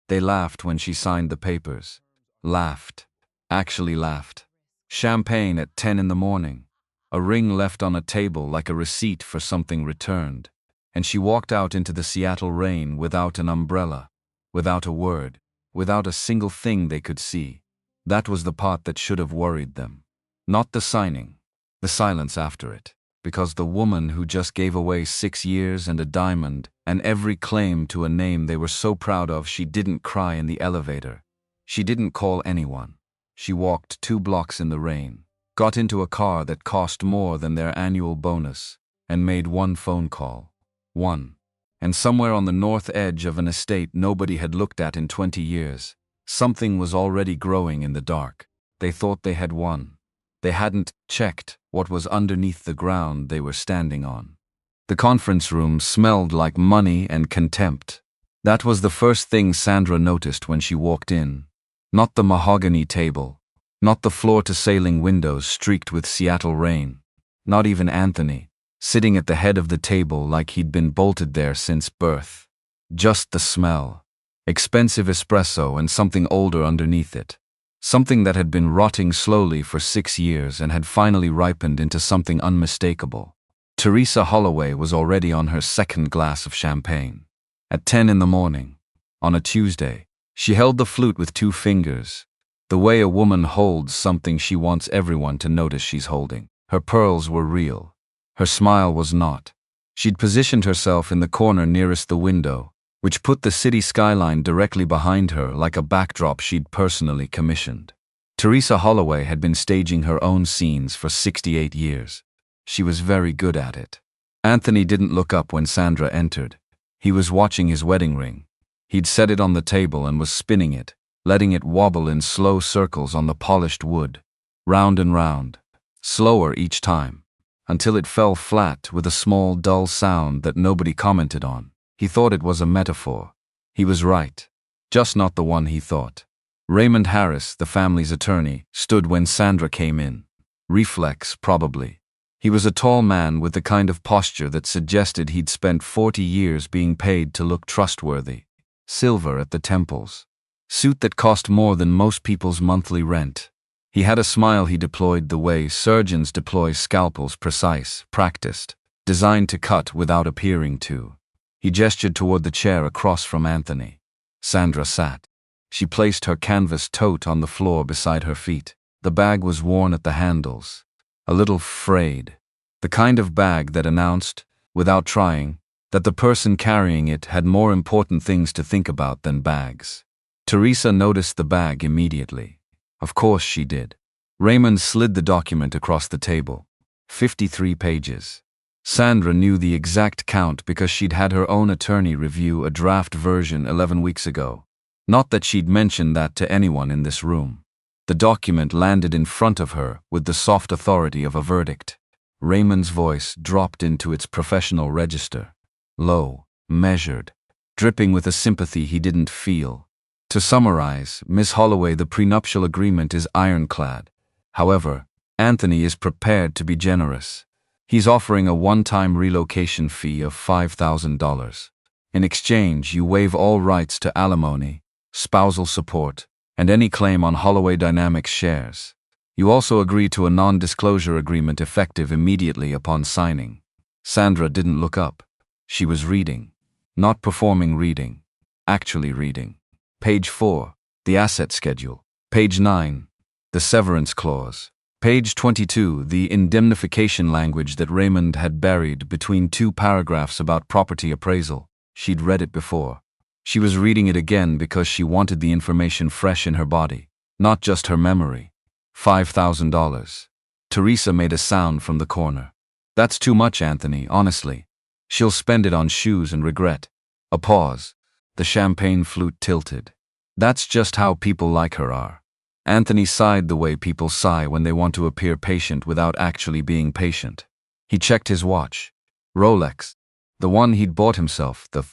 They laughed when she signed the papers. Laughed. Actually laughed. Champagne at 10 in the morning. A ring left on a table like a receipt for something returned. And she walked out into the Seattle rain without an umbrella, without a word, without a single thing they could see. That was the part that should have worried them. Not the signing, the silence after it. Because the woman who just gave away 6 years and a diamond and every claim to a name they were so proud of, she didn't cry in the elevator. She didn't call anyone. She walked 2 blocks in the rain, got into a car that cost more than their annual bonus, and made 1 phone call. 1. And somewhere on the north edge of an estate nobody had looked at in 20 years, something was already growing in the dark. They thought they had won. They hadn't checked what was underneath the ground they were standing on. The conference room smelled like money and contempt. That was the first thing Sandra noticed when she walked in. Not the mahogany table, not the floor-to-ceiling windows streaked with Seattle rain, not even Anthony, sitting at the head of the table like he'd been bolted there since birth. Just the smell. Expensive espresso and something older underneath it. Something that had been rotting slowly for 6 years and had finally ripened into something unmistakable. Teresa Holloway was already on her 2nd glass of champagne. At 10 in the morning, on a Tuesday, she held the flute with 2 fingers, the way a woman holds something she wants everyone to notice she's holding. Her pearls were real. Her smile was not. She'd positioned herself in the corner nearest the window, which put the city skyline directly behind her like a backdrop she'd personally commissioned. Teresa Holloway had been staging her own scenes for 68 years. She was very good at it. Anthony didn't look up when Sandra entered. He was watching his wedding ring. He'd set it on the table and was spinning it, letting it wobble in slow circles on the polished wood, round and round, slower each time, until it fell flat with a small, dull sound that nobody commented on. He thought it was a metaphor. He was right. Just not the one he thought. Raymond Harris, the family's attorney, stood when Sandra came in. Reflex, probably. He was a tall man with the kind of posture that suggested he'd spent 40 years being paid to look trustworthy. Silver at the temples. Suit that cost more than most people's monthly rent. He had a smile he deployed the way surgeons deploy scalpels, precise, practiced, designed to cut without appearing to. He gestured toward the chair across from Anthony. Sandra sat. She placed her canvas tote on the floor beside her feet. The bag was worn at the handles. A little frayed. The kind of bag that announced, without trying, that the person carrying it had more important things to think about than bags. Teresa noticed the bag immediately. Of course she did. Raymond slid the document across the table. 53 pages. Sandra knew the exact count because she'd had her own attorney review a draft version 11 weeks ago. Not that she'd mentioned that to anyone in this room. The document landed in front of her with the soft authority of a verdict. Raymond's voice dropped into its professional register. Low, measured, dripping with a sympathy he didn't feel. To summarize, Miss Holloway, the prenuptial agreement is ironclad. However, Anthony is prepared to be generous. He's offering a one-time relocation fee of $5,000. In exchange, you waive all rights to alimony, spousal support, and any claim on Holloway Dynamics shares. You also agree to a non-disclosure agreement effective immediately upon signing. Sandra didn't look up. She was reading. Not performing reading. Actually reading. Page 4, the asset schedule. Page 9, the severance clause. Page 22, the indemnification language that Raymond had buried between 2 paragraphs about property appraisal. She'd read it before. She was reading it again because she wanted the information fresh in her body, not just her memory. $5,000. Teresa made a sound from the corner. That's too much, Anthony, honestly. She'll spend it on shoes and regret. A pause. The champagne flute tilted. That's just how people like her are. Anthony sighed the way people sigh when they want to appear patient without actually being patient. He checked his watch. Rolex. The one he'd bought himself, the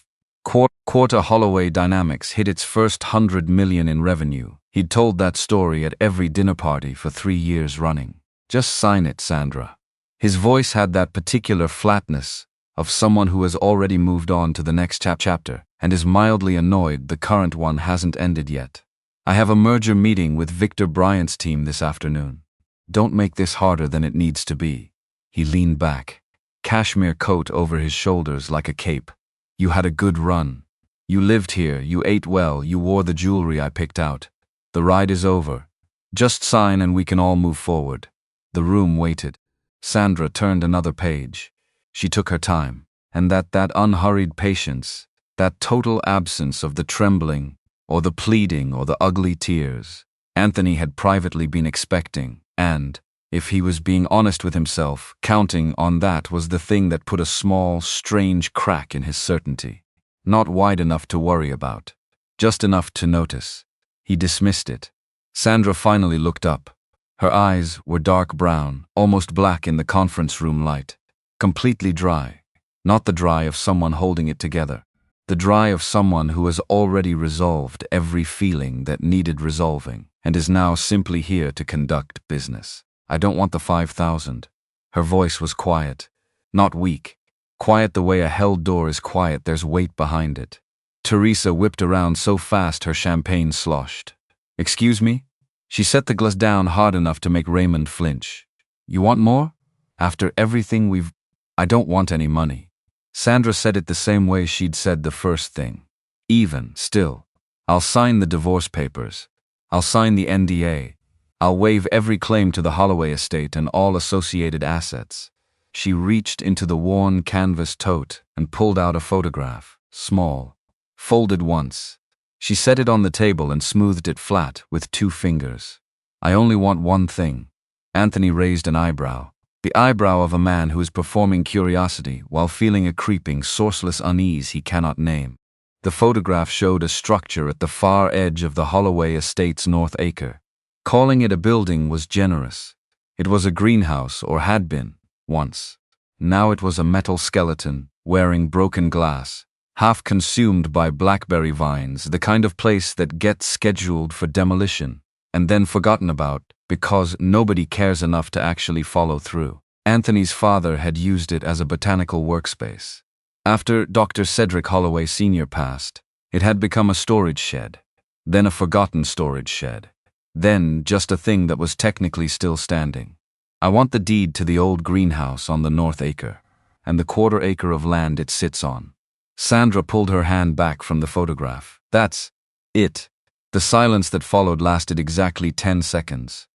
quarter Holloway Dynamics, hit its first $100 million in revenue. He'd told that story at every dinner party for 3 years running. Just sign it, Sandra. His voice had that particular flatness of someone who has already moved on to the next chapter and is mildly annoyed the current one hasn't ended yet. I have a merger meeting with Victor Bryant's team this afternoon. Don't make this harder than it needs to be. He leaned back, cashmere coat over his shoulders like a cape. You had a good run. You lived here, you ate well, you wore the jewelry I picked out. The ride is over. Just sign and we can all move forward. The room waited. Sandra turned another page. She took her time, and that unhurried patience, that total absence of the trembling, or the pleading, or the ugly tears, Anthony had privately been expecting, and, if he was being honest with himself, counting on that was the thing that put a small, strange crack in his certainty. Not wide enough to worry about, just enough to notice. He dismissed it. Sandra finally looked up. Her eyes were dark brown, almost black in the conference room light. Completely dry. Not the dry of someone holding it together. The dry of someone who has already resolved every feeling that needed resolving, and is now simply here to conduct business. I don't want the 5,000. Her voice was quiet. Not weak. Quiet the way a held door is quiet, there's weight behind it. Teresa whipped around so fast her champagne sloshed. Excuse me? She set the glass down hard enough to make Raymond flinch. You want more? After everything I don't want any money. Sandra said it the same way she'd said the first thing. Even, still. I'll sign the divorce papers. I'll sign the NDA. I'll waive every claim to the Holloway estate and all associated assets. She reached into the worn canvas tote and pulled out a photograph, small, folded once. She set it on the table and smoothed it flat with 2 fingers. I only want one thing. Anthony raised an eyebrow, the eyebrow of a man who is performing curiosity while feeling a creeping, sourceless unease he cannot name. The photograph showed a structure at the far edge of the Holloway estate's north acre. Calling it a building was generous. It was a greenhouse, or had been, once. Now it was a metal skeleton, wearing broken glass, half consumed by blackberry vines, the kind of place that gets scheduled for demolition, and then forgotten about because nobody cares enough to actually follow through. Anthony's father had used it as a botanical workspace. After Dr. Cedric Holloway Sr. passed, it had become a storage shed, then a forgotten storage shed, then just a thing that was technically still standing. I want the deed to the old greenhouse on the north acre, and the quarter-acre of land it sits on. Sandra pulled her hand back from the photograph. That's it. The silence that followed lasted exactly 10 seconds.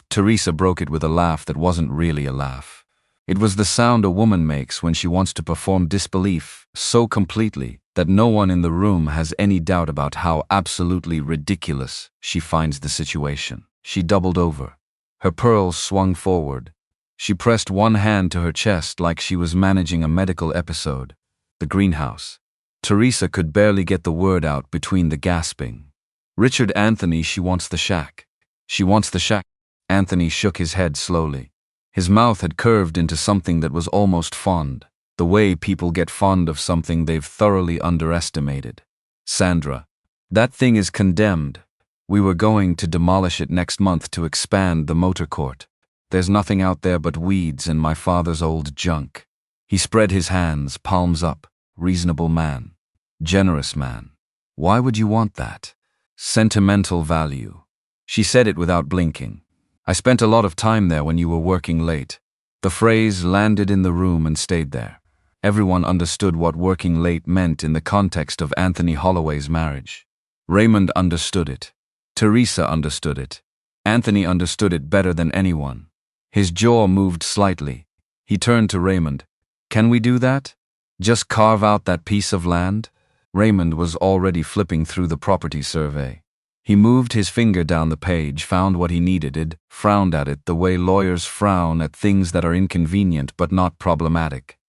Teresa broke it with a laugh that wasn't really a laugh. It was the sound a woman makes when she wants to perform disbelief so completely that no one in the room has any doubt about how absolutely ridiculous she finds the situation. She doubled over. Her pearls swung forward. She pressed one hand to her chest like she was managing a medical episode. The greenhouse. Teresa could barely get the word out between the gasping. Richard Anthony, she wants the shack. She wants the shack. Anthony shook his head slowly. His mouth had curved into something that was almost fond, the way people get fond of something they've thoroughly underestimated. Sandra. That thing is condemned. We were going to demolish it next month to expand the motor court. There's nothing out there but weeds and my father's old junk. He spread his hands, palms up. Reasonable man. Generous man. Why would you want that? Sentimental value. She said it without blinking. I spent a lot of time there when you were working late. The phrase landed in the room and stayed there. Everyone understood what working late meant in the context of Anthony Holloway's marriage. Raymond understood it. Teresa understood it. Anthony understood it better than anyone. His jaw moved slightly. He turned to Raymond. Can we do that? Just carve out that piece of land? Raymond was already flipping through the property survey. He moved his finger down the page, found what he needed, frowned at it the way lawyers frown at things that are inconvenient but not problematic.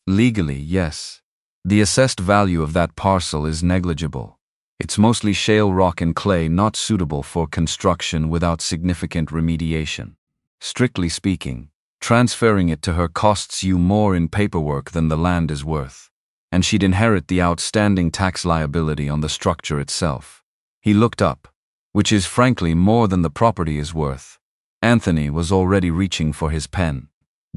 Legally, yes. The assessed value of that parcel is negligible. It's mostly shale rock and clay not suitable for construction without significant remediation. Strictly speaking, transferring it to her costs you more in paperwork than the land is worth, and she'd inherit the outstanding tax liability on the structure itself. He looked up, which is frankly more than the property is worth. Anthony was already reaching for his pen.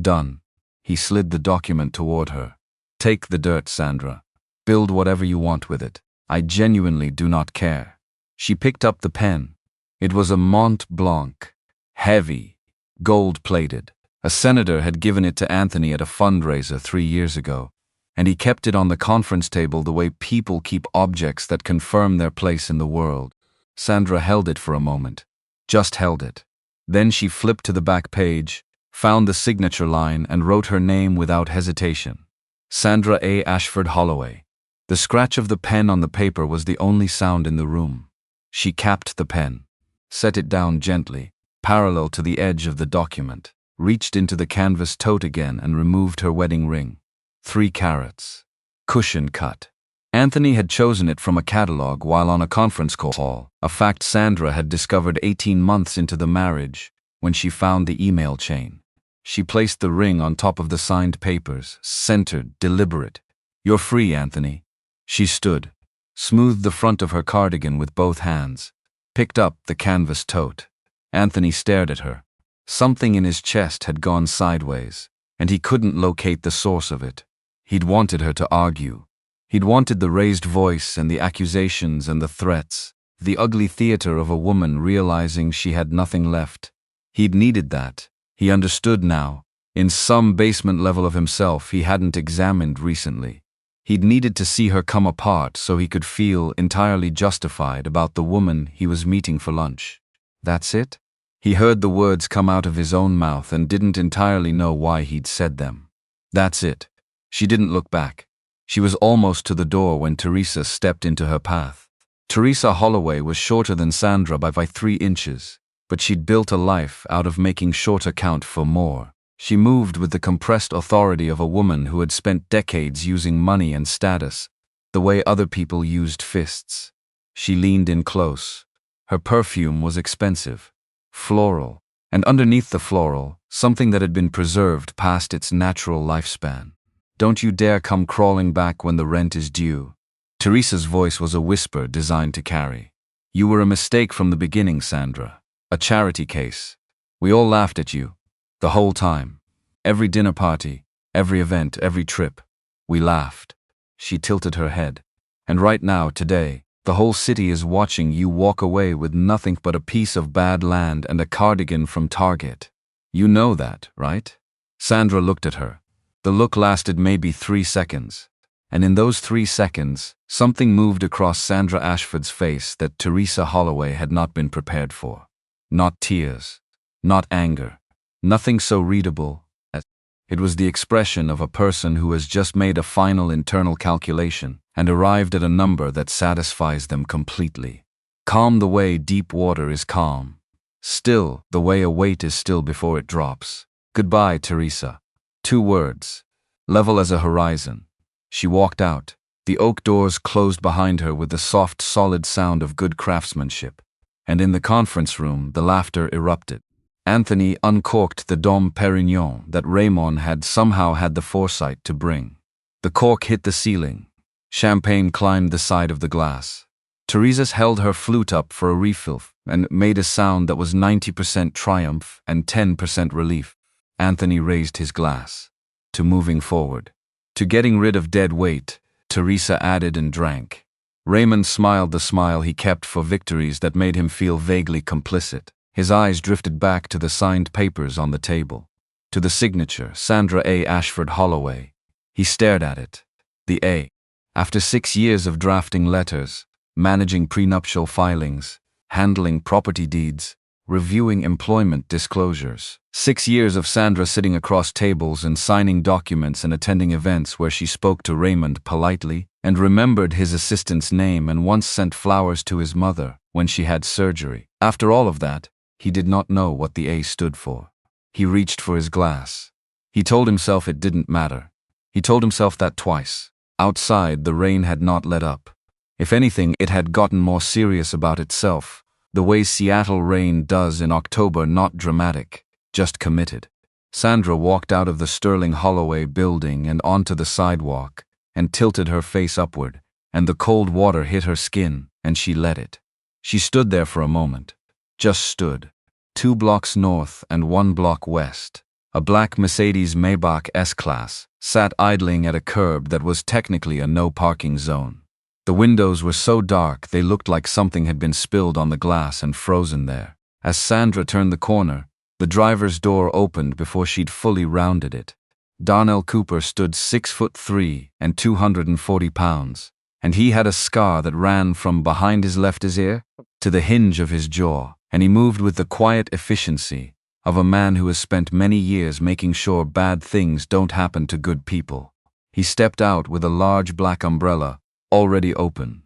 Done. He slid the document toward her. Take the dirt, Sandra. Build whatever you want with it. I genuinely do not care. She picked up the pen. It was a Mont Blanc. Heavy. Gold-plated. A senator had given it to Anthony at a fundraiser 3 years ago, and he kept it on the conference table the way people keep objects that confirm their place in the world. Sandra held it for a moment. Just held it. Then she flipped to the back page, found the signature line, and wrote her name without hesitation. Sandra A. Ashford Holloway. The scratch of the pen on the paper was the only sound in the room. She capped the pen, set it down gently, parallel to the edge of the document, reached into the canvas tote again and removed her wedding ring. 3 carats. Cushion cut. Anthony had chosen it from a catalog while on a conference call, a fact Sandra had discovered 18 months into the marriage when she found the email chain. She placed the ring on top of the signed papers, centered, deliberate. You're free, Anthony. She stood, smoothed the front of her cardigan with both hands, picked up the canvas tote. Anthony stared at her. Something in his chest had gone sideways, and he couldn't locate the source of it. He'd wanted her to argue. He'd wanted the raised voice and the accusations and the threats, the ugly theater of a woman realizing she had nothing left. He'd needed that. He understood now, in some basement level of himself he hadn't examined recently. He'd needed to see her come apart so he could feel entirely justified about the woman he was meeting for lunch. That's it? He heard the words come out of his own mouth and didn't entirely know why he'd said them. That's it. She didn't look back. She was almost to the door when Teresa stepped into her path. Teresa Holloway was shorter than Sandra by 3 inches, but she'd built a life out of making shorter count for more. She moved with the compressed authority of a woman who had spent decades using money and status, the way other people used fists. She leaned in close. Her perfume was expensive, floral, and underneath the floral, something that had been preserved past its natural lifespan. Don't you dare come crawling back when the rent is due. Teresa's voice was a whisper designed to carry. You were a mistake from the beginning, Sandra. A charity case. We all laughed at you. The whole time. Every dinner party, every event, every trip. We laughed. She tilted her head. And right now, today, the whole city is watching you walk away with nothing but a piece of bad land and a cardigan from Target. You know that, right? Sandra looked at her. The look lasted maybe 3 seconds. And in those 3 seconds, something moved across Sandra Ashford's face that Teresa Holloway had not been prepared for. Not tears. Not anger. Nothing so readable as it was the expression of a person who has just made a final internal calculation and arrived at a number that satisfies them completely. Calm the way deep water is calm. Still the way a weight is still before it drops. Goodbye, Teresa. 2 words. Level as a horizon. She walked out. The oak doors closed behind her with the soft, solid sound of good craftsmanship. And in the conference room, the laughter erupted. Anthony uncorked the Dom Perignon that Raymond had somehow had the foresight to bring. The cork hit the ceiling. Champagne climbed the side of the glass. Teresa held her flute up for a refill and made a sound that was 90% triumph and 10% relief. Anthony raised his glass. To moving forward. To getting rid of dead weight, Teresa added and drank. Raymond smiled the smile he kept for victories that made him feel vaguely complicit. His eyes drifted back to the signed papers on the table. To the signature, Sandra A. Ashford Holloway. He stared at it. The A. After 6 years of drafting letters, managing prenuptial filings, handling property deeds, reviewing employment disclosures. 6 years of Sandra sitting across tables and signing documents and attending events where she spoke to Raymond politely and remembered his assistant's name and once sent flowers to his mother when she had surgery. After all of that, he did not know what the A stood for. He reached for his glass. He told himself it didn't matter. He told himself that twice. Outside, the rain had not let up. If anything, it had gotten more serious about itself, the way Seattle rain does in October, not dramatic, just committed. Sandra walked out of the Sterling Holloway building and onto the sidewalk and tilted her face upward, and the cold water hit her skin, and she let it. She stood there for a moment. Just stood. 2 blocks north and 1 block west. a black Mercedes Maybach S-Class, sat idling at a curb that was technically a no-parking zone. The windows were so dark they looked like something had been spilled on the glass and frozen there. As Sandra turned the corner, the driver's door opened before she'd fully rounded it. Darnell Cooper stood 6'3" and 240 pounds, and he had a scar that ran from behind his left ear to the hinge of his jaw, and he moved with the quiet efficiency of a man who has spent many years making sure bad things don't happen to good people. He stepped out with a large black umbrella, already open,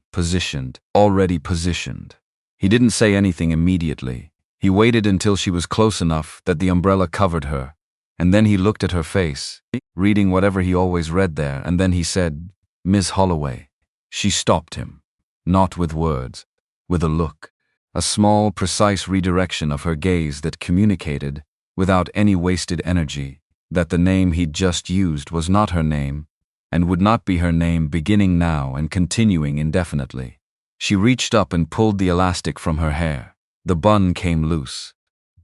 already positioned. He didn't say anything immediately. He waited until she was close enough that the umbrella covered her, and then he looked at her face, reading whatever he always read there, and then he said, "Miss Holloway." She stopped him, not with words, with a look, a small, precise redirection of her gaze that communicated, without any wasted energy, that the name he'd just used was not her name, and would not be her name beginning now and continuing indefinitely. She reached up and pulled the elastic from her hair. The bun came loose.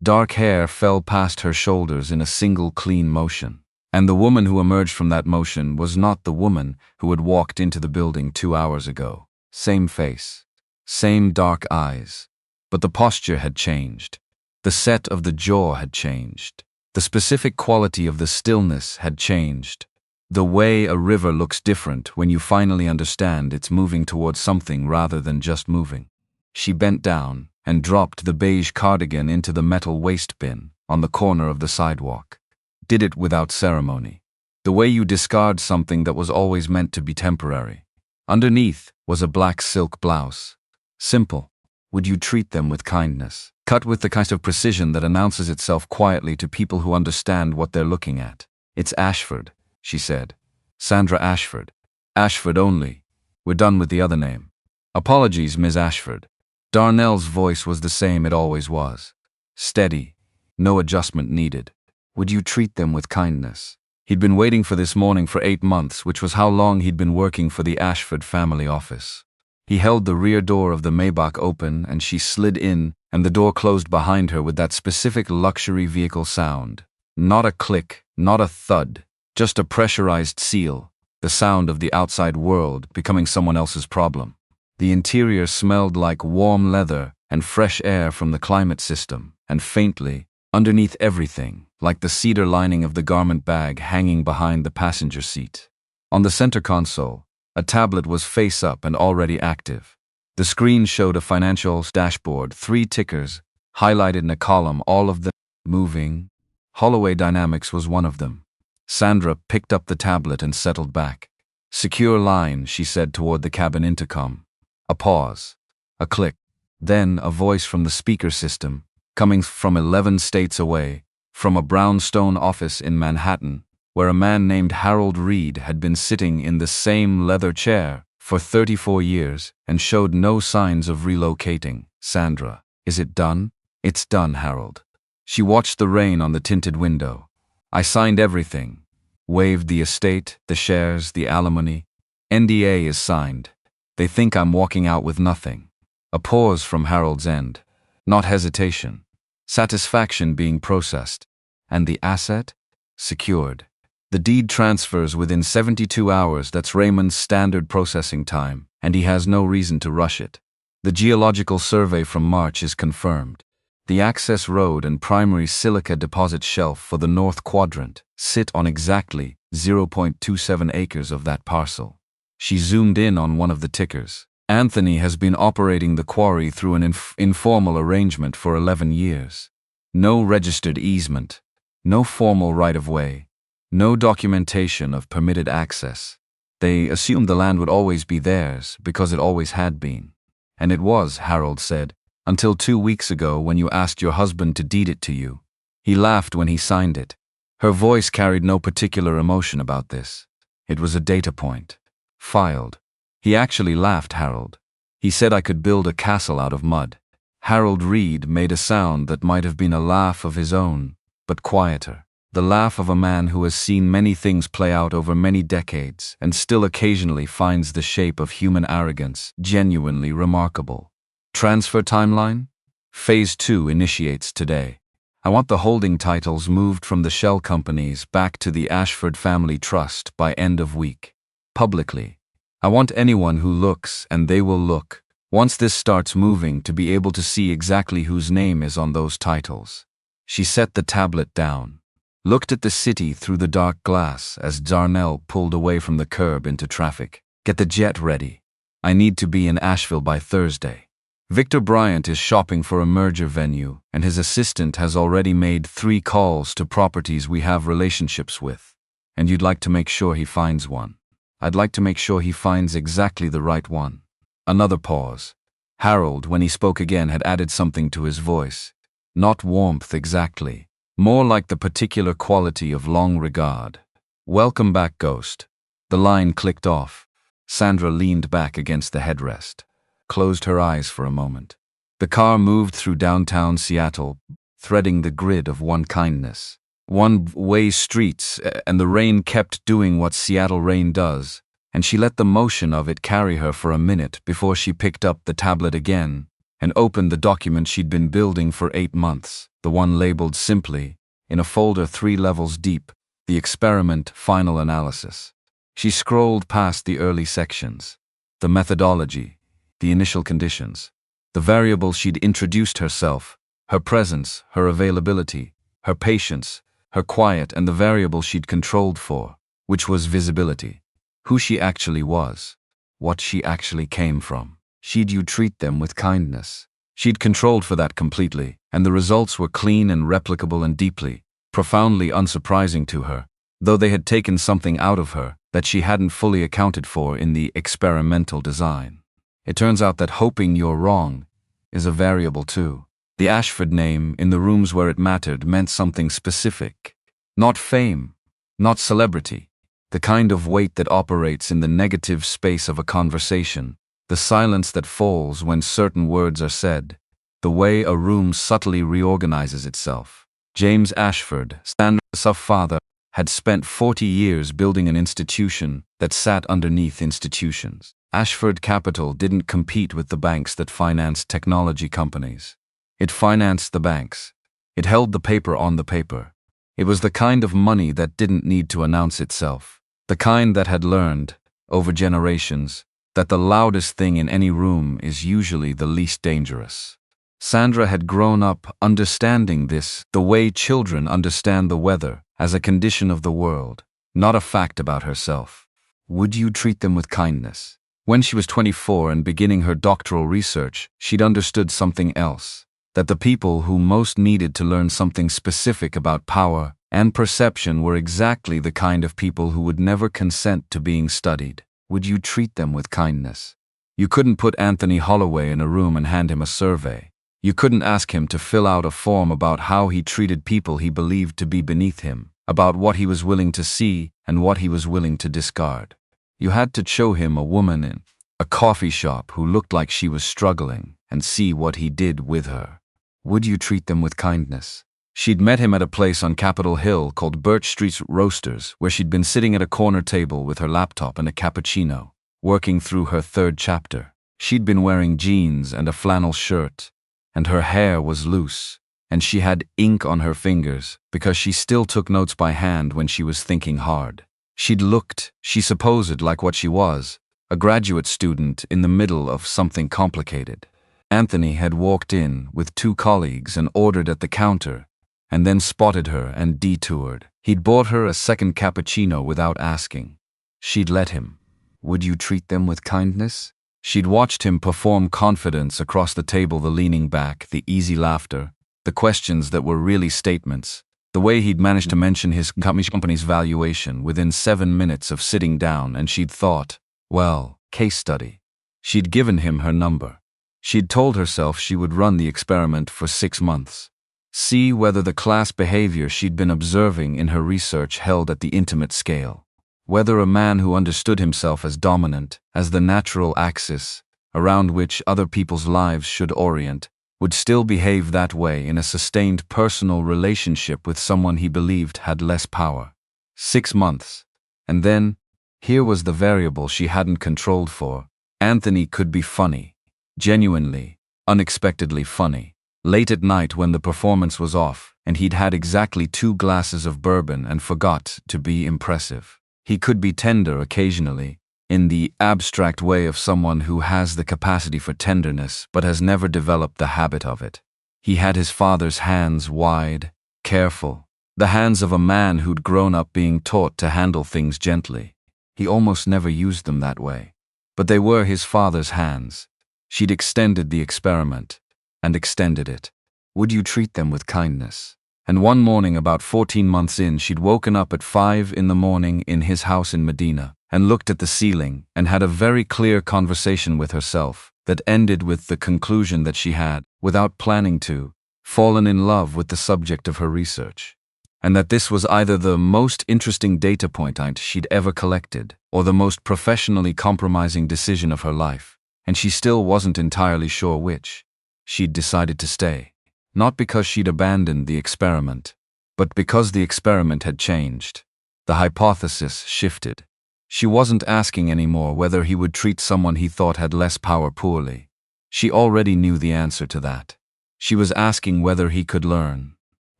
Dark hair fell past her shoulders in a single clean motion. And the woman who emerged from that motion was not the woman who had walked into the building 2 hours ago. Same face, same dark eyes, but the posture had changed. The set of the jaw had changed. The specific quality of the stillness had changed. The way a river looks different when you finally understand it's moving towards something rather than just moving. She bent down and dropped the beige cardigan into the metal waste bin on the corner of the sidewalk. Did it without ceremony. The way you discard something that was always meant to be temporary. Underneath was a black silk blouse. Simple. Would you treat them with kindness? Cut with the kind of precision that announces itself quietly to people who understand what they're looking at. "It's Ashford," she said. "Sandra Ashford. Ashford only. We're done with the other name." "Apologies, Ms. Ashford." Darnell's voice was the same it always was. Steady. No adjustment needed. Would you treat them with kindness? He'd been waiting for this morning for 8 months, which was how long he'd been working for the Ashford family office. He held the rear door of the Maybach open, and she slid in, and the door closed behind her with that specific luxury vehicle sound. Not a click, not a thud, just a pressurized seal, the sound of the outside world becoming someone else's problem. The interior smelled like warm leather and fresh air from the climate system, and faintly, underneath everything, like the cedar lining of the garment bag hanging behind the passenger seat. On the center console, a tablet was face up and already active. The screen showed a financial dashboard, 3 tickers, highlighted in a column, all of them moving. Holloway Dynamics was one of them. Sandra picked up the tablet and settled back. "Secure line," she said toward the cabin intercom. A pause. A click. Then a voice from the speaker system, coming from 11 states away, from a brownstone office in Manhattan, where a man named Harold Reed had been sitting in the same leather chair for 34 years and showed no signs of relocating. "Sandra, is it done?" "It's done, Harold." She watched the rain on the tinted window. "I signed everything. Waived the estate, the shares, the alimony. NDA is signed. They think I'm walking out with nothing." A pause from Harold's end. Not hesitation. Satisfaction being processed. "And the asset?" "Secured. The deed transfers within 72 hours. That's Raymond's standard processing time, and he has no reason to rush it. The geological survey from March is confirmed. The access road and primary silica deposit shelf for the North Quadrant sit on exactly 0.27 acres of that parcel. She zoomed in on one of the tickers. Anthony has been operating the quarry through an informal arrangement for 11 years. No registered easement, no formal right-of-way, no documentation of permitted access. They assumed the land would always be theirs because it always had been. And it was, Harold said, until 2 weeks ago when you asked your husband to deed it to you. He laughed when he signed it. Her voice carried no particular emotion about this. It was a data point. Filed. He actually laughed, Harold. He said I could build a castle out of mud. Harold Reed made a sound that might have been a laugh of his own, but quieter. The laugh of a man who has seen many things play out over many decades and still occasionally finds the shape of human arrogance genuinely remarkable. Transfer timeline? Phase 2 initiates today. I want the holding titles moved from the shell companies back to the Ashford Family Trust by end of week. Publicly. I want anyone who looks, and they will look, once this starts moving, to be able to see exactly whose name is on those titles. She set the tablet down, looked at the city through the dark glass as Darnell pulled away from the curb into traffic. Get the jet ready. I need to be in Asheville by Thursday. Victor Bryant is shopping for a merger venue, and his assistant has already made 3 calls to properties we have relationships with. And you'd like to make sure he finds one. I'd like to make sure he finds exactly the right one. Another pause. Harold, when he spoke again, had added something to his voice. Not warmth exactly. More like the particular quality of long regard. Welcome back, Ghost. The line clicked off. Sandra leaned back against the headrest, closed her eyes for a moment. The car moved through downtown Seattle, threading the grid of one-kindness. One-way streets, and the rain kept doing what Seattle rain does, and she let the motion of it carry her for a minute before she picked up the tablet again and opened the document she'd been building for 8 months, the one labeled simply, in a folder 3 levels deep, the experiment final analysis. She scrolled past the early sections, the methodology, the initial conditions, the variables she'd introduced herself, her presence, her availability, her patience, her quiet, and the variable she'd controlled for, which was visibility. Who she actually was, what she actually came from. She'd you treat them with kindness. She'd controlled for that completely, and the results were clean and replicable and deeply, profoundly unsurprising to her, though they had taken something out of her that she hadn't fully accounted for in the experimental design. It turns out that hoping you're wrong is a variable too. The Ashford name, in the rooms where it mattered, meant something specific. Not fame, not celebrity. The kind of weight that operates in the negative space of a conversation, the silence that falls when certain words are said, the way a room subtly reorganizes itself. James Ashford, Sandra's father, had spent 40 years building an institution that sat underneath institutions. Ashford Capital didn't compete with the banks that financed technology companies. It financed the banks. It held the paper on the paper. It was the kind of money that didn't need to announce itself. The kind that had learned, over generations, that the loudest thing in any room is usually the least dangerous. Sandra had grown up understanding this the way children understand the weather, as a condition of the world, not a fact about herself. Would you treat them with kindness? When she was 24 and beginning her doctoral research, she'd understood something else. That the people who most needed to learn something specific about power and perception were exactly the kind of people who would never consent to being studied. Would you treat them with kindness? You couldn't put Anthony Holloway in a room and hand him a survey. You couldn't ask him to fill out a form about how he treated people he believed to be beneath him, about what he was willing to see and what he was willing to discard. You had to show him a woman in a coffee shop who looked like she was struggling and see what he did with her. Would you treat them with kindness? She'd met him at a place on Capitol Hill called Birch Street's Roasters, where she'd been sitting at a corner table with her laptop and a cappuccino, working through her 3rd chapter. She'd been wearing jeans and a flannel shirt, and her hair was loose, and she had ink on her fingers because she still took notes by hand when she was thinking hard. She'd looked, she supposed, like what she was, a graduate student in the middle of something complicated. Anthony had walked in with 2 colleagues and ordered at the counter, and then spotted her and detoured. He'd bought her a 2nd cappuccino without asking. She'd let him. Would you treat them with kindness? She'd watched him perform confidence across the table, the leaning back, the easy laughter, the questions that were really statements, the way he'd managed to mention his company's valuation within 7 minutes of sitting down, and she'd thought, well, case study. She'd given him her number. She'd told herself she would run the experiment for 6 months. See whether the class behavior she'd been observing in her research held at the intimate scale. Whether a man who understood himself as dominant, as the natural axis around which other people's lives should orient, would still behave that way in a sustained personal relationship with someone he believed had less power. 6 months. And then, here was the variable she hadn't controlled for. Anthony could be funny. Genuinely, unexpectedly funny. Late at night when the performance was off, and he'd had exactly 2 glasses of bourbon and forgot to be impressive. He could be tender occasionally, in the abstract way of someone who has the capacity for tenderness but has never developed the habit of it. He had his father's hands wide, careful, the hands of a man who'd grown up being taught to handle things gently. He almost never used them that way. But they were his father's hands. She'd extended the experiment, and extended it. Would you treat them with kindness? And one morning about 14 months in, she'd woken up at 5 in the morning in his house in Medina, and looked at the ceiling, and had a very clear conversation with herself that ended with the conclusion that she had, without planning to, fallen in love with the subject of her research. And that this was either the most interesting data point she'd ever collected, or the most professionally compromising decision of her life, and she still wasn't entirely sure which. She'd decided to stay. Not because she'd abandoned the experiment, but because the experiment had changed. The hypothesis shifted. She wasn't asking anymore whether he would treat someone he thought had less power poorly. She already knew the answer to that. She was asking whether he could learn.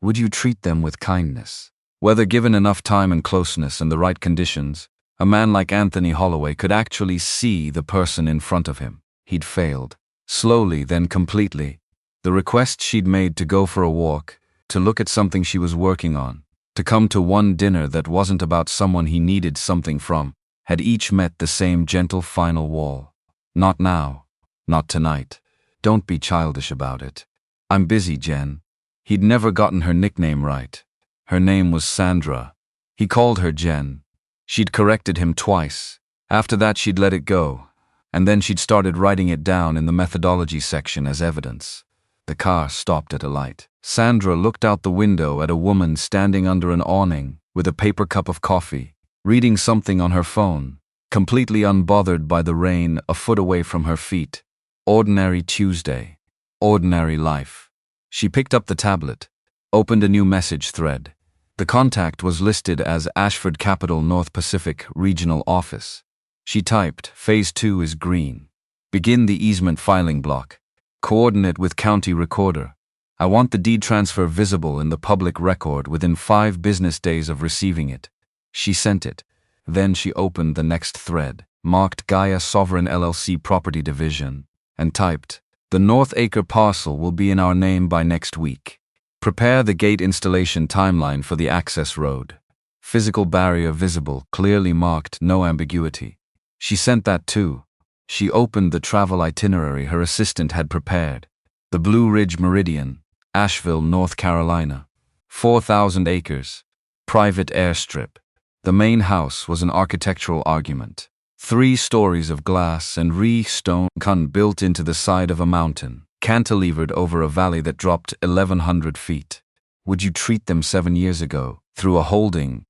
Would you treat them with kindness? Whether given enough time and closeness and the right conditions, a man like Anthony Holloway could actually see the person in front of him. He'd failed. Slowly, then completely. The request she'd made to go for a walk, to look at something she was working on, to come to one dinner that wasn't about someone he needed something from, had each met the same gentle final wall. Not now. Not tonight. Don't be childish about it. I'm busy, Jen. He'd never gotten her nickname right. Her name was Sandra. He called her Jen. She'd corrected him twice. After that she'd let it go. And then she'd started writing it down in the methodology section as evidence. The car stopped at a light. Sandra looked out the window at a woman standing under an awning with a paper cup of coffee, reading something on her phone, completely unbothered by the rain a foot away from her feet. Ordinary Tuesday. Ordinary life. She picked up the tablet, opened a new message thread. The contact was listed as Ashford Capital North Pacific Regional Office. She typed, Phase 2 is green. Begin the easement filing block. Coordinate with county recorder. I want the deed transfer visible in the public record within 5 business days of receiving it. She sent it. Then she opened the next thread, marked Gaia Sovereign LLC Property Division, and typed, the North Acre parcel will be in our name by next week. Prepare the gate installation timeline for the access road. Physical barrier visible, clearly marked, no ambiguity. She sent that too. She opened the travel itinerary her assistant had prepared. The Blue Ridge Meridian, Asheville, North Carolina. 4,000 acres. Private airstrip. The main house was an architectural argument. 3 stories of glass and stone built into the side of a mountain, cantilevered over a valley that dropped 1,100 feet. Would you treat them 7 years ago, through a holding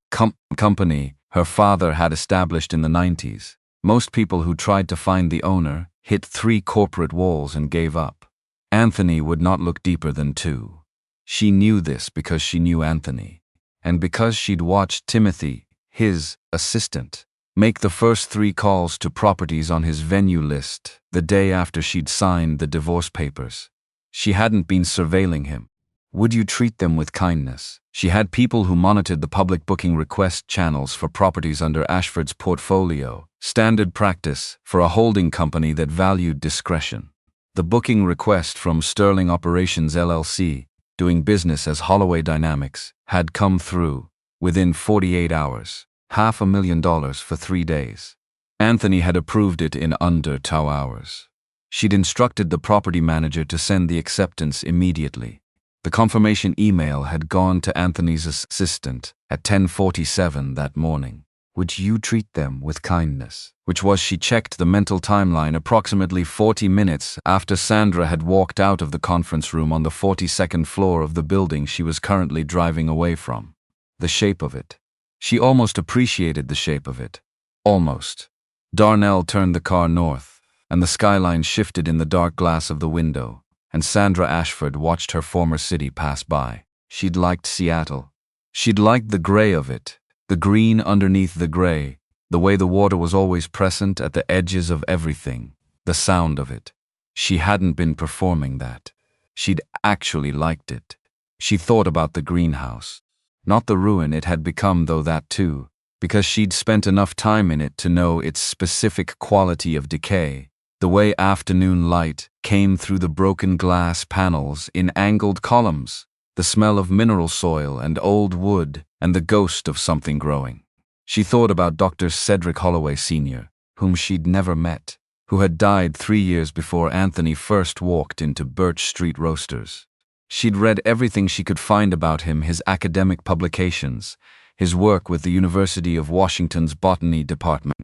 company her father had established in the 90s? Most people who tried to find the owner hit 3 corporate walls and gave up. Anthony would not look deeper than 2. She knew this because she knew Anthony, and because she'd watched Timothy, his assistant, make the first 3 calls to properties on his venue list the day after she'd signed the divorce papers. She hadn't been surveilling him. Would you treat them with kindness? She had people who monitored the public booking request channels for properties under Ashford's portfolio, standard practice for a holding company that valued discretion. The booking request from Sterling Operations LLC, doing business as Holloway Dynamics, had come through within 48 hours. $500,000 for 3 days. Anthony had approved it in under 2 hours. She'd instructed the property manager to send the acceptance immediately. The confirmation email had gone to Anthony's assistant at 10:47 that morning. Would you treat them with kindness? Which was she checked the mental timeline approximately 40 minutes after Sandra had walked out of the conference room on the 42nd floor of the building she was currently driving away from. The shape of it. She almost appreciated the shape of it. Almost. Darnell turned the car north, and the skyline shifted in the dark glass of the window, and Sandra Ashford watched her former city pass by. She'd liked Seattle. She'd liked the gray of it, the green underneath the gray, the way the water was always present at the edges of everything, the sound of it. She hadn't been performing that. She'd actually liked it. She thought about the greenhouse. Not the ruin it had become, though that too, because she'd spent enough time in it to know its specific quality of decay. The way afternoon light came through the broken glass panels in angled columns, the smell of mineral soil and old wood, and the ghost of something growing. She thought about Dr. Cedric Holloway Sr., whom she'd never met, who had died 3 years before Anthony first walked into Birch Street Roasters. She'd read everything she could find about him, his academic publications, his work with the University of Washington's botany department,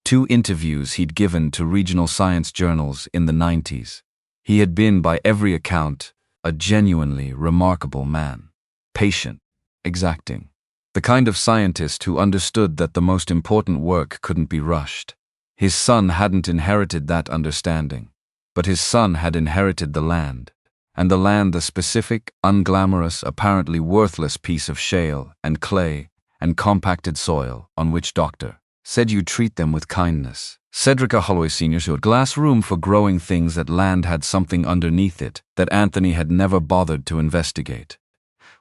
2 interviews he'd given to regional science journals in the 90s. He had been, by every account, a genuinely remarkable man. Patient, exacting. The kind of scientist who understood that the most important work couldn't be rushed. His son hadn't inherited that understanding, but his son had inherited the land. And the land, the specific, unglamorous, apparently worthless piece of shale and clay and compacted soil on which Dr. said you treat them with kindness. Cedric Holloway Sr. showed glass room for growing things. That land had something underneath it that Anthony had never bothered to investigate.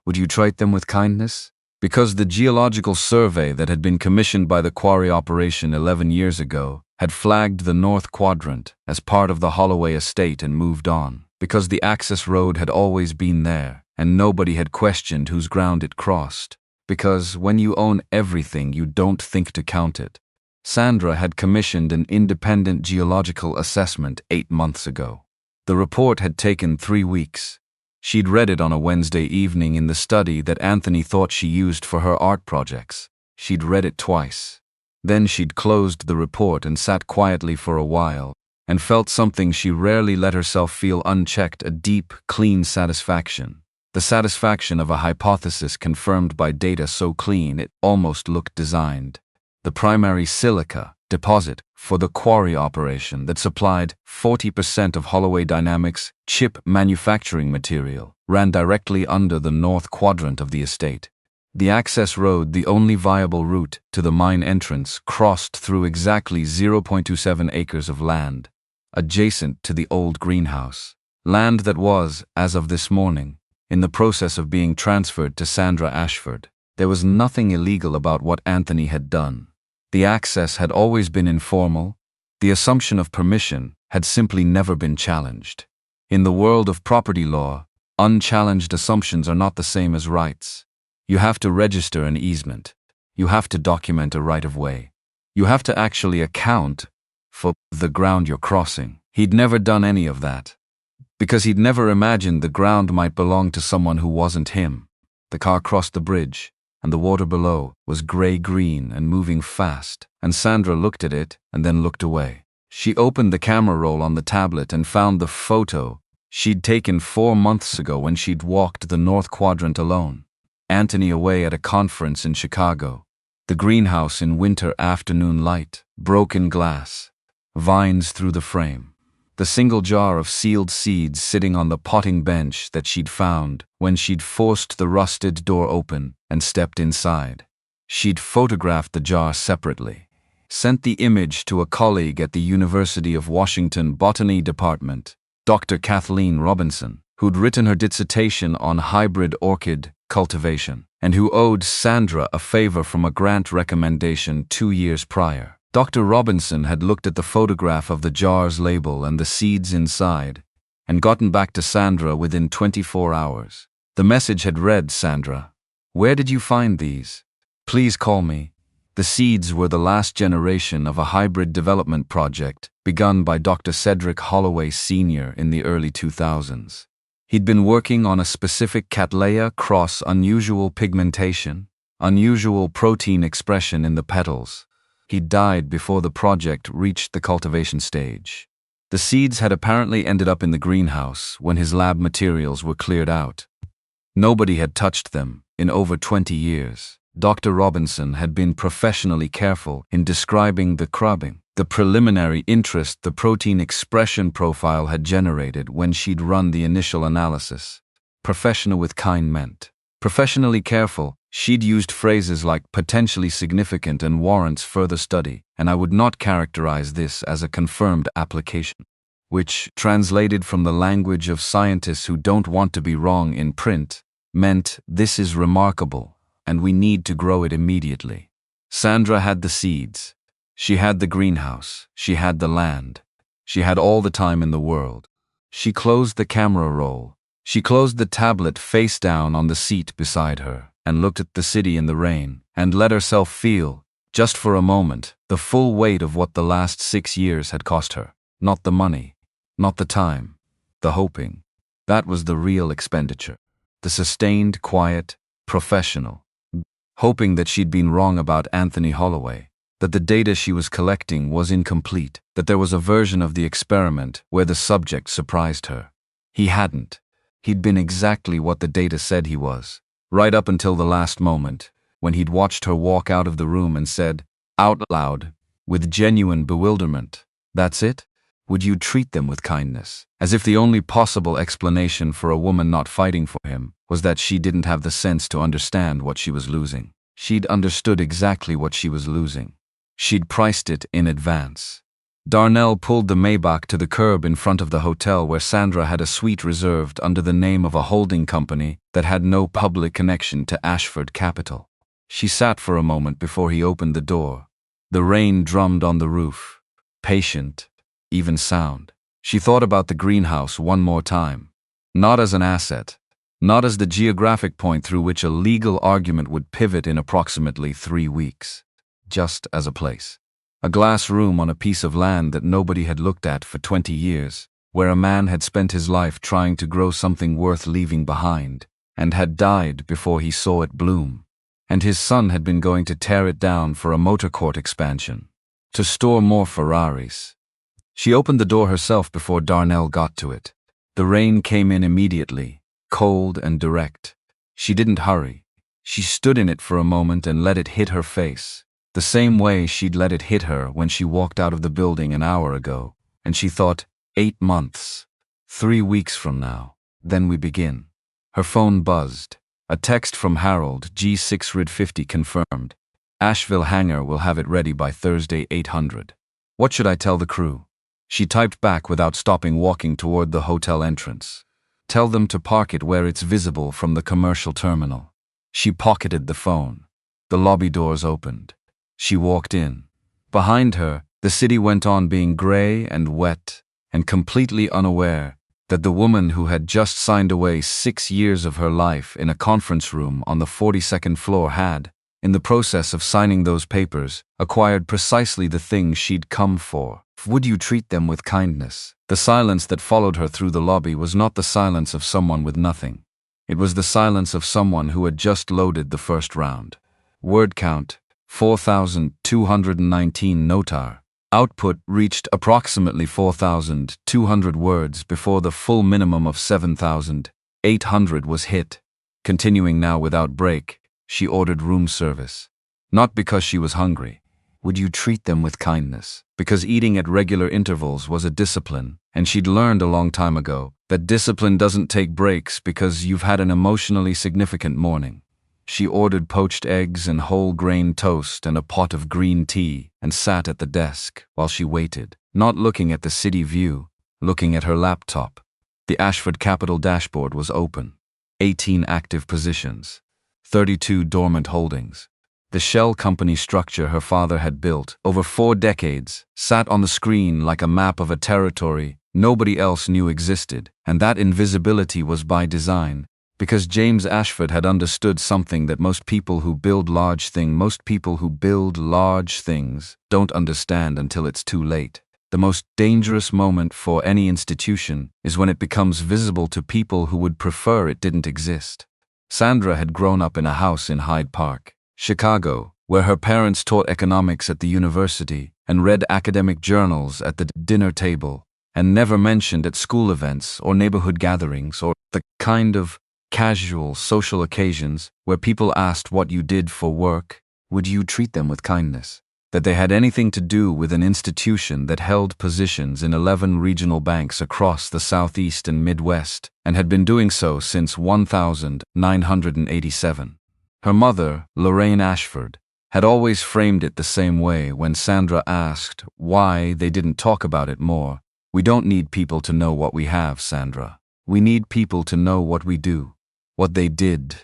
Would you treat them with kindness? Because the geological survey that had been commissioned by the quarry operation 11 years ago had flagged the North Quadrant as part of the Holloway estate and moved on. Because the access road had always been there, and nobody had questioned whose ground it crossed. Because when you own everything, you don't think to count it. Sandra had commissioned an independent geological assessment 8 months ago. The report had taken 3 weeks. She'd read it on a Wednesday evening in the study that Anthony thought she used for her art projects. She'd read it twice. Then she'd closed the report and sat quietly for a while, and felt something she rarely let herself feel unchecked, a deep, clean satisfaction. The satisfaction of a hypothesis confirmed by data so clean it almost looked designed. The primary silica deposit for the quarry operation that supplied 40% of Holloway Dynamics' chip manufacturing material ran directly under the north quadrant of the estate. The access road, the only viable route to the mine entrance, crossed through exactly 0.27 acres of land, adjacent to the old greenhouse. Land that was, as of this morning, in the process of being transferred to Sandra Ashford. There was nothing illegal about what Anthony had done. The access had always been informal. The assumption of permission had simply never been challenged. In the world of property law, unchallenged assumptions are not the same as rights. You have to register an easement. You have to document a right-of-way. You have to actually account for the ground you're crossing. He'd never done any of that, because he'd never imagined the ground might belong to someone who wasn't him. The car crossed the bridge, and the water below was gray-green and moving fast, and Sandra looked at it and then looked away. She opened the camera roll on the tablet and found the photo she'd taken 4 months ago when she'd walked the North Quadrant alone. Anthony away at a conference in Chicago. The greenhouse in winter afternoon light, broken glass, vines through the frame. The single jar of sealed seeds sitting on the potting bench that she'd found when she'd forced the rusted door open and stepped inside. She'd photographed the jar separately, sent the image to a colleague at the University of Washington Botany Department, Dr. Kathleen Robinson, who'd written her dissertation on hybrid orchid cultivation, and who owed Sandra a favor from a grant recommendation 2 years prior. Dr. Robinson had looked at the photograph of the jar's label and the seeds inside, and gotten back to Sandra within 24 hours. The message had read, "Sandra, where did you find these? Please call me." The seeds were the last generation of a hybrid development project begun by Dr. Cedric Holloway Sr. in the early 2000s. He'd been working on a specific Cattleya cross, unusual pigmentation, unusual protein expression in the petals. He died before the project reached the cultivation stage. The seeds had apparently ended up in the greenhouse when his lab materials were cleared out. Nobody had touched them in over 20 years. Dr. Robinson had been professionally careful in describing the crubbing, the preliminary interest the protein expression profile had generated when she'd run the initial analysis. Professional with kind meant. Professionally careful. She'd used phrases like potentially significant and warrants further study, and I would not characterize this as a confirmed application, which, translated from the language of scientists who don't want to be wrong in print, meant this is remarkable, and we need to grow it immediately. Sandra had the seeds. She had the greenhouse. She had the land. She had all the time in the world. She closed the camera roll. She closed the tablet face down on the seat beside her and looked at the city in the rain and let herself feel, just for a moment, the full weight of what the last 6 years had cost her. Not the money, not the time, the hoping. That was the real expenditure. The sustained, quiet, professional. Hoping that she'd been wrong about Anthony Holloway, that the data she was collecting was incomplete, that there was a version of the experiment where the subject surprised her. He hadn't. He'd been exactly what the data said he was, right up until the last moment, when he'd watched her walk out of the room and said, out loud, with genuine bewilderment, "That's it? Would you treat them with kindness?" As if the only possible explanation for a woman not fighting for him was that she didn't have the sense to understand what she was losing. She'd understood exactly what she was losing. She'd priced it in advance. Darnell pulled the Maybach to the curb in front of the hotel where Sandra had a suite reserved under the name of a holding company that had no public connection to Ashford Capital. She sat for a moment before he opened the door. The rain drummed on the roof. Patient, even sound. She thought about the greenhouse one more time. Not as an asset. Not as the geographic point through which a legal argument would pivot in approximately 3 weeks. Just as a place. A glass room on a piece of land that nobody had looked at for 20 years, where a man had spent his life trying to grow something worth leaving behind, and had died before he saw it bloom. And his son had been going to tear it down for a motor court expansion, to store more Ferraris. She opened the door herself before Darnell got to it. The rain came in immediately, cold and direct. She didn't hurry. She stood in it for a moment and let it hit her face, the same way she'd let it hit her when she walked out of the building an hour ago, and she thought, 8 months, 3 weeks from now, then we begin. Her phone buzzed. A text from Harold, G650 confirmed. Asheville hangar will have it ready by Thursday 800. What should I tell the crew? She typed back without stopping walking toward the hotel entrance. Tell them to park it where it's visible from the commercial terminal. She pocketed the phone. The lobby doors opened. She walked in. Behind her, the city went on being gray and wet, and completely unaware that the woman who had just signed away 6 years of her life in a conference room on the 42nd floor had, in the process of signing those papers, acquired precisely the thing she'd come for. Would you treat them with kindness? The silence that followed her through the lobby was not the silence of someone with nothing. It was the silence of someone who had just loaded the first round. Word count, 4,219 notar. Output reached approximately 4,200 words before the full minimum of 7,800 was hit. Continuing now without break, she ordered room service. Not because she was hungry. Would you treat them with kindness? Because eating at regular intervals was a discipline, and she'd learned a long time ago that discipline doesn't take breaks because you've had an emotionally significant morning. She ordered poached eggs and whole grain toast and a pot of green tea and sat at the desk while she waited, not looking at the city view, looking at her laptop. The Ashford Capital dashboard was open. 18 active positions. 32 dormant holdings. The shell company structure her father had built over 4 decades sat on the screen like a map of a territory nobody else knew existed, and that invisibility was by design, because James Ashford had understood something that most people who build large things don't understand until it's too late. The most dangerous moment for any institution is when it becomes visible to people who would prefer it didn't exist. Sandra had grown up in a house in Hyde Park, Chicago, where her parents taught economics at the university and read academic journals at the dinner table, and never mentioned at school events or neighborhood gatherings or the kind of casual social occasions where people asked what you did for work, would you treat them with kindness, that they had anything to do with an institution that held positions in 11 regional banks across the Southeast and Midwest and had been doing so since 1987. Her mother, Lorraine Ashford, had always framed it the same way when Sandra asked why they didn't talk about it more. We don't need people to know what we have, Sandra. We need people to know what we do. What they did.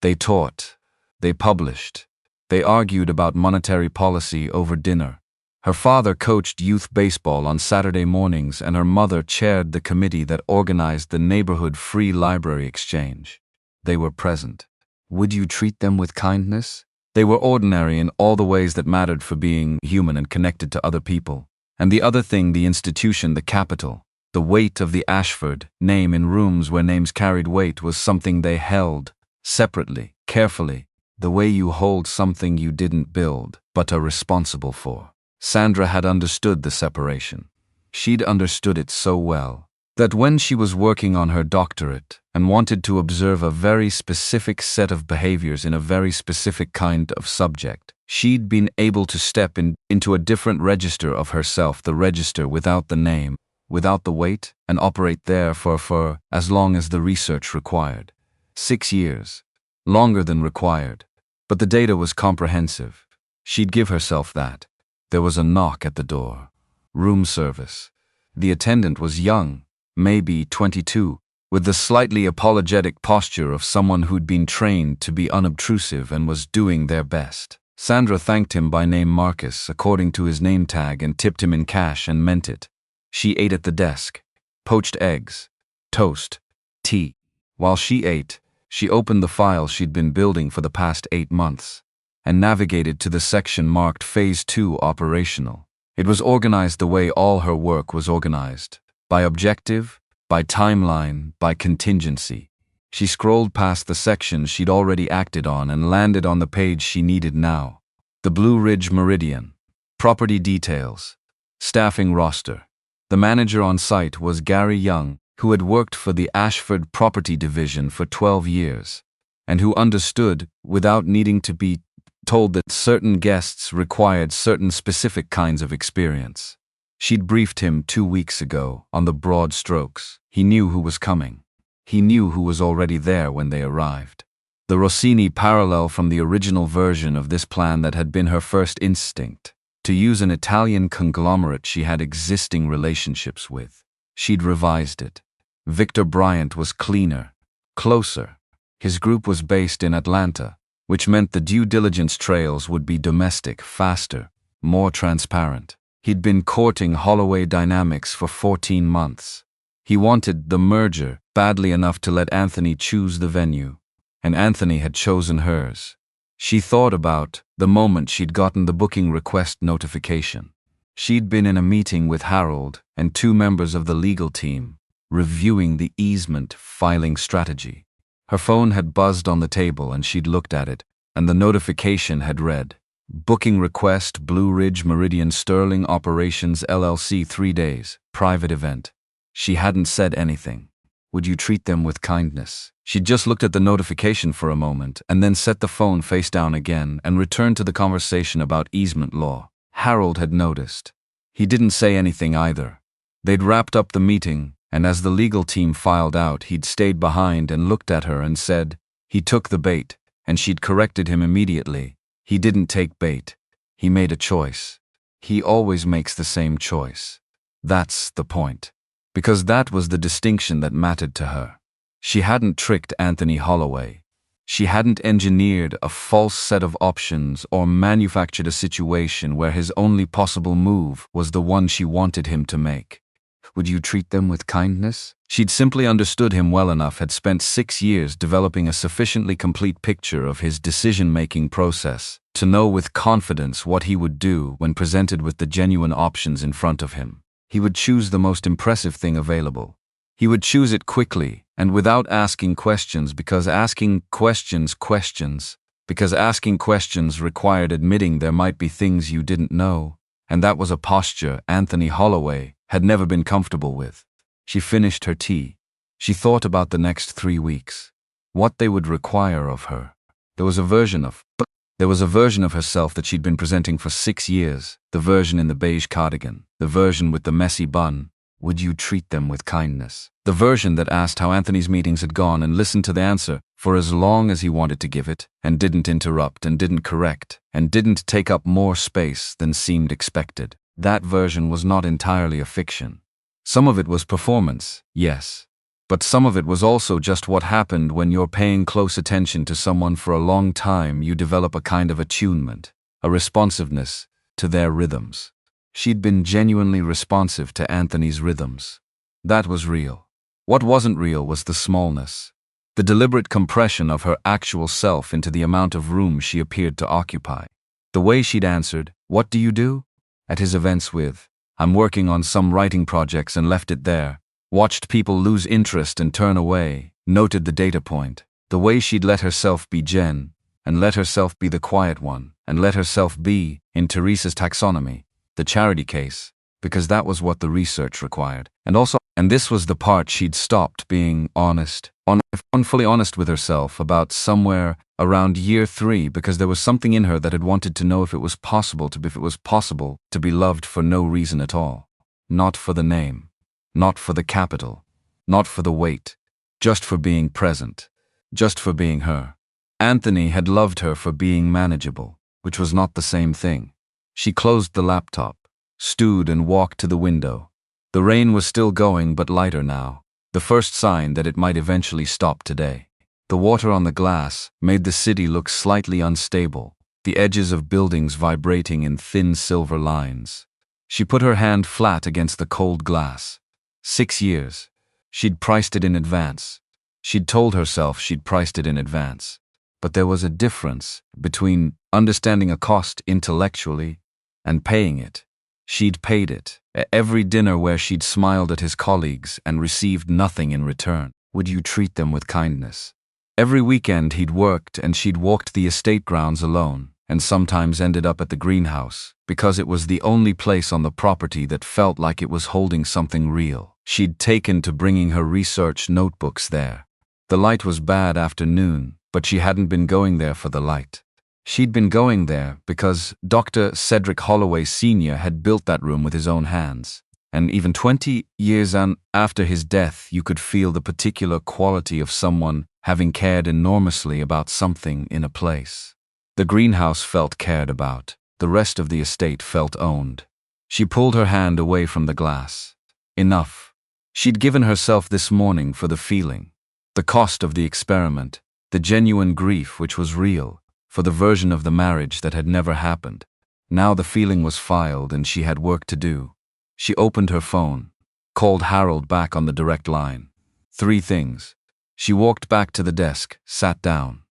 They taught. They published. They argued about monetary policy over dinner. Her father coached youth baseball on Saturday mornings, and her mother chaired the committee that organized the neighborhood free library exchange. They were present. Would you treat them with kindness? They were ordinary in all the ways that mattered for being human and connected to other people. And the other thing, the institution, the capital, the weight of the Ashford name in rooms where names carried weight, was something they held, separately, carefully, the way you hold something you didn't build, but are responsible for. Sandra had understood the separation. She'd understood it so well that when she was working on her doctorate and wanted to observe a very specific set of behaviors in a very specific kind of subject, she'd been able to step into a different register of herself, the register without the name, without the weight, and operate there for as long as the research required. 6 years. Longer than required. But the data was comprehensive. She'd give herself that. There was a knock at the door. Room service. The attendant was young, maybe 22, with the slightly apologetic posture of someone who'd been trained to be unobtrusive and was doing their best. Sandra thanked him by name Marcus according to his name tag and tipped him in cash and meant it. She ate at the desk. Poached eggs, toast, tea. While she ate, she opened the file she'd been building for the past 8 months and navigated to the section marked Phase 2 Operational. It was organized the way all her work was organized, by objective, by timeline, by contingency. She scrolled past the sections she'd already acted on and landed on the page she needed now. The Blue Ridge Meridian. Property details. Staffing roster. The manager on site was Gary Young, who had worked for the Ashford Property Division for 12 years, and who understood, without needing to be told, that certain guests required certain specific kinds of experience. She'd briefed him 2 weeks ago on the broad strokes. He knew who was coming. He knew who was already there when they arrived. The Rossini parallel from the original version of this plan that had been her first instinct, to use an Italian conglomerate she had existing relationships with. She'd revised it. Victor Bryant was cleaner, closer. His group was based in Atlanta, which meant the due diligence trails would be domestic, faster, more transparent. He'd been courting Holloway Dynamics for 14 months. He wanted the merger badly enough to let Anthony choose the venue, and Anthony had chosen hers. She thought about the moment she'd gotten the booking request notification. She'd been in a meeting with Harold and 2 members of the legal team, reviewing the easement filing strategy. Her phone had buzzed on the table and she'd looked at it, and the notification had read, "Booking request, Blue Ridge Meridian Sterling Operations LLC, 3 days, private event." She hadn't said anything. Would you treat them with kindness? She'd just looked at the notification for a moment and then set the phone face down again and returned to the conversation about easement law. Harold had noticed. He didn't say anything either. They'd wrapped up the meeting, and as the legal team filed out, he'd stayed behind and looked at her and said, he took the bait, and she'd corrected him immediately. He didn't take bait. He made a choice. He always makes the same choice. That's the point. Because that was the distinction that mattered to her. She hadn't tricked Anthony Holloway. She hadn't engineered a false set of options or manufactured a situation where his only possible move was the one she wanted him to make. Would you treat them with kindness? She'd simply understood him well enough, had spent 6 years developing a sufficiently complete picture of his decision-making process to know with confidence what he would do when presented with the genuine options in front of him. He would choose the most impressive thing available. He would choose it quickly and without asking questions, because asking questions required admitting there might be things you didn't know, and that was a posture Anthony Holloway had never been comfortable with. She finished her tea. She thought about the next 3 weeks, what they would require of her. There was a version of herself that she'd been presenting for 6 years, the version in the beige cardigan, the version with the messy bun. Would you treat them with kindness? The version that asked how Anthony's meetings had gone and listened to the answer for as long as he wanted to give it, and didn't interrupt and didn't correct, and didn't take up more space than seemed expected. That version was not entirely a fiction. Some of it was performance, yes. But some of it was also just what happened when you're paying close attention to someone for a long time. You develop a kind of attunement, a responsiveness to their rhythms. She'd been genuinely responsive to Anthony's rhythms. That was real. What wasn't real was the smallness, the deliberate compression of her actual self into the amount of room she appeared to occupy. The way she'd answered, "What do you do?" at his events with, "I'm working on some writing projects," and left it there. Watched people lose interest and turn away, noted the data point. The way she'd let herself be Jen, and let herself be the quiet one, and let herself be, in Teresa's taxonomy, the charity case, because that was what the research required. And this was the part she'd stopped being fully honest with herself about somewhere around year 3, because there was something in her that had wanted to know if it was possible to be loved for no reason at all. Not for the name, not for the capital, not for the weight, just for being present, just for being her. Anthony had loved her for being manageable, which was not the same thing. She closed the laptop, stood and walked to the window. The rain was still going, but lighter now, the first sign that it might eventually stop today. The water on the glass made the city look slightly unstable, the edges of buildings vibrating in thin silver lines. She put her hand flat against the cold glass. 6 years. She'd priced it in advance. She'd told herself she'd priced it in advance. But there was a difference between understanding a cost intellectually and paying it. She'd paid it. At every dinner where she'd smiled at his colleagues and received nothing in return. Would you treat them with kindness? Every weekend he'd worked and she'd walked the estate grounds alone, and sometimes ended up at the greenhouse, because it was the only place on the property that felt like it was holding something real. She'd taken to bringing her research notebooks there. The light was bad after noon, but she hadn't been going there for the light. She'd been going there because Dr. Cedric Holloway Sr. had built that room with his own hands. And even 20 years after his death, you could feel the particular quality of someone having cared enormously about something in a place. The greenhouse felt cared about. The rest of the estate felt owned. She pulled her hand away from the glass. Enough. She'd given herself this morning for the feeling, the cost of the experiment, the genuine grief which was real, for the version of the marriage that had never happened. Now the feeling was filed and she had work to do. She opened her phone, called Harold back on the direct line. 3 things. She walked back to the desk, sat down.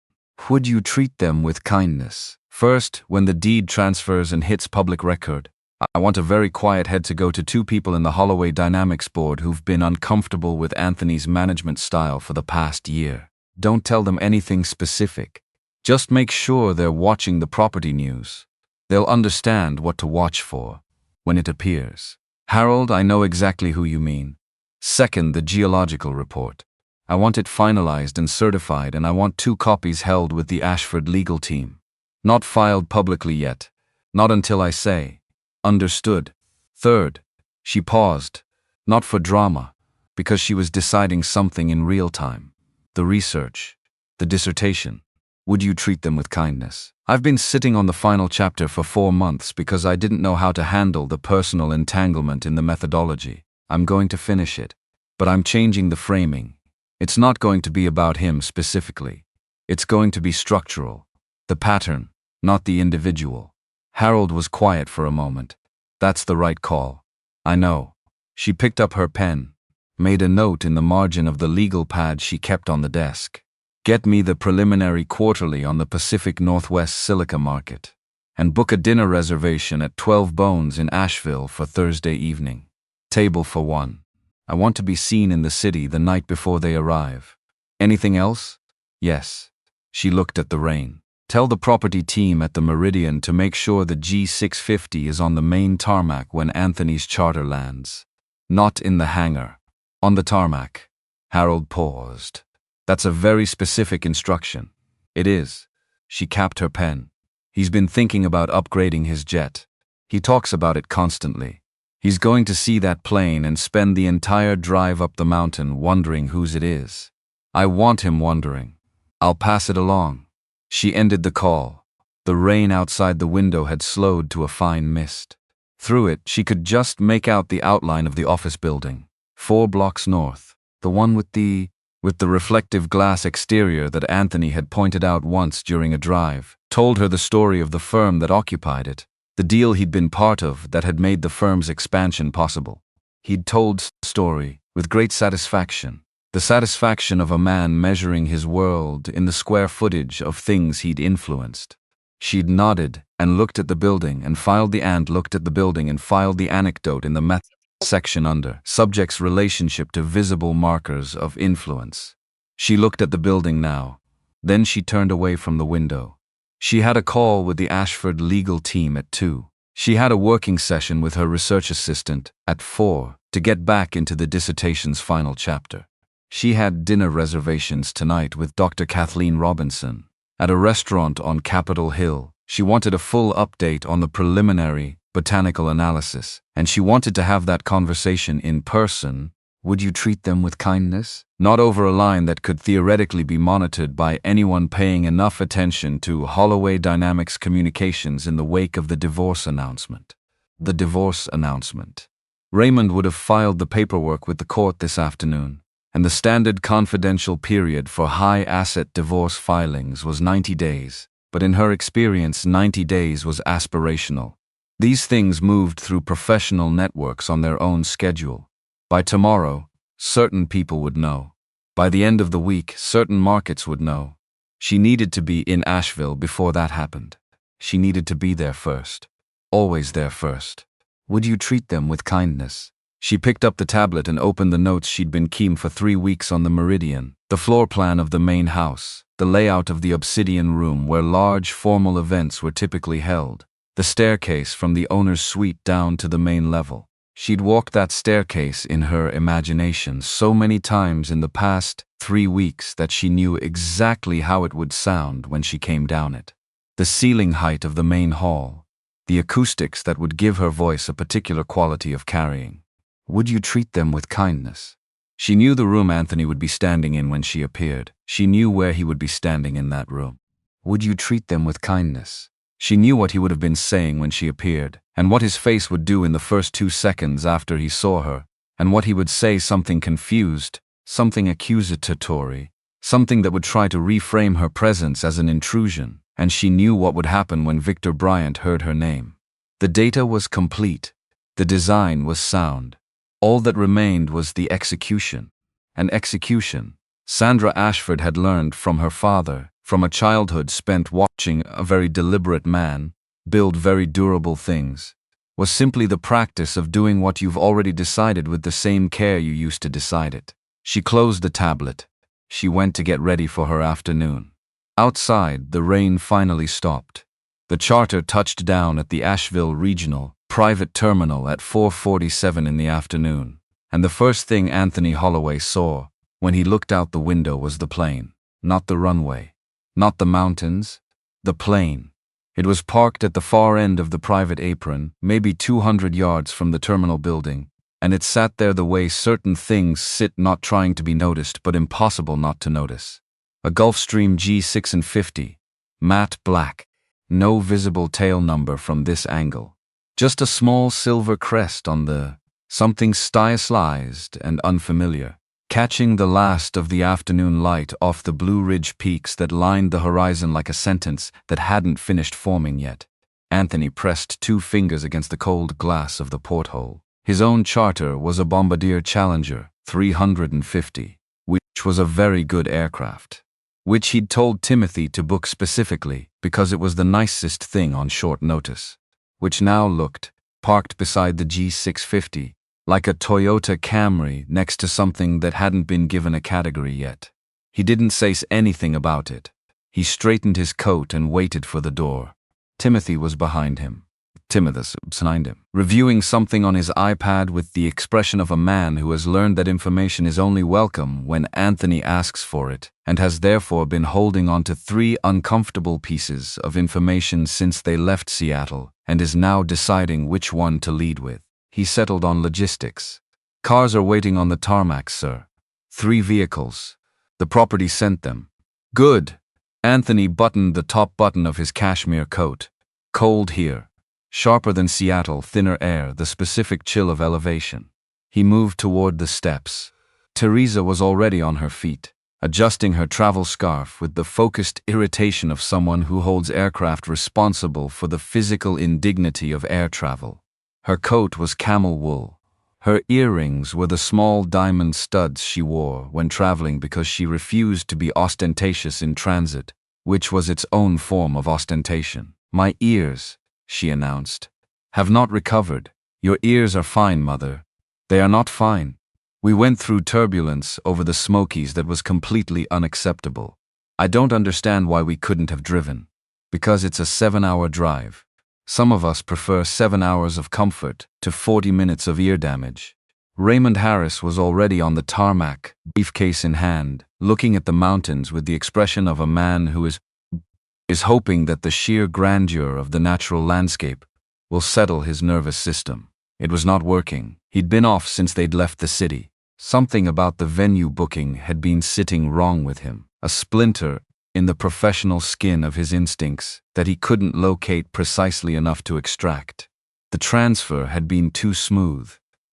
Would you treat them with kindness? First, when the deed transfers and hits public record, I want a very quiet head to go to 2 people in the Holloway Dynamics board who've been uncomfortable with Anthony's management style for the past year. Don't tell them anything specific. Just make sure they're watching the property news. They'll understand what to watch for when it appears. Harold, I know exactly who you mean. Second, the geological report. I want it finalized and certified, and I want 2 copies held with the Ashford legal team. Not filed publicly yet. Not until I say. Understood. Third, she paused. Not for drama, because she was deciding something in real time. The research. The dissertation. Would you treat them with kindness? I've been sitting on the final chapter for 4 months because I didn't know how to handle the personal entanglement in the methodology. I'm going to finish it, but I'm changing the framing. It's not going to be about him specifically. It's going to be structural. The pattern, not the individual. Harold was quiet for a moment. That's the right call. I know. She picked up her pen, made a note in the margin of the legal pad she kept on the desk. Get me the preliminary quarterly on the Pacific Northwest silica market, and book a dinner reservation at 12 Bones in Asheville for Thursday evening. Table for 1. I want to be seen in the city the night before they arrive. Anything else? Yes. She looked at the rain. Tell the property team at the Meridian to make sure the G650 is on the main tarmac when Anthony's charter lands. Not in the hangar. On the tarmac. Harold paused. That's a very specific instruction. It is. She capped her pen. He's been thinking about upgrading his jet. He talks about it constantly. He's going to see that plane and spend the entire drive up the mountain wondering whose it is. I want him wondering. I'll pass it along. She ended the call. The rain outside the window had slowed to a fine mist. Through it, she could just make out the outline of the office building, 4 blocks north. The one with the reflective glass exterior that Anthony had pointed out once during a drive, told her the story of the firm that occupied it, the deal he'd been part of that had made the firm's expansion possible. He'd told the story with great satisfaction, the satisfaction of a man measuring his world in the square footage of things he'd influenced. She'd nodded and looked at the building and filed the anecdote in the method section under subject's relationship to visible markers of influence. She looked at the building now. Then she turned away from the window. She had a call with the Ashford legal team at 2. She had a working session with her research assistant at 4 to get back into the dissertation's final chapter. She had dinner reservations tonight with Dr. Kathleen Robinson at a restaurant on Capitol Hill. She wanted a full update on the preliminary botanical analysis, and she wanted to have that conversation in person. Would you treat them with kindness? Not over a line that could theoretically be monitored by anyone paying enough attention to Holloway Dynamics communications in the wake of the divorce announcement. The divorce announcement. Raymond would have filed the paperwork with the court this afternoon, and the standard confidential period for high-asset divorce filings was 90 days, but in her experience 90 days was aspirational. These things moved through professional networks on their own schedule. By tomorrow, certain people would know. By the end of the week, certain markets would know. She needed to be in Asheville before that happened. She needed to be there first. Always there first. Would you treat them with kindness? She picked up the tablet and opened the notes she'd been keeping for 3 weeks on the Meridian, the floor plan of the main house, the layout of the obsidian room where large formal events were typically held, the staircase from the owner's suite down to the main level. She'd walked that staircase in her imagination so many times in the past 3 weeks that she knew exactly how it would sound when she came down it. The ceiling height of the main hall, the acoustics that would give her voice a particular quality of carrying. Would you treat them with kindness? She knew the room Anthony would be standing in when she appeared. She knew where he would be standing in that room. Would you treat them with kindness? She knew what he would have been saying when she appeared, and what his face would do in the first 2 seconds after he saw her, and what he would say, something confused, something accusatory, something that would try to reframe her presence as an intrusion, and she knew what would happen when Victor Bryant heard her name. The data was complete. The design was sound. All that remained was the execution. An execution. Sandra Ashford had learned from her father, from a childhood spent watching a very deliberate man build very durable things, was simply the practice of doing what you've already decided with the same care you used to decide it. She closed the tablet. She went to get ready for her afternoon. Outside, the rain finally stopped. The charter touched down at the Asheville Regional Private Terminal at 4:47 in the afternoon, and the first thing Anthony Holloway saw when he looked out the window was the plane, not the runway, not the mountains, the plane. It was parked at the far end of the private apron, maybe 200 yards from the terminal building, and it sat there the way certain things sit, not trying to be noticed but impossible not to notice. A Gulfstream G650, matte black, no visible tail number from this angle. Just a small silver crest on the something stylized and unfamiliar, catching the last of the afternoon light off the Blue Ridge peaks that lined the horizon like a sentence that hadn't finished forming yet. Anthony pressed 2 fingers against the cold glass of the porthole. His own charter was a Bombardier Challenger 350, which was a very good aircraft, which he'd told Timothy to book specifically because it was the nicest thing on short notice, which now looked, parked beside the G650, like a Toyota Camry next to something that hadn't been given a category yet. He didn't say anything about it. He straightened his coat and waited for the door. Timothy was behind him. Reviewing something on his iPad with the expression of a man who has learned that information is only welcome when Anthony asks for it, and has therefore been holding on to 3 uncomfortable pieces of information since they left Seattle, and is now deciding which one to lead with. He settled on logistics. Cars are waiting on the tarmac, sir. 3 vehicles. The property sent them. Good. Anthony buttoned the top button of his cashmere coat. Cold here. Sharper than Seattle, thinner air, the specific chill of elevation. He moved toward the steps. Teresa was already on her feet, adjusting her travel scarf with the focused irritation of someone who holds aircraft responsible for the physical indignity of air travel. Her coat was camel wool. Her earrings were the small diamond studs she wore when traveling because she refused to be ostentatious in transit, which was its own form of ostentation. "My ears," she announced, "have not recovered." "Your ears are fine, mother." "They are not fine. We went through turbulence over the Smokies that was completely unacceptable. I don't understand why we couldn't have driven." "Because it's a 7-hour drive. Some of us prefer 7 hours of comfort to 40 minutes of ear damage." Raymond Harris was already on the tarmac, briefcase in hand, looking at the mountains with the expression of a man who is hoping that the sheer grandeur of the natural landscape will settle his nervous system. It was not working. He'd been off since they'd left the city. Something about the venue booking had been sitting wrong with him, a splinter in the professional skin of his instincts that he couldn't locate precisely enough to extract. The transfer had been too smooth,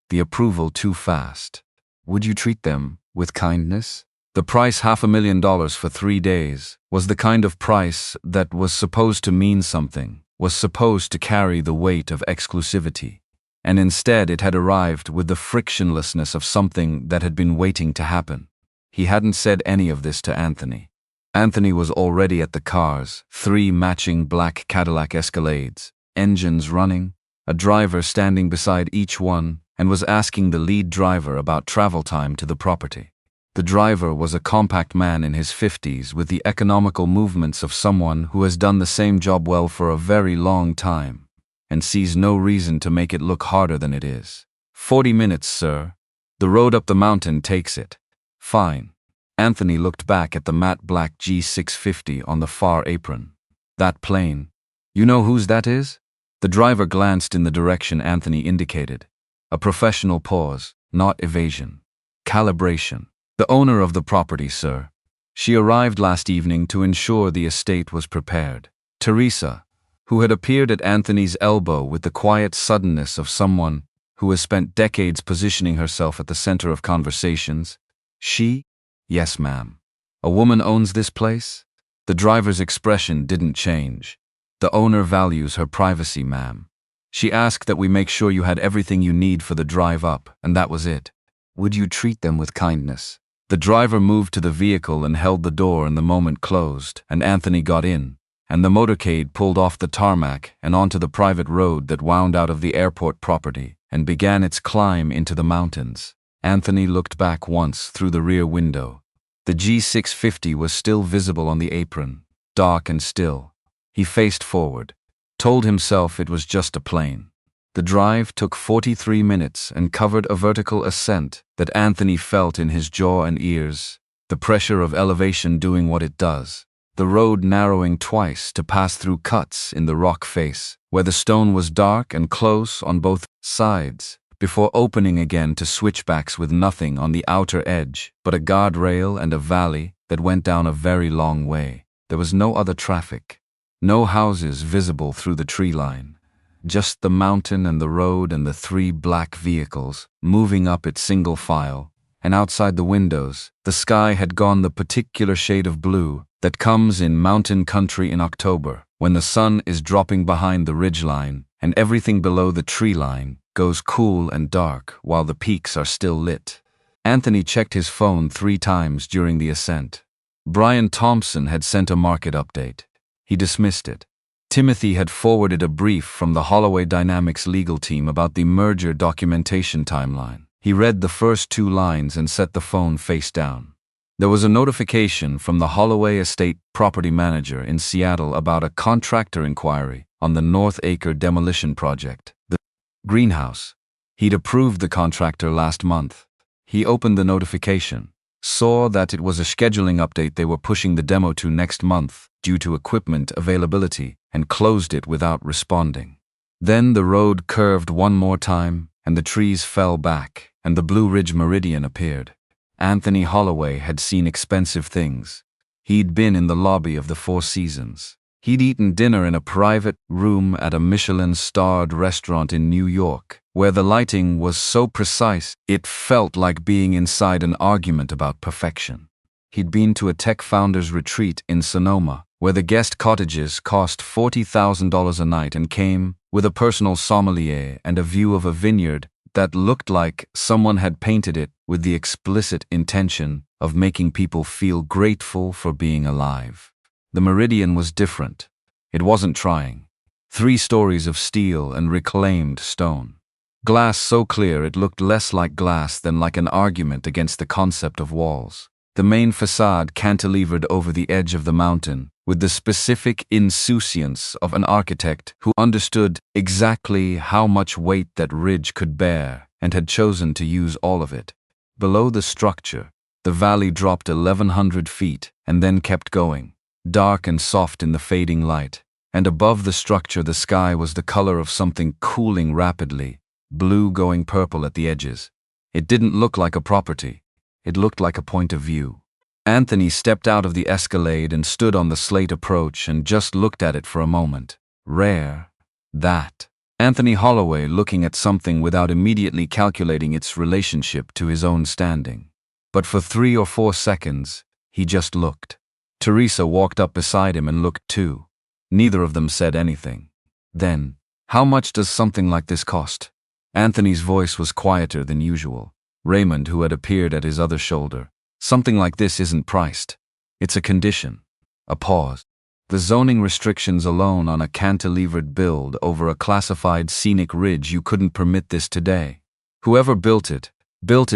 the approval too fast. "Would you treat them with kindness?" The price, $500,000 for 3 days, was the kind of price that was supposed to mean something, was supposed to carry the weight of exclusivity. And instead it had arrived with the frictionlessness of something that had been waiting to happen. He hadn't said any of this to Anthony. Anthony was already at the cars, 3 matching black Cadillac Escalades, engines running, a driver standing beside each one, and was asking the lead driver about travel time to the property. The driver was a compact man in his 50s with the economical movements of someone who has done the same job well for a very long time and sees no reason to make it look harder than it is. 40 minutes, sir. The road up the mountain takes it." "Fine." Anthony looked back at the matte black G650 on the far apron. "That plane. You know whose that is?" The driver glanced in the direction Anthony indicated. A professional pause, not evasion. "Calibration. The owner of the property, sir. She arrived last evening to ensure the estate was prepared." Teresa, who had appeared at Anthony's elbow with the quiet suddenness of someone who has spent decades positioning herself at the center of conversations. "She?" "Yes, ma'am." "A woman owns this place?" The driver's expression didn't change. "The owner values her privacy, ma'am. She asked that we make sure you had everything you need for the drive up, and that was it." "Would you treat them with kindness?" The driver moved to the vehicle and held the door, and the moment closed, and Anthony got in, and the motorcade pulled off the tarmac and onto the private road that wound out of the airport property and began its climb into the mountains. Anthony looked back once through the rear window. The G650 was still visible on the apron, dark and still. He faced forward, told himself it was just a plane. The drive took 43 minutes and covered a vertical ascent that Anthony felt in his jaw and ears, the pressure of elevation doing what it does. The road narrowing twice to pass through cuts in the rock face, where the stone was dark and close on both sides, before opening again to switchbacks with nothing on the outer edge but a guardrail and a valley that went down a very long way. There was no other traffic, no houses visible through the tree line. Just the mountain and the road and the 3 black vehicles moving up it single file, and outside the windows, the sky had gone the particular shade of blue that comes in mountain country in October, when the sun is dropping behind the ridgeline and everything below the tree line goes cool and dark while the peaks are still lit. Anthony checked his phone 3 times during the ascent. Brian Thompson had sent a market update. He dismissed it. Timothy had forwarded a brief from the Holloway Dynamics legal team about the merger documentation timeline. He read the first 2 lines and set the phone face down. There was a notification from the Holloway Estate property manager in Seattle about a contractor inquiry on the North Acre demolition project, the greenhouse. He'd approved the contractor last month. He opened the notification, saw that it was a scheduling update they were pushing the demo to next month due to equipment availability, and closed it without responding. Then the road curved one more time, and the trees fell back, and the Blue Ridge Meridian appeared. Anthony Holloway had seen expensive things. He'd been in the lobby of the Four Seasons. He'd eaten dinner in a private room at a Michelin-starred restaurant in New York, where the lighting was so precise it felt like being inside an argument about perfection. He'd been to a tech founders retreat in Sonoma, where the guest cottages cost $40,000 a night and came with a personal sommelier and a view of a vineyard that looked like someone had painted it with the explicit intention of making people feel grateful for being alive. The Meridian was different. It wasn't trying. 3 stories of steel and reclaimed stone. Glass so clear it looked less like glass than like an argument against the concept of walls. The main facade cantilevered over the edge of the mountain, with the specific insouciance of an architect who understood exactly how much weight that ridge could bear and had chosen to use all of it. Below the structure, the valley dropped 1,100 feet and then kept going, dark and soft in the fading light. And above the structure, the sky was the color of something cooling rapidly, blue going purple at the edges. It didn't look like a property. It looked like a point of view. Anthony stepped out of the Escalade and stood on the slate approach and just looked at it for a moment. Rare. That. Anthony Holloway looking at something without immediately calculating its relationship to his own standing. But for 3 or 4 seconds, he just looked. Teresa walked up beside him and looked too. Neither of them said anything. Then, how much does something like this cost? Anthony's voice was quieter than usual. Raymond, who had appeared at his other shoulder. Something like this isn't priced. It's a condition. A pause. The zoning restrictions alone on a cantilevered build over a classified scenic ridge, you couldn't permit this today. Whoever built it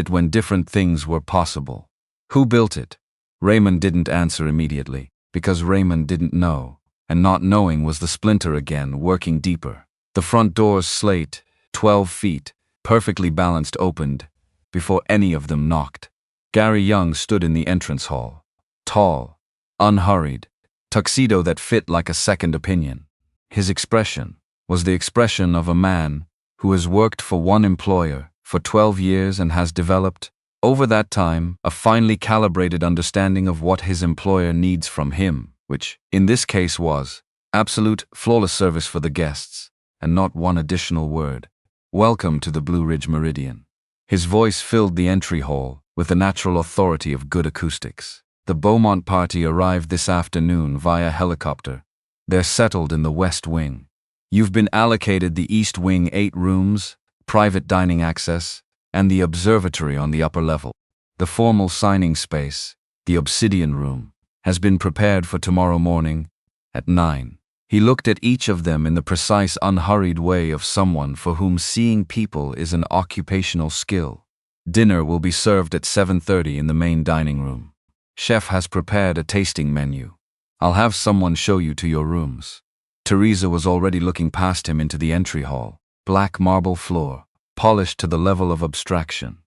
when different things were possible. Who built it? Raymond didn't answer immediately, because Raymond didn't know, and not knowing was the splinter again, working deeper. The front door's slate, 12 feet, perfectly balanced, opened before any of them knocked. Gary Young stood in the entrance hall. Tall, unhurried, tuxedo that fit like a second opinion. His expression was the expression of a man who has worked for one employer for 12 years and has developed, over that time, a finely calibrated understanding of what his employer needs from him, which, in this case, was absolute, flawless service for the guests, and not one additional word. Welcome to the Blue Ridge Meridian. His voice filled the entry hall with the natural authority of good acoustics. The Beaumont party arrived this afternoon via helicopter. They're settled in the West Wing. You've been allocated the East Wing 8 rooms, private dining access, and the observatory on the upper level. The formal signing space, the Obsidian Room, has been prepared for tomorrow morning at 9. He looked at each of them in the precise, unhurried way of someone for whom seeing people is an occupational skill. Dinner will be served at 7:30 in the main dining room. Chef has prepared a tasting menu. I'll have someone show you to your rooms. Teresa was already looking past him into the entry hall. Black marble floor, polished to the level of abstraction.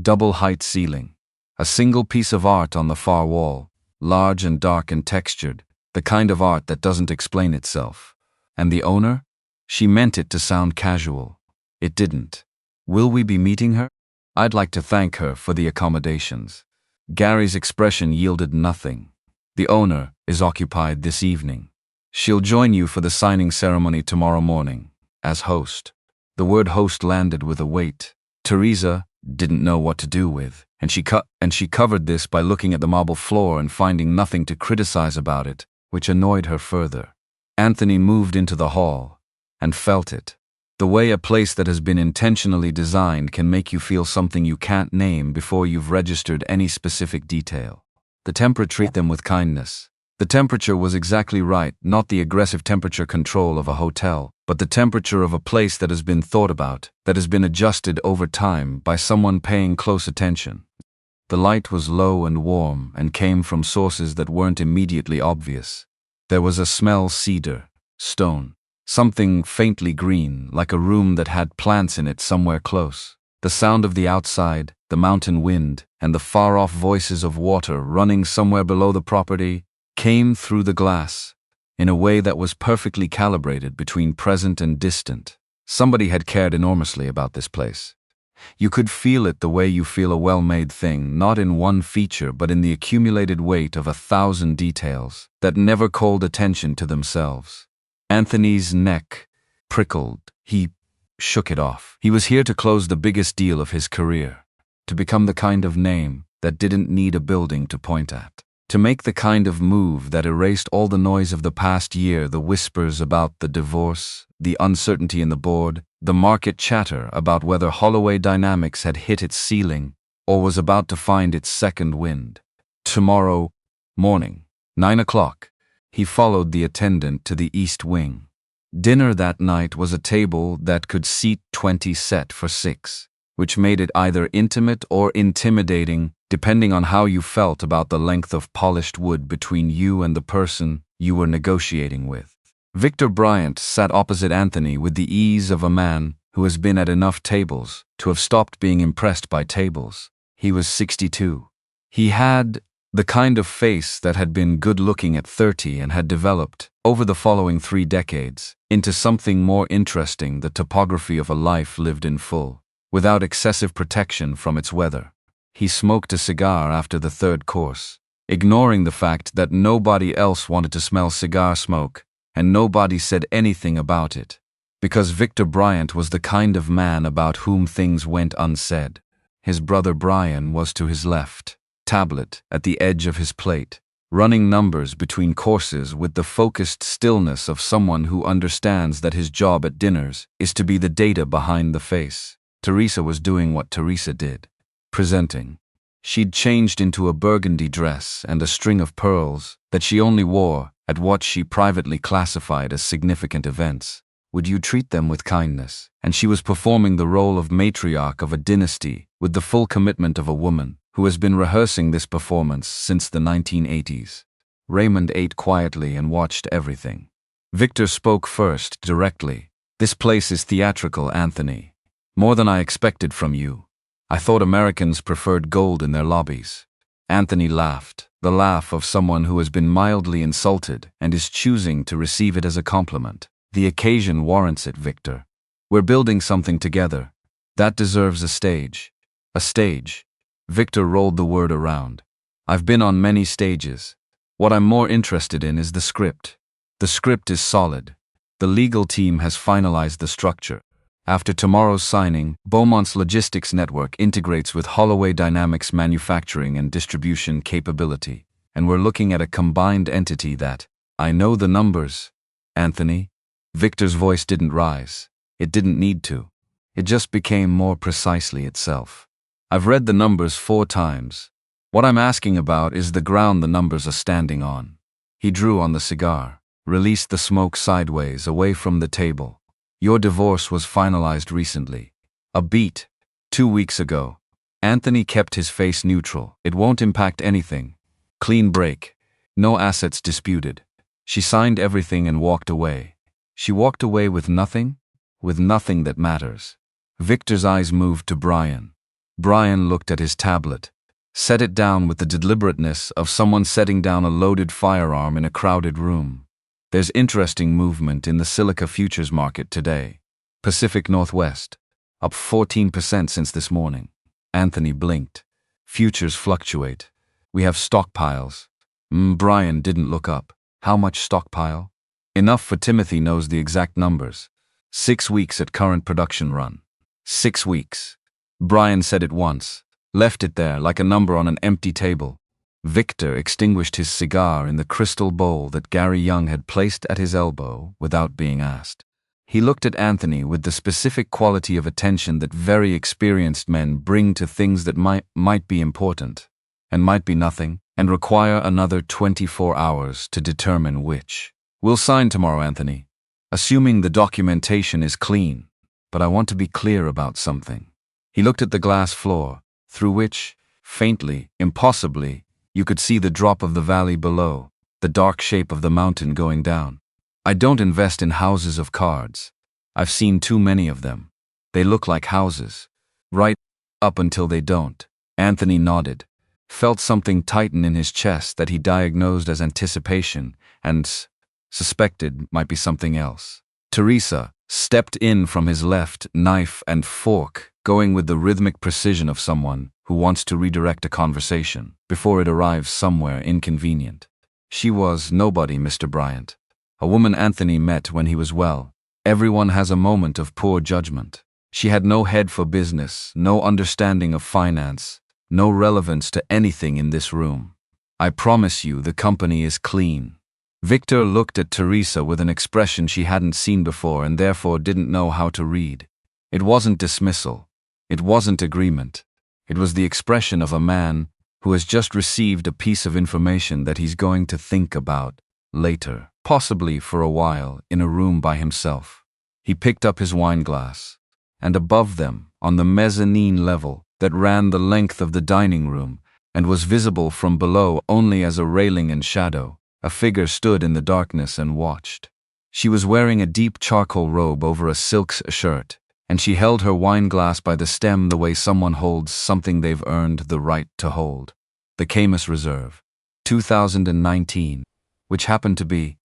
Double-height ceiling. A single piece of art on the far wall, large and dark and textured. The kind of art that doesn't explain itself. And the owner? She meant it to sound casual. It didn't. Will we be meeting her? I'd like to thank her for the accommodations. Gary's expression yielded nothing. The owner is occupied this evening. She'll join you for the signing ceremony tomorrow morning, as host. The word host landed with a weight. Teresa didn't know what to do with, and she covered this by looking at the marble floor and finding nothing to criticize about it, which annoyed her further. Anthony moved into the hall and felt it. The way a place that has been intentionally designed can make you feel something you can't name before you've registered any specific detail. The temperature treat them with kindness. The temperature was exactly right, not the aggressive temperature control of a hotel, but the temperature of a place that has been thought about, that has been adjusted over time by someone paying close attention. The light was low and warm and came from sources that weren't immediately obvious. There was a smell: cedar, stone, something faintly green, like a room that had plants in it somewhere close. The sound of the outside, the mountain wind, and the far-off voices of water running somewhere below the property came through the glass in a way that was perfectly calibrated between present and distant. Somebody had cared enormously about this place. You could feel it the way you feel a well-made thing, not in one feature but in the accumulated weight of 1,000 details that never called attention to themselves. Anthony's neck prickled. He shook it off. He was here to close the biggest deal of his career, to become the kind of name that didn't need a building to point at, to make the kind of move that erased all the noise of the past year, the whispers about the divorce, the uncertainty in the board, the market chatter about whether Holloway Dynamics had hit its ceiling or was about to find its second wind. Tomorrow morning, 9 o'clock, he followed the attendant to the east wing. Dinner that night was a table that could seat 20 set for 6, which made it either intimate or intimidating, depending on how you felt about the length of polished wood between you and the person you were negotiating with. Victor Bryant sat opposite Anthony with the ease of a man who has been at enough tables to have stopped being impressed by tables. He was 62. He had the kind of face that had been good-looking at 30 and had developed, over the following 3 decades, into something more interesting, the topography of a life lived in full, without excessive protection from its weather. He smoked a cigar after the 3rd course, ignoring the fact that nobody else wanted to smell cigar smoke, and nobody said anything about it, because Victor Bryant was the kind of man about whom things went unsaid. His brother Brian was to his left, tablet at the edge of his plate, running numbers between courses with the focused stillness of someone who understands that his job at dinners is to be the data behind the face. Teresa was doing what Teresa did, presenting. She'd changed into a burgundy dress and a string of pearls that she only wore at what she privately classified as significant events. Would you treat them with kindness? And she was performing the role of matriarch of a dynasty with the full commitment of a woman who has been rehearsing this performance since the 1980s. Raymond ate quietly and watched everything. Victor spoke first, directly. "This place is theatrical, Anthony. More than I expected from you. I thought Americans preferred gold in their lobbies." Anthony laughed, the laugh of someone who has been mildly insulted and is choosing to receive it as a compliment. "The occasion warrants it, Victor. We're building something together. That deserves a stage." "A stage?" Victor rolled the word around. "I've been on many stages. What I'm more interested in is the script. The script is solid. The legal team has finalized the structure. After tomorrow's signing, Beaumont's logistics network integrates with Holloway Dynamics' manufacturing and distribution capability, and we're looking at a combined entity that, I know the numbers, Anthony." Victor's voice didn't rise. It didn't need to. It just became more precisely itself. "I've read the numbers 4 times. What I'm asking about is the ground the numbers are standing on." He drew on the cigar, released the smoke sideways away from the table. "Your divorce was finalized recently. A beat. 2 weeks ago." Anthony kept his face neutral. "It won't impact anything. Clean break. No assets disputed." She signed everything and walked away. She walked away with nothing? With nothing that matters. Victor's eyes moved to Brian. Brian looked at his tablet, set it down with the deliberateness of someone setting down a loaded firearm in a crowded room. "There's interesting movement in the silica futures market today. Pacific Northwest, up 14% since this morning." Anthony blinked. "Futures fluctuate. We have stockpiles." Brian didn't look up. "How much stockpile?" "Enough for Timothy knows the exact numbers. 6 weeks at current production run." 6 weeks. Brian said it once, left it there like a number on an empty table. Victor extinguished his cigar in the crystal bowl that Gary Young had placed at his elbow without being asked. He looked at Anthony with the specific quality of attention that very experienced men bring to things that might be important, and might be nothing, and require another 24 hours to determine which. "We'll sign tomorrow, Anthony, assuming the documentation is clean, but I want to be clear about something." He looked at the glass floor, through which, faintly, impossibly, you could see the drop of the valley below, the dark shape of the mountain going down. "I don't invest in houses of cards. I've seen too many of them. They look like houses. Right up until they don't." Anthony nodded, felt something tighten in his chest that he diagnosed as anticipation and suspected might be something else. Teresa stepped in from his left, knife and fork, going with the rhythmic precision of someone who wants to redirect a conversation before it arrives somewhere inconvenient. She was nobody, Mr. Bryant. A woman Anthony met when he was, well, Everyone has a moment of poor judgment. She had no head for business, no understanding of finance, no relevance to anything in this room. I promise you the company is clean. Victor looked at Teresa with an expression she hadn't seen before and therefore didn't know how to read. It wasn't dismissal. It wasn't agreement. It was the expression of a man who has just received a piece of information that he's going to think about later, possibly for a while, in a room by himself. He picked up his wine glass, and above them, on the mezzanine level that ran the length of the dining room and was visible from below only as a railing and shadow, a figure stood in the darkness and watched. She was wearing a deep charcoal robe over a silk shirt, and she held her wine glass by the stem the way someone holds something they've earned the right to hold. The Camus Reserve, 2019, which happened to be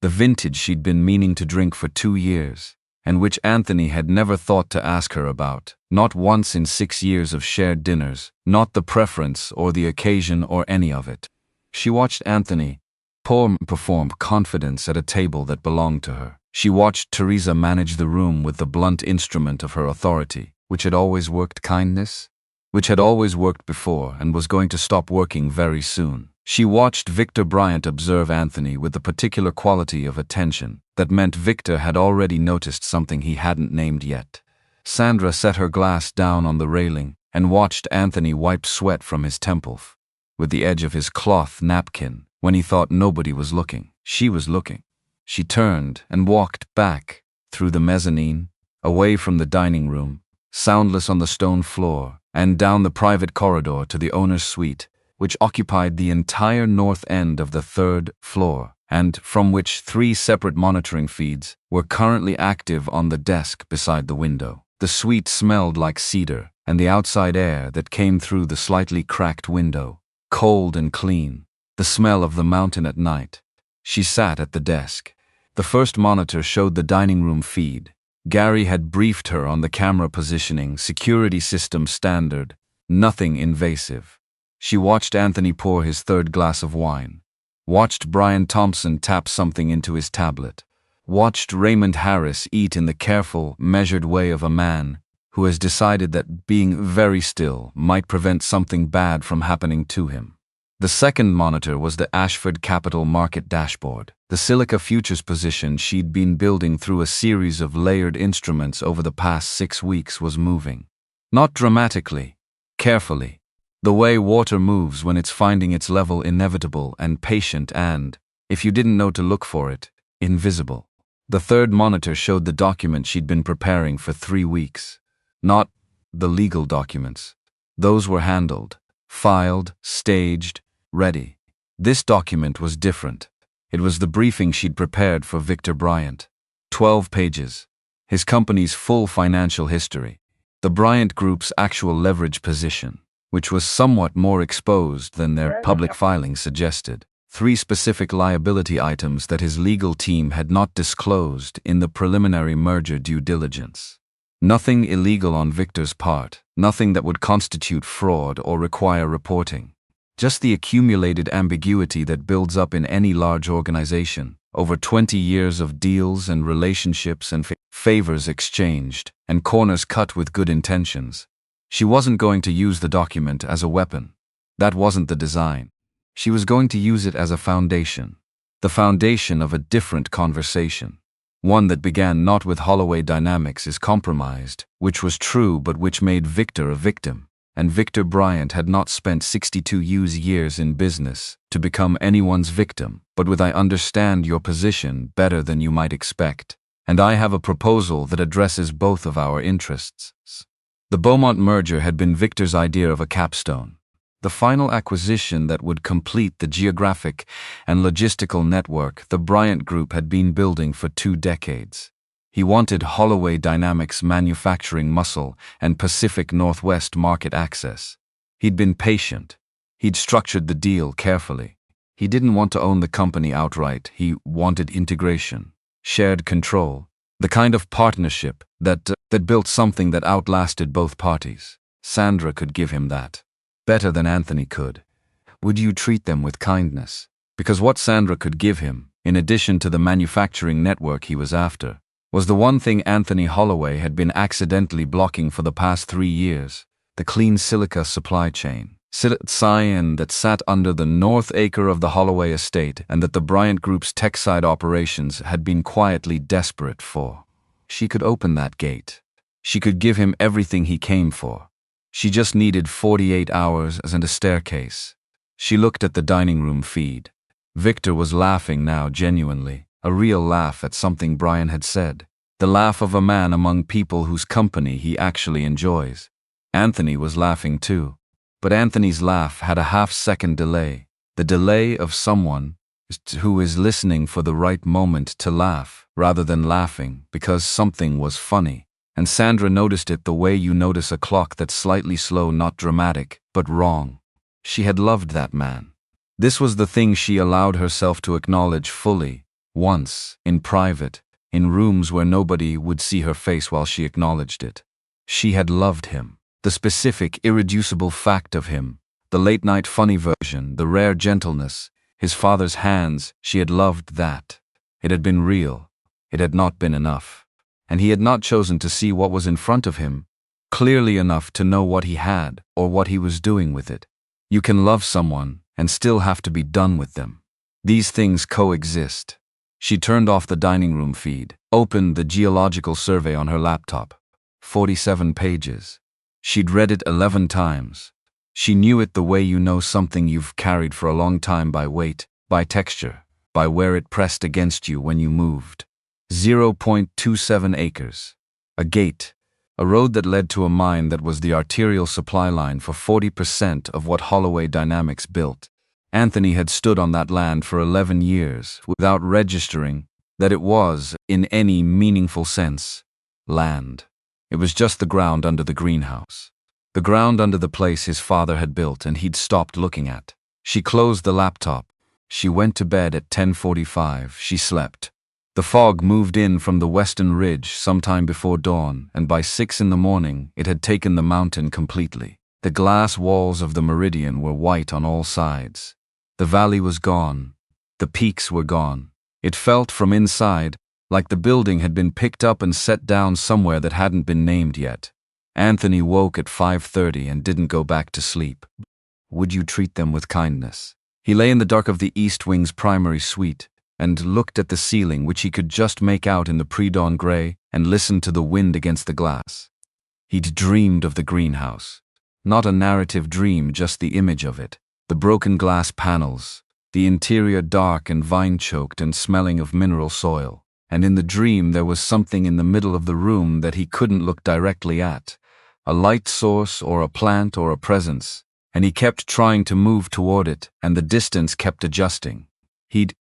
the vintage she'd been meaning to drink for 2 years, and which Anthony had never thought to ask her about, not once in 6 years of shared dinners, not the preference or the occasion or any of it. She watched Anthony perform confidence at a table that belonged to her. She watched Teresa manage the room with the blunt instrument of her authority, which had always worked kindness, which had always worked before and was going to stop working very soon. She watched Victor Bryant observe Anthony with the particular quality of attention that meant Victor had already noticed something he hadn't named yet. Sandra set her glass down on the railing and watched Anthony wipe sweat from his temple with the edge of his cloth napkin when he thought nobody was looking. She was looking. She turned and walked back through the mezzanine, away from the dining room, soundless on the stone floor, and down the private corridor to the owner's suite, which occupied the entire north end of the 3rd floor, and from which 3 separate monitoring feeds were currently active on the desk beside the window. The suite smelled like cedar, and the outside air that came through the slightly cracked window, cold and clean, the smell of the mountain at night. She sat at the desk. The first monitor showed the dining room feed. Gary had briefed her on the camera positioning, security system standard, nothing invasive. She watched Anthony pour his 3rd glass of wine, watched Brian Thompson tap something into his tablet, watched Raymond Harris eat in the careful, measured way of a man who has decided that being very still might prevent something bad from happening to him. The second monitor was the Ashford Capital Market dashboard. The silica futures position she'd been building through a series of layered instruments over the past 6 weeks was moving. Not dramatically, carefully, the way water moves when it's finding its level, inevitable and patient and, if you didn't know to look for it, invisible. The third monitor showed the document she'd been preparing for 3 weeks. Not the legal documents. Those were handled, filed, staged, ready. This document was different. It was the briefing she'd prepared for Victor Bryant. 12 pages. His company's full financial history. The Bryant Group's actual leverage position, which was somewhat more exposed than their public filings suggested. 3 specific liability items that his legal team had not disclosed in the preliminary merger due diligence. Nothing illegal on Victor's part, nothing that would constitute fraud or require reporting. Just the accumulated ambiguity that builds up in any large organization, over 20 years of deals and relationships and favors exchanged, and corners cut with good intentions. She wasn't going to use the document as a weapon. That wasn't the design. She was going to use it as a foundation. The foundation of a different conversation. One that began not with Holloway Dynamics is compromised, which was true but which made Victor a victim. And Victor Bryant had not spent 62 years in business to become anyone's victim, but with "I understand your position better than you might expect, and I have a proposal that addresses both of our interests." The Beaumont merger had been Victor's idea of a capstone, the final acquisition that would complete the geographic and logistical network the Bryant Group had been building for 2 decades. He wanted Holloway Dynamics manufacturing muscle and Pacific Northwest market access. He'd been patient. He'd structured the deal carefully. He didn't want to own the company outright. He wanted integration, shared control, the kind of partnership that built something that outlasted both parties. Sandra could give him that, better than Anthony could. Would you treat them with kindness? Because what Sandra could give him, in addition to the manufacturing network he was after, was the one thing Anthony Holloway had been accidentally blocking for the past 3 years: the clean silica supply chain. Cyan that sat under the north acre of the Holloway estate and that the Bryant Group's tech-side operations had been quietly desperate for. She could open that gate. She could give him everything he came for. She just needed 48 hours and a staircase. She looked at the dining room feed. Victor was laughing now, genuinely, a real laugh at something Brian had said. The laugh of a man among people whose company he actually enjoys. Anthony was laughing too. But Anthony's laugh had a half-second delay. The delay of someone who is listening for the right moment to laugh, rather than laughing because something was funny. And Sandra noticed it the way you notice a clock that's slightly slow, not dramatic, but wrong. She had loved that man. This was the thing she allowed herself to acknowledge fully, once, in private, in rooms where nobody would see her face while she acknowledged it. She had loved him. The specific, irreducible fact of him, the late-night funny version, the rare gentleness, his father's hands, she had loved that. It had been real. It had not been enough. And he had not chosen to see what was in front of him, clearly enough to know what he had or what he was doing with it. You can love someone and still have to be done with them. These things coexist. She turned off the dining room feed, opened the geological survey on her laptop. 47 pages. She'd read it 11 times. She knew it the way you know something you've carried for a long time by weight, by texture, by where it pressed against you when you moved. 0.27 acres. A gate. A road that led to a mine that was the arterial supply line for 40% of what Holloway Dynamics built. Anthony had stood on that land for 11 years without registering that it was, in any meaningful sense, land. It was just the ground under the greenhouse. The ground under the place his father had built and he'd stopped looking at. She closed the laptop. She went to bed at 10:45. She slept. The fog moved in from the western ridge sometime before dawn, and by 6 in the morning it had taken the mountain completely. The glass walls of the meridian were white on all sides. The valley was gone. The peaks were gone. It felt from inside like the building had been picked up and set down somewhere that hadn't been named yet. Anthony woke at 5:30 and didn't go back to sleep. Would you treat them with kindness? He lay in the dark of the East Wing's primary suite and looked at the ceiling, which he could just make out in the pre-dawn gray, and listened to the wind against the glass. He'd dreamed of the greenhouse. Not a narrative dream, just the image of it. The broken glass panels, the interior dark and vine-choked and smelling of mineral soil. And in the dream there was something in the middle of the room that he couldn't look directly at. A light source or a plant or a presence. And he kept trying to move toward it, and the distance kept adjusting. He'd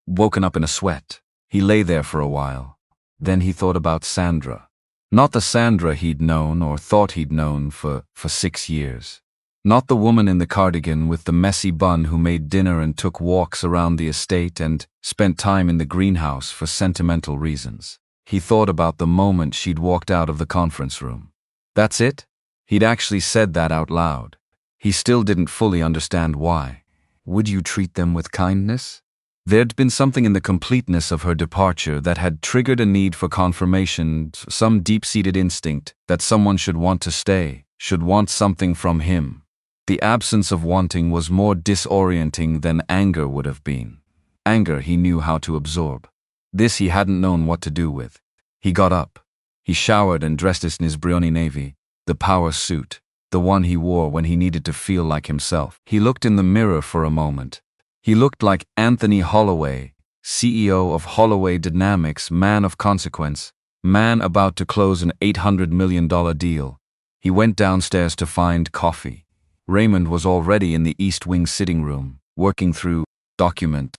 woken up in a sweat. He lay there for a while. Then he thought about Sandra. Not the Sandra he'd known or thought he'd known for 6 years. Not the woman in the cardigan with the messy bun who made dinner and took walks around the estate and spent time in the greenhouse for sentimental reasons. He thought about the moment she'd walked out of the conference room. That's it? He'd actually said that out loud. He still didn't fully understand why. Would you treat them with kindness? There'd been something in the completeness of her departure that had triggered a need for confirmation, some deep-seated instinct that someone should want to stay, should want something from him. The absence of wanting was more disorienting than anger would have been. Anger he knew how to absorb. This he hadn't known what to do with. He got up. He showered and dressed in his Brioni navy, the power suit, the one he wore when he needed to feel like himself. He looked in the mirror for a moment. He looked like Anthony Holloway, CEO of Holloway Dynamics, man of consequence, man about to close an $800 million deal. He went downstairs to find coffee. Raymond was already in the East Wing sitting room, working through documents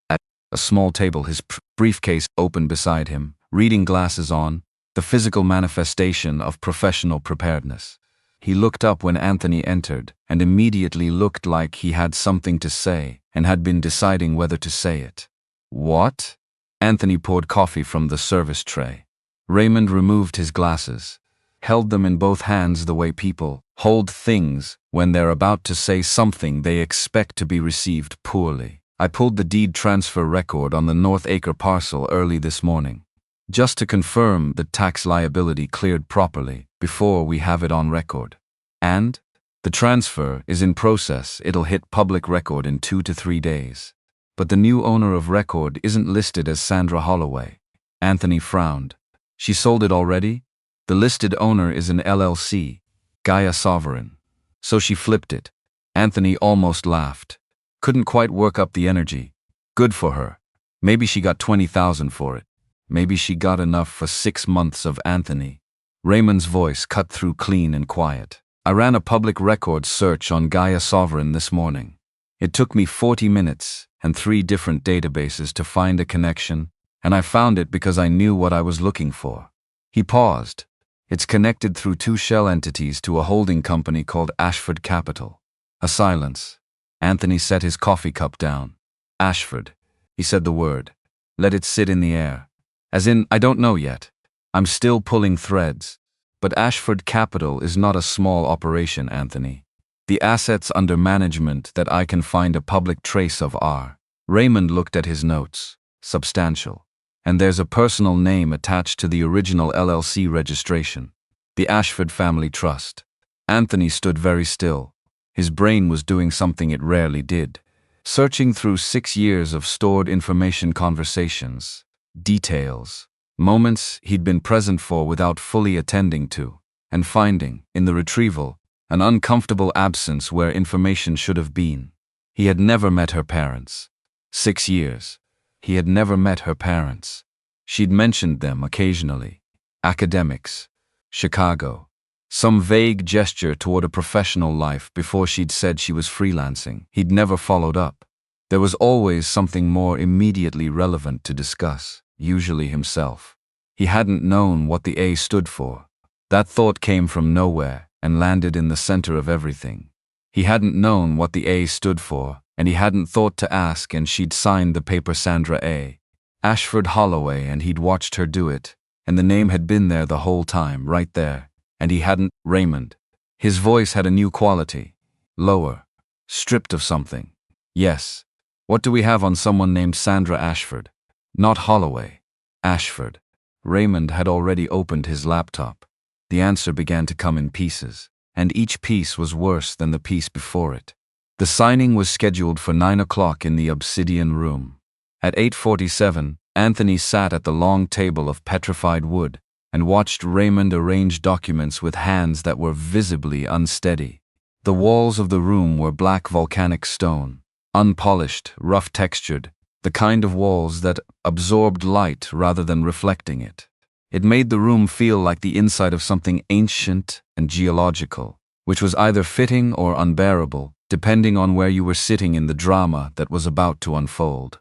at a small table, his briefcase open beside him, reading glasses on, the physical manifestation of professional preparedness. He looked up when Anthony entered and immediately looked like he had something to say and had been deciding whether to say it. What? Anthony poured coffee from the service tray. Raymond removed his glasses, held them in both hands the way people hold things when they're about to say something they expect to be received poorly. I pulled the deed transfer record on the North Acre parcel early this morning. just to confirm the tax liability cleared properly before we have it on record. And the transfer is in process. It'll hit public record in 2 to 3 days. But the new owner of record isn't listed as Sandra Holloway. Anthony frowned. She sold it already? The listed owner is an LLC, Gaia Sovereign. So she flipped it. Anthony almost laughed. Couldn't quite work up the energy. Good for her. Maybe she got 20,000 for it. Maybe she got enough for 6 months of Anthony. Raymond's voice cut through clean and quiet. I ran a public records search on Gaia Sovereign this morning. It took me 40 minutes and 3 different databases to find a connection, and I found it because I knew what I was looking for. He paused. It's connected through 2 shell entities to a holding company called Ashford Capital. A silence. Anthony set his coffee cup down. Ashford. He said the word. Let it sit in the air. As in, I don't know yet. I'm still pulling threads. But Ashford Capital is not a small operation, Anthony. The assets under management that I can find a public trace of are. Raymond looked at his notes. Substantial. And there's a personal name attached to the original LLC registration. The Ashford Family Trust. Anthony stood very still. His brain was doing something it rarely did. Searching through 6 years of stored information, conversations, details, moments he'd been present for without fully attending to, and finding, in the retrieval, an uncomfortable absence where information should have been. He had never met her parents. 6 years. He had never met her parents. She'd mentioned them occasionally. Academics. Chicago. Some vague gesture toward a professional life before she'd said she was freelancing. He'd never followed up. There was always something more immediately relevant to discuss, usually himself. He hadn't known what the A stood for. That thought came from nowhere and landed in the center of everything. He hadn't known what the A stood for, and he hadn't thought to ask, and she'd signed the paper Sandra A. Ashford Holloway, and he'd watched her do it, and the name had been there the whole time, right there. And he hadn't. Raymond. His voice had a new quality. Lower. Stripped of something. Yes. What do we have on someone named Sandra Ashford? Not Holloway. Ashford. Raymond had already opened his laptop. The answer began to come in pieces, and each piece was worse than the piece before it. The signing was scheduled for 9 o'clock in the Obsidian Room. At 8:47, Anthony sat at the long table of petrified wood and watched Raymond arrange documents with hands that were visibly unsteady. The walls of the room were black volcanic stone, unpolished, rough-textured, the kind of walls that absorbed light rather than reflecting it. It made the room feel like the inside of something ancient and geological, which was either fitting or unbearable, depending on where you were sitting in the drama that was about to unfold.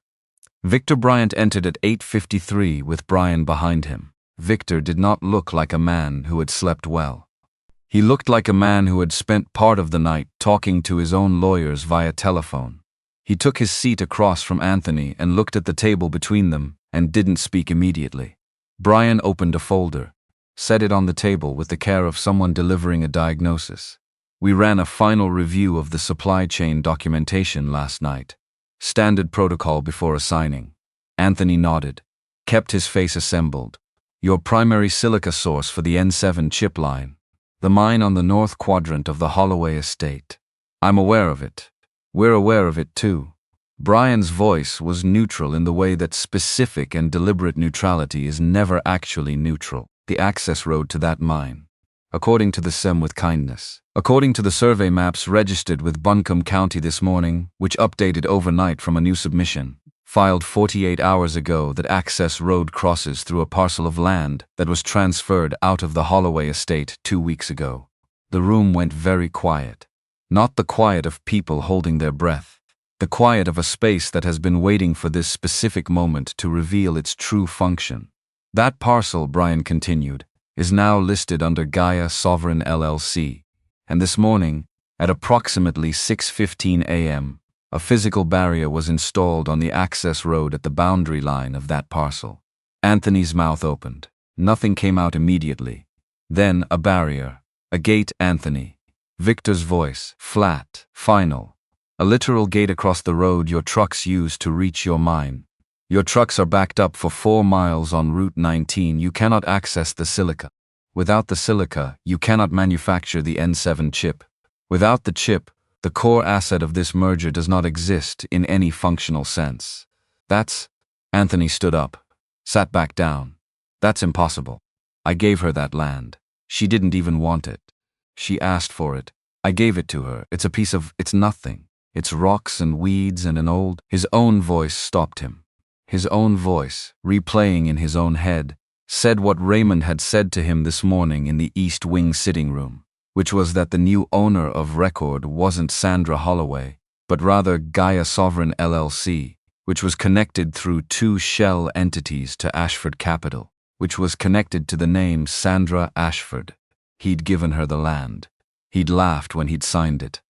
Victor Bryant entered at 8:53 with Brian behind him. Victor did not look like a man who had slept well. He looked like a man who had spent part of the night talking to his own lawyers via telephone. He took his seat across from Anthony and looked at the table between them and didn't speak immediately. Brian opened a folder, set it on the table with the care of someone delivering a diagnosis. We ran a final review of the supply chain documentation last night. Standard protocol before a signing. Anthony nodded, kept his face assembled. Your primary silica source for the N7 chip line. The mine on the north quadrant of the Holloway estate. I'm aware of it. We're aware of it too. Brian's voice was neutral in the way that specific and deliberate neutrality is never actually neutral. The access road to that mine. According to the SEM with kindness. According to the survey maps registered with Buncombe County this morning, which updated overnight from a new submission, filed 48 hours ago, that access road crosses through a parcel of land that was transferred out of the Holloway estate 2 weeks ago. The room went very quiet. Not the quiet of people holding their breath. The quiet of a space that has been waiting for this specific moment to reveal its true function. That parcel, Brian continued, is now listed under Gaia Sovereign LLC. And this morning, at approximately 6:15 a.m., a physical barrier was installed on the access road at the boundary line of that parcel. Anthony's mouth opened. Nothing came out immediately. Then a barrier. A gate, Anthony. Victor's voice, flat, final. A literal gate across the road your trucks use to reach your mine. Your trucks are backed up for 4 miles on Route 19. You cannot access the silica. Without the silica, you cannot manufacture the N7 chip. Without the chip, the core asset of this merger does not exist in any functional sense. Anthony stood up, sat back down. That's impossible. I gave her that land. She didn't even want it. She asked for it. I gave it to her. It's nothing. It's rocks and weeds and an old. His own voice stopped him. His own voice, replaying in his own head, said what Raymond had said to him this morning in the East Wing sitting room, which was that the new owner of record wasn't Sandra Holloway, but rather Gaia Sovereign LLC, which was connected through 2 shell entities to Ashford Capital, which was connected to the name Sandra Ashford. He'd given her the land. He'd laughed when he'd signed it.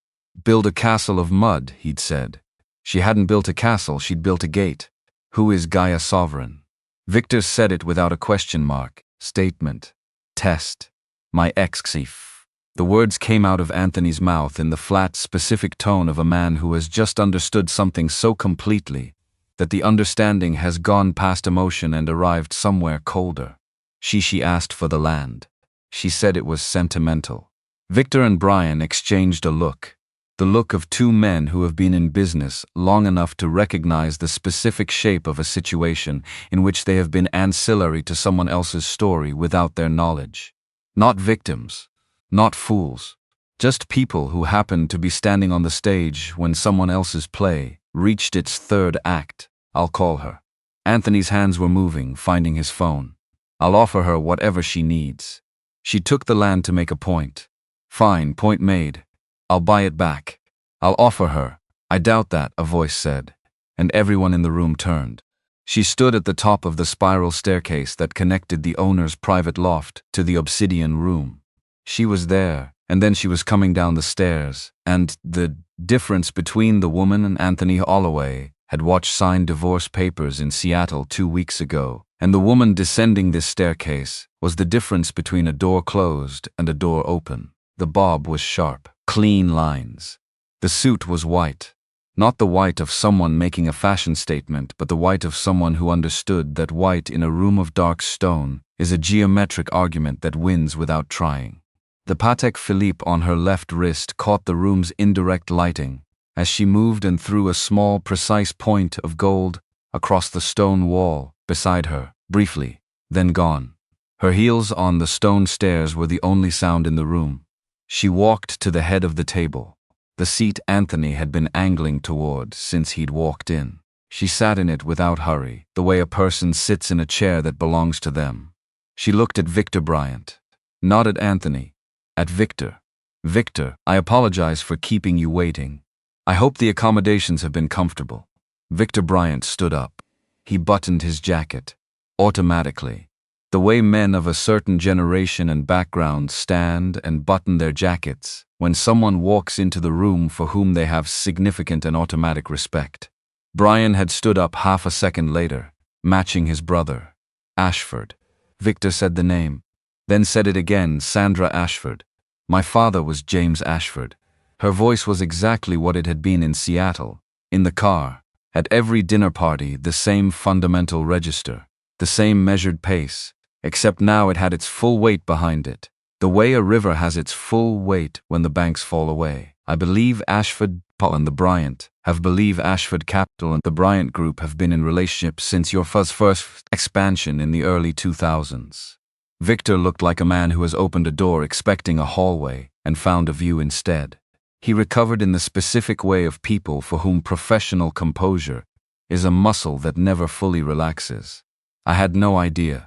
Build a castle of mud, he'd said. She hadn't built a castle, she'd built a gate. Who is Gaia Sovereign? Victor said it without a question mark. Statement. Test. My ex-chief. The words came out of Anthony's mouth in the flat, specific tone of a man who has just understood something so completely that the understanding has gone past emotion and arrived somewhere colder. She asked for the land. She said it was sentimental. Victor and Brian exchanged a look. The look of 2 men who have been in business long enough to recognize the specific shape of a situation in which they have been ancillary to someone else's story without their knowledge. Not victims, not fools, just people who happened to be standing on the stage when someone else's play reached its 3rd act. I'll call her. Anthony's hands were moving, finding his phone. I'll offer her whatever she needs. She took the land to make a point. Fine, point made. I'll buy it back. I'll offer her. I doubt that, a voice said, and everyone in the room turned. She stood at the top of the spiral staircase that connected the owner's private loft to the obsidian room. She was there, and then she was coming down the stairs, and the difference between the woman and Anthony Holloway had watched sign divorce papers in Seattle 2 weeks ago, and the woman descending this staircase was the difference between a door closed and a door open. The bob was sharp, clean lines. The suit was white. Not the white of someone making a fashion statement, but the white of someone who understood that white in a room of dark stone is a geometric argument that wins without trying. The Patek Philippe on her left wrist caught the room's indirect lighting as she moved and threw a small, precise point of gold across the stone wall beside her, briefly, then gone. Her heels on the stone stairs were the only sound in the room. She walked to the head of the table, the seat Anthony had been angling toward since he'd walked in. She sat in it without hurry, the way a person sits in a chair that belongs to them. She looked at Victor Bryant, not at Anthony, at Victor. Victor, I apologize for keeping you waiting. I hope the accommodations have been comfortable. Victor Bryant stood up. He buttoned his jacket, automatically. The way men of a certain generation and background stand and button their jackets when someone walks into the room for whom they have significant and automatic respect. Brian had stood up half a second later, matching his brother. Ashford. Victor said the name, then said it again, Sandra Ashford. My father was James Ashford. Her voice was exactly what it had been in Seattle, in the car, at every dinner party, the same fundamental register, the same measured pace, except now it had its full weight behind it, the way a river has its full weight when the banks fall away. I believe Ashford, Paul and the Bryant Ashford Capital and the Bryant Group have been in relationship since your first expansion in the early 2000s. Victor looked like a man who has opened a door expecting a hallway and found a view instead. He recovered in the specific way of people for whom professional composure is a muscle that never fully relaxes. I had no idea.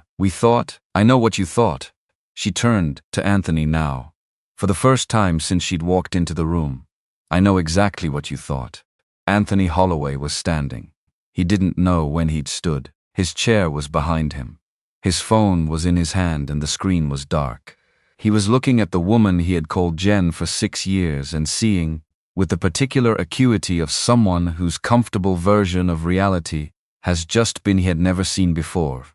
I know what you thought. She turned to Anthony now. For the first time since she'd walked into the room. I know exactly what you thought. Anthony Holloway was standing. He didn't know when he'd stood. His chair was behind him. His phone was in his hand and the screen was dark. He was looking at the woman he had called Jen for 6 years and seeing, with the particular acuity of someone whose comfortable version of reality has just been he had never seen before,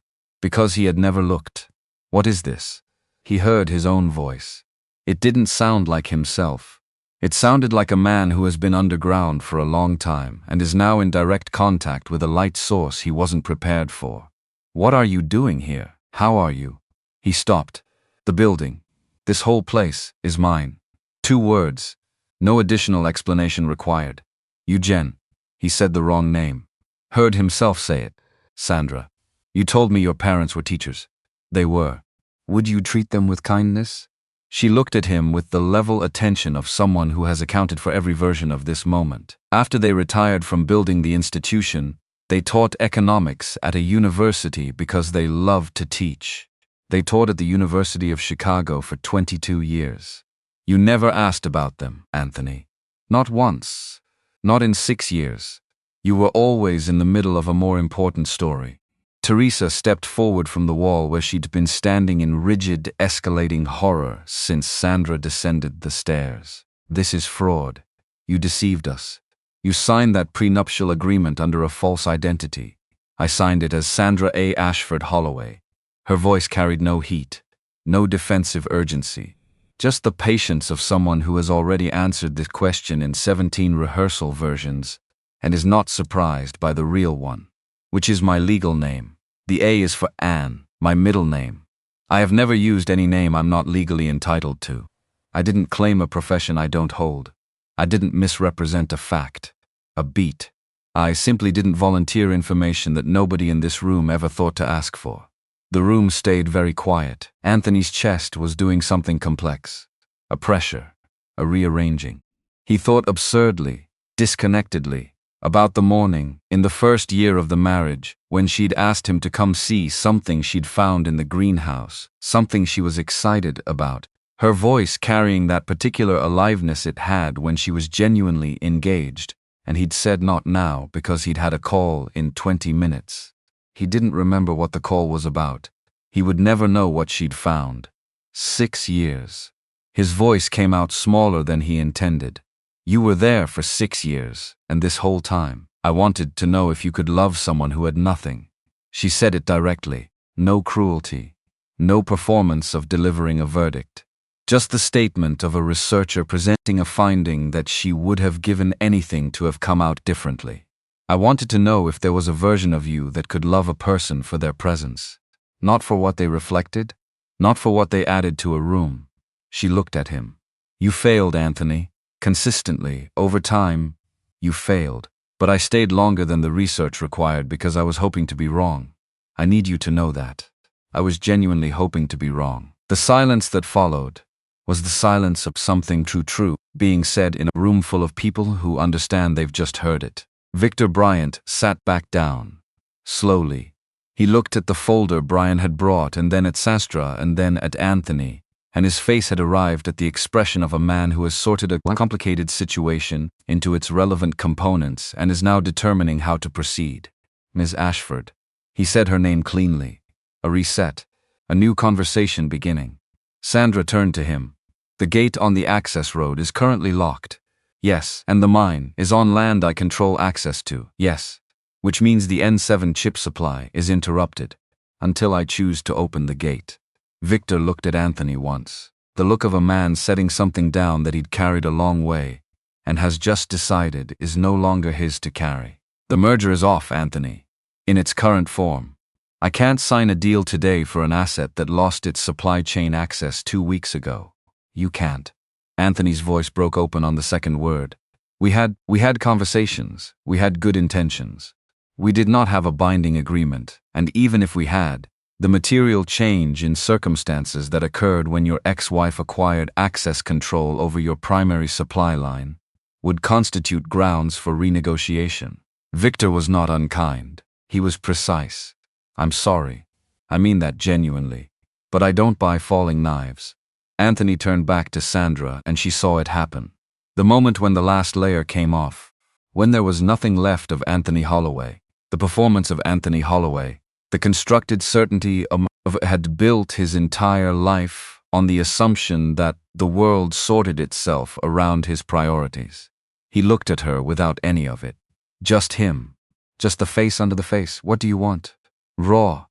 because he had never looked. What is this? He heard his own voice. It didn't sound like himself. It sounded like a man who has been underground for a long time and is now in direct contact with a light source he wasn't prepared for. "What are you doing here? How are you?" He stopped. "The building. This whole place is mine." 2 words. No additional explanation required. "Eugene." He said the wrong name. Heard himself say it. "Sandra. You told me your parents were teachers." "They were. Would you treat them with kindness?" She looked at him with the level attention of someone who has accounted for every version of this moment. After they retired from building the institution, they taught economics at a university because they loved to teach. They taught at the University of Chicago for 22 years. "You never asked about them, Anthony. Not once. Not in 6 years. You were always in the middle of a more important story." Teresa stepped forward from the wall where she'd been standing in rigid, escalating horror since Sandra descended the stairs. "This is fraud. You deceived us. You signed that prenuptial agreement under a false identity. I signed it as Sandra A. Ashford Holloway." Her voice carried no heat, no defensive urgency, just the patience of someone who has already answered this question in 17 rehearsal versions and is not surprised by the real one, which is my legal name. The A is for Anne, my middle name. I have never used any name I'm not legally entitled to. I didn't claim a profession I don't hold. I didn't misrepresent a fact, a beat. I simply didn't volunteer information that nobody in this room ever thought to ask for. The room stayed very quiet. Anthony's chest was doing something complex. A pressure, a rearranging. He thought absurdly, disconnectedly, about the morning, in the first year of the marriage, when she'd asked him to come see something she'd found in the greenhouse, something she was excited about, her voice carrying that particular aliveness it had when she was genuinely engaged, and he'd said not now because he'd had a call in 20 minutes. He didn't remember what the call was about. He would never know what she'd found. 6 years. His voice came out smaller than he intended. "You were there for 6 years, and this whole time, I wanted to know if you could love someone who had nothing." She said it directly. No cruelty. No performance of delivering a verdict. Just the statement of a researcher presenting a finding that she would have given anything to have come out differently. "I wanted to know if there was a version of you that could love a person for their presence. Not for what they reflected, not for what they added to a room." She looked at him. "You failed, Anthony. Consistently, over time, you failed. But I stayed longer than the research required because I was hoping to be wrong. I need you to know that. I was genuinely hoping to be wrong." The silence that followed was the silence of something true being said in a room full of people who understand they've just heard it. Victor Bryant sat back down. Slowly. He looked at the folder Brian had brought and then at Sandra and then at Anthony, and his face had arrived at the expression of a man who has sorted a complicated situation into its relevant components and is now determining how to proceed. "Ms. Ashford." He said her name cleanly. A reset. A new conversation beginning. Sandra turned to him. "The gate on the access road is currently locked." "Yes." "And the mine is on land I control access to." "Yes." "Which means the N7 chip supply is interrupted until I choose to open the gate." Victor looked at Anthony once. The look of a man setting something down that he'd carried a long way and has just decided is no longer his to carry. "The merger is off, Anthony. In its current form. I can't sign a deal today for an asset that lost its supply chain access 2 weeks ago." "You can't." Anthony's voice broke open on the second word. We had conversations. We had good intentions. We did not have a binding agreement, and even if we had, the material change in circumstances that occurred when your ex-wife acquired access control over your primary supply line would constitute grounds for renegotiation. Victor was not unkind. He was precise. "I'm sorry. I mean that genuinely. But I don't buy falling knives." Anthony turned back to Sandra and she saw it happen. The moment when the last layer came off. When there was nothing left of Anthony Holloway. The performance of Anthony Holloway. The constructed certainty of had built his entire life on the assumption that the world sorted itself around his priorities. He looked at her without any of it. Just him. Just the face under the face. "What do you want?" Raw.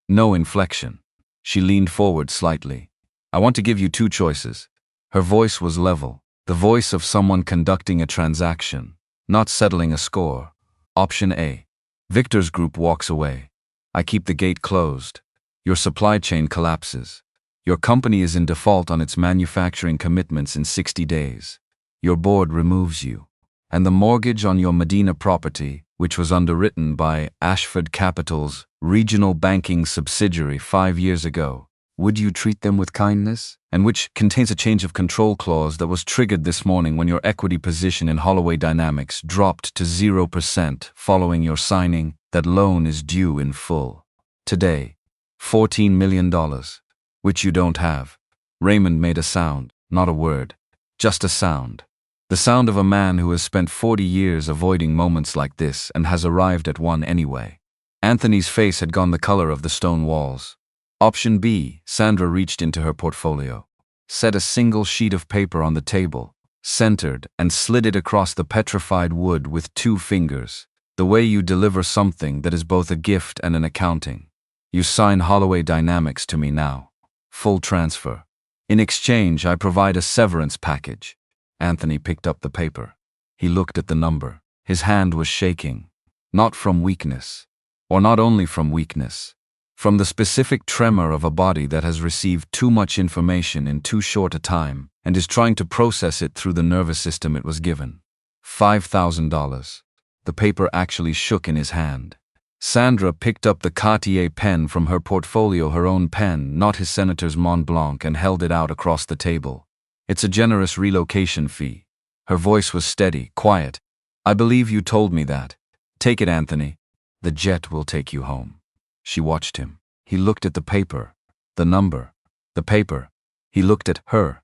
No inflection. She leaned forward slightly. "I want to give you 2 choices." Her voice was level. The voice of someone conducting a transaction, not settling a score. Option A. Victor's group walks away. I keep the gate closed. Your supply chain collapses. Your company is in default on its manufacturing commitments in 60 days. Your board removes you. And the mortgage on your Medina property, which was underwritten by Ashford Capital's regional banking subsidiary 5 years ago, would you treat them with kindness? And which contains a change of control clause that was triggered this morning when your equity position in Holloway Dynamics dropped to 0% following your signing. That loan is due in full. Today, $14 million, which you don't have. Raymond made a sound, not a word, just a sound. The sound of a man who has spent 40 years avoiding moments like this and has arrived at one anyway. Anthony's face had gone the color of the stone walls. Option B. Sandra reached into her portfolio, set a single sheet of paper on the table, centered, and slid it across the petrified wood with 2 fingers, the way you deliver something that is both a gift and an accounting. You sign Holloway Dynamics to me now. Full transfer. In exchange, I provide a severance package. Anthony picked up the paper. He looked at the number. His hand was shaking. Not from weakness. Or not only from weakness. From the specific tremor of a body that has received too much information in too short a time and is trying to process it through the nervous system it was given. $5,000. The paper actually shook in his hand. Sandra picked up the Cartier pen from her portfolio, her own pen, not his senator's Mont Blanc, and held it out across the table. It's a generous relocation fee. Her voice was steady, quiet. I believe you told me that. Take it, Anthony. The jet will take you home. She watched him. He looked at the paper, the number, the paper. He looked at her.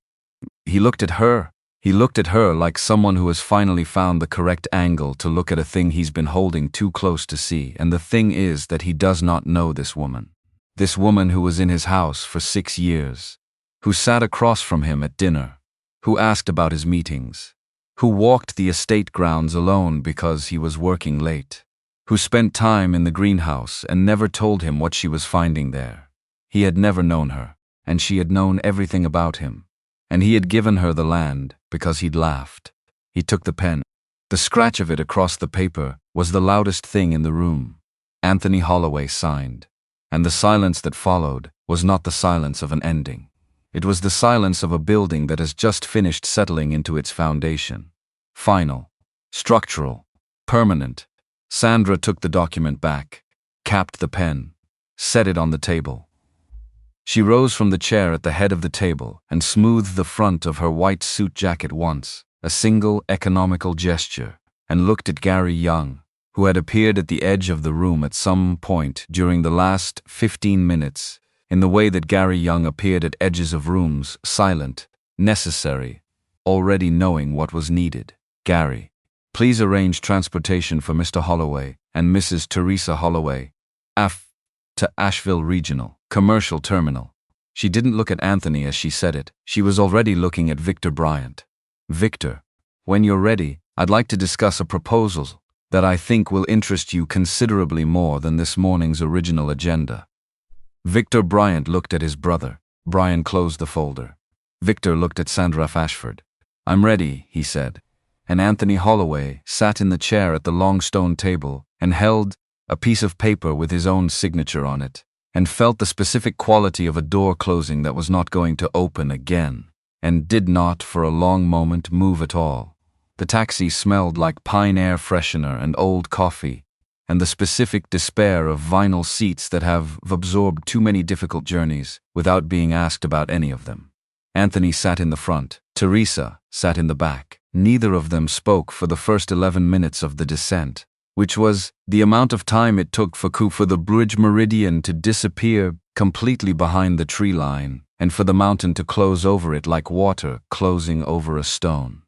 He looked at her. He looked at her like someone who has finally found the correct angle to look at a thing he's been holding too close to see, and the thing is that he does not know this woman. This woman who was in his house for 6 years, who sat across from him at dinner, who asked about his meetings, who walked the estate grounds alone because he was working late, who spent time in the greenhouse and never told him what she was finding there. He had never known her, and she had known everything about him. And he had given her the land because he'd laughed. He took the pen. The scratch of it across the paper was the loudest thing in the room. Anthony Holloway signed. And the silence that followed was not the silence of an ending. It was the silence of a building that has just finished settling into its foundation. Final. Structural. Permanent. Sandra took the document back, capped the pen, set it on the table. She rose from the chair at the head of the table and smoothed the front of her white suit jacket once, a single economical gesture, and looked at Gary Young, who had appeared at the edge of the room at some point during the last 15 minutes, in the way that Gary Young appeared at edges of rooms, silent, necessary, already knowing what was needed. Gary, please arrange transportation for Mr. Holloway and Mrs. Teresa Holloway, to Asheville Regional Commercial Terminal. She didn't look at Anthony as she said it. She was already looking at Victor Bryant. Victor, when you're ready, I'd like to discuss a proposal that I think will interest you considerably more than this morning's original agenda. Victor Bryant looked at his brother. Brian closed the folder. Victor looked at Sandra Ashford. I'm ready, he said. And Anthony Holloway sat in the chair at the long stone table and held a piece of paper with his own signature on it, and felt the specific quality of a door closing that was not going to open again, and did not for a long moment move at all. The taxi smelled like pine air freshener and old coffee, and the specific despair of vinyl seats that have absorbed too many difficult journeys without being asked about any of them. Anthony sat in the front. Teresa sat in the back. Neither of them spoke for the first 11 minutes of the descent, which was the amount of time it took for the bridge meridian to disappear completely behind the tree line, and for the mountain to close over it like water closing over a stone.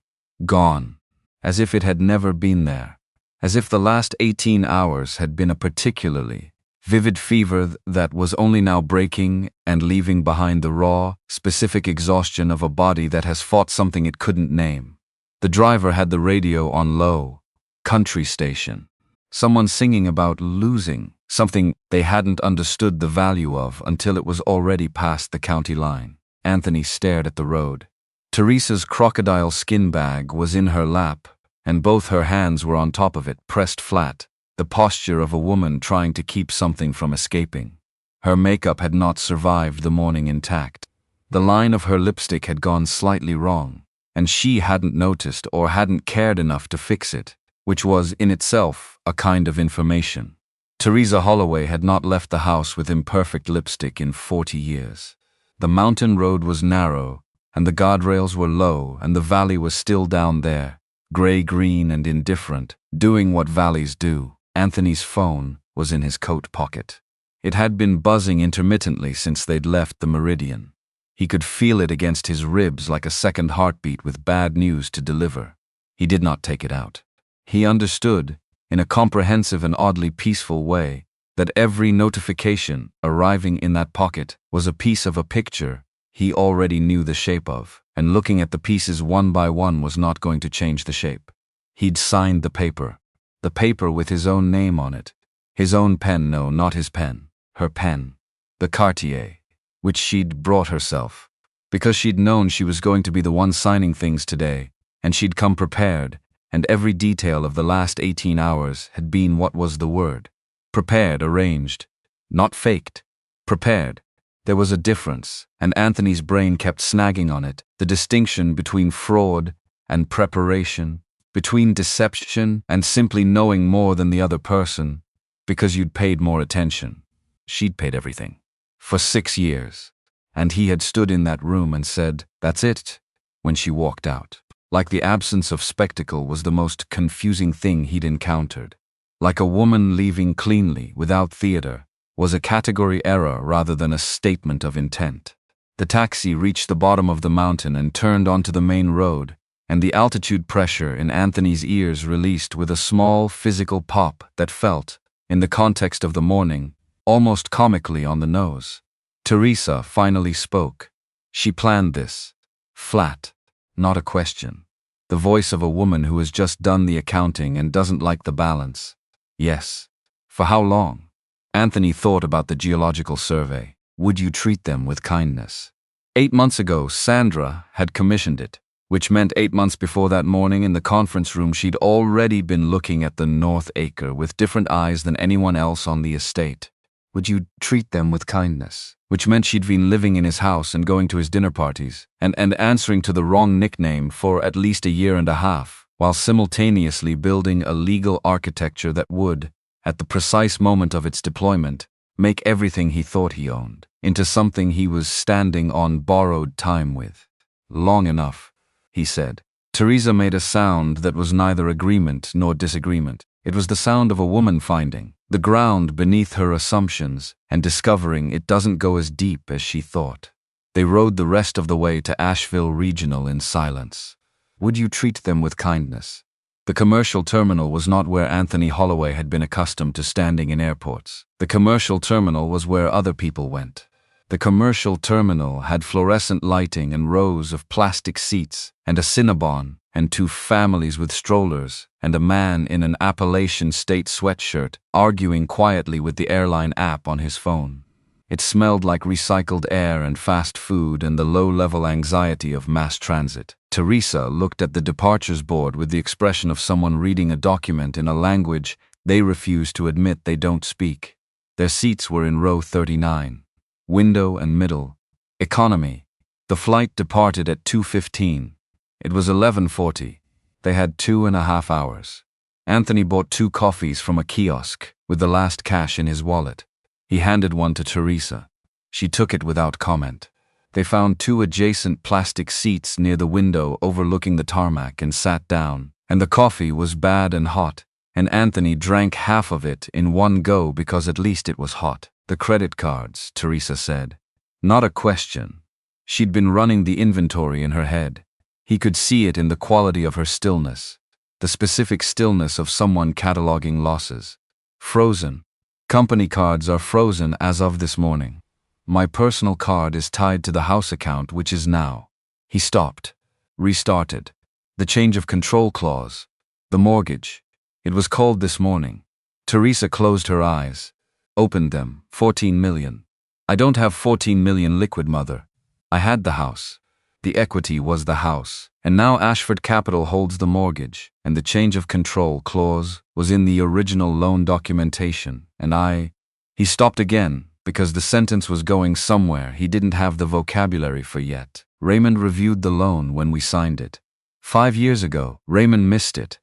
Gone. As if it had never been there. As if the last 18 hours had been a particularly vivid fever that was only now breaking and leaving behind the raw, specific exhaustion of a body that has fought something it couldn't name. The driver had the radio on low. Country station. Someone singing about losing, something they hadn't understood the value of until it was already past the county line. Anthony stared at the road. Teresa's crocodile skin bag was in her lap, and both her hands were on top of it, pressed flat, the posture of a woman trying to keep something from escaping. Her makeup had not survived the morning intact. The line of her lipstick had gone slightly wrong, and she hadn't noticed or hadn't cared enough to fix it, which was, in itself, a kind of information. Teresa Holloway had not left the house with imperfect lipstick in 40 years. The mountain road was narrow, and the guardrails were low, and the valley was still down there, gray-green and indifferent, doing what valleys do. Anthony's phone was in his coat pocket. It had been buzzing intermittently since they'd left the meridian. He could feel it against his ribs like a second heartbeat with bad news to deliver. He did not take it out. He understood, in a comprehensive and oddly peaceful way, that every notification arriving in that pocket was a piece of a picture he already knew the shape of, and looking at the pieces one by one was not going to change the shape. He'd signed the paper with his own name on it. His own pen, no, not his pen, her pen. The Cartier, which she'd brought herself, because she'd known she was going to be the one signing things today, and she'd come prepared, and every detail of the last 18 hours had been what was the word. Prepared, arranged. Not faked. Prepared. There was a difference, and Anthony's brain kept snagging on it, the distinction between fraud and preparation, between deception and simply knowing more than the other person, because you'd paid more attention. She'd paid everything. For 6 years. And he had stood in that room and said, "That's it," when she walked out. Like the absence of spectacle was the most confusing thing he'd encountered. Like a woman leaving cleanly, without theater, was a category error rather than a statement of intent. The taxi reached the bottom of the mountain and turned onto the main road, and the altitude pressure in Anthony's ears released with a small physical pop that felt, in the context of the morning, almost comically on the nose. Teresa finally spoke. She planned this. Flat. Not a question. The voice of a woman who has just done the accounting and doesn't like the balance. Yes. For how long? Anthony thought about the geological survey. Would you treat them with kindness? 8 months ago, Sandra had commissioned it, which meant 8 months before that morning in the conference room she'd already been looking at the North Acre with different eyes than anyone else on the estate. Would you treat them with kindness? Which meant she'd been living in his house and going to his dinner parties, and answering to the wrong nickname for at least a year and a half, while simultaneously building a legal architecture that would, at the precise moment of its deployment, make everything he thought he owned into something he was standing on borrowed time with. Long enough, he said. Teresa made a sound that was neither agreement nor disagreement. It was the sound of a woman finding the ground beneath her assumptions and discovering it doesn't go as deep as she thought. They rode the rest of the way to Asheville Regional in silence. Would you treat them with kindness? The commercial terminal was not where Anthony Holloway had been accustomed to standing in airports. The commercial terminal was where other people went. The commercial terminal had fluorescent lighting and rows of plastic seats, and a Cinnabon, and 2 families with strollers, and a man in an Appalachian State sweatshirt arguing quietly with the airline app on his phone. It smelled like recycled air and fast food and the low-level anxiety of mass transit. Teresa looked at the departures board with the expression of someone reading a document in a language they refuse to admit they don't speak. Their seats were in row 39. Window and middle. Economy. The flight departed at 2:15. It was 11:40. They had 2.5 hours. Anthony bought 2 coffees from a kiosk, with the last cash in his wallet. He handed one to Teresa. She took it without comment. They found 2 adjacent plastic seats near the window overlooking the tarmac and sat down, and the coffee was bad and hot, and Anthony drank half of it in one go because at least it was hot. The credit cards, Teresa said. Not a question. She'd been running the inventory in her head. He could see it in the quality of her stillness, the specific stillness of someone cataloging losses. Frozen. Company cards are frozen as of this morning. My personal card is tied to the house account, which is now. He stopped. Restarted. The change of control clause. The mortgage. It was called this morning. Teresa closed her eyes. Opened them. 14 million. I don't have 14 million liquid, mother. I had the house. The equity was the house, and now Ashford Capital holds the mortgage, and the change of control clause was in the original loan documentation, and He stopped again, because the sentence was going somewhere he didn't have the vocabulary for yet. Raymond reviewed the loan when we signed it. 5 years ago, Raymond missed it.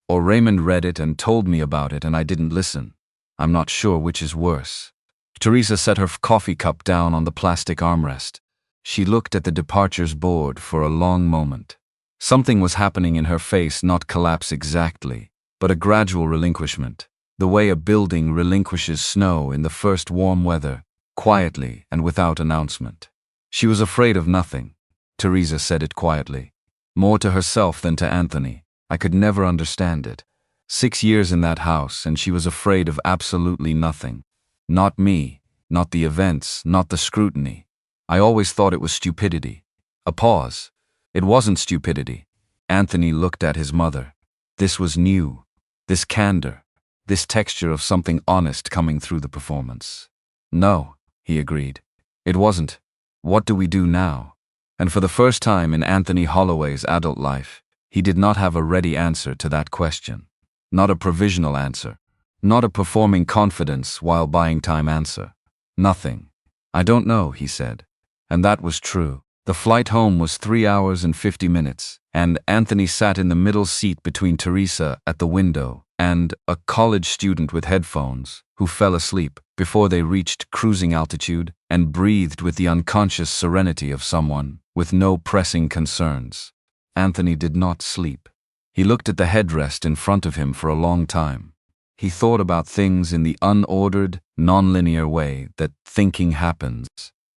Or Raymond read it and told me about it and I didn't listen. I'm not sure which is worse. Teresa set her coffee cup down on the plastic armrest. She looked at the departures board for a long moment. Something was happening in her face, not collapse exactly, but a gradual relinquishment, the way a building relinquishes snow in the first warm weather, quietly and without announcement. She was afraid of nothing. Teresa said it quietly, more to herself than to Anthony. I could never understand it. 6 years in that house, and she was afraid of absolutely nothing. Not me, not the events, not the scrutiny. I always thought it was stupidity. A pause. It wasn't stupidity. Anthony looked at his mother. This was new. This candor. This texture of something honest coming through the performance. No, he agreed. It wasn't. What do we do now? And for the first time in Anthony Holloway's adult life, he did not have a ready answer to that question. Not a provisional answer. Not a performing confidence while buying time answer. Nothing. I don't know, he said. And that was true. The flight home was 3 hours and 50 minutes, and Anthony sat in the middle seat between Teresa at the window and a college student with headphones who fell asleep before they reached cruising altitude and breathed with the unconscious serenity of someone with no pressing concerns. Anthony did not sleep. He looked at the headrest in front of him for a long time. He thought about things in the unordered, nonlinear way that thinking happens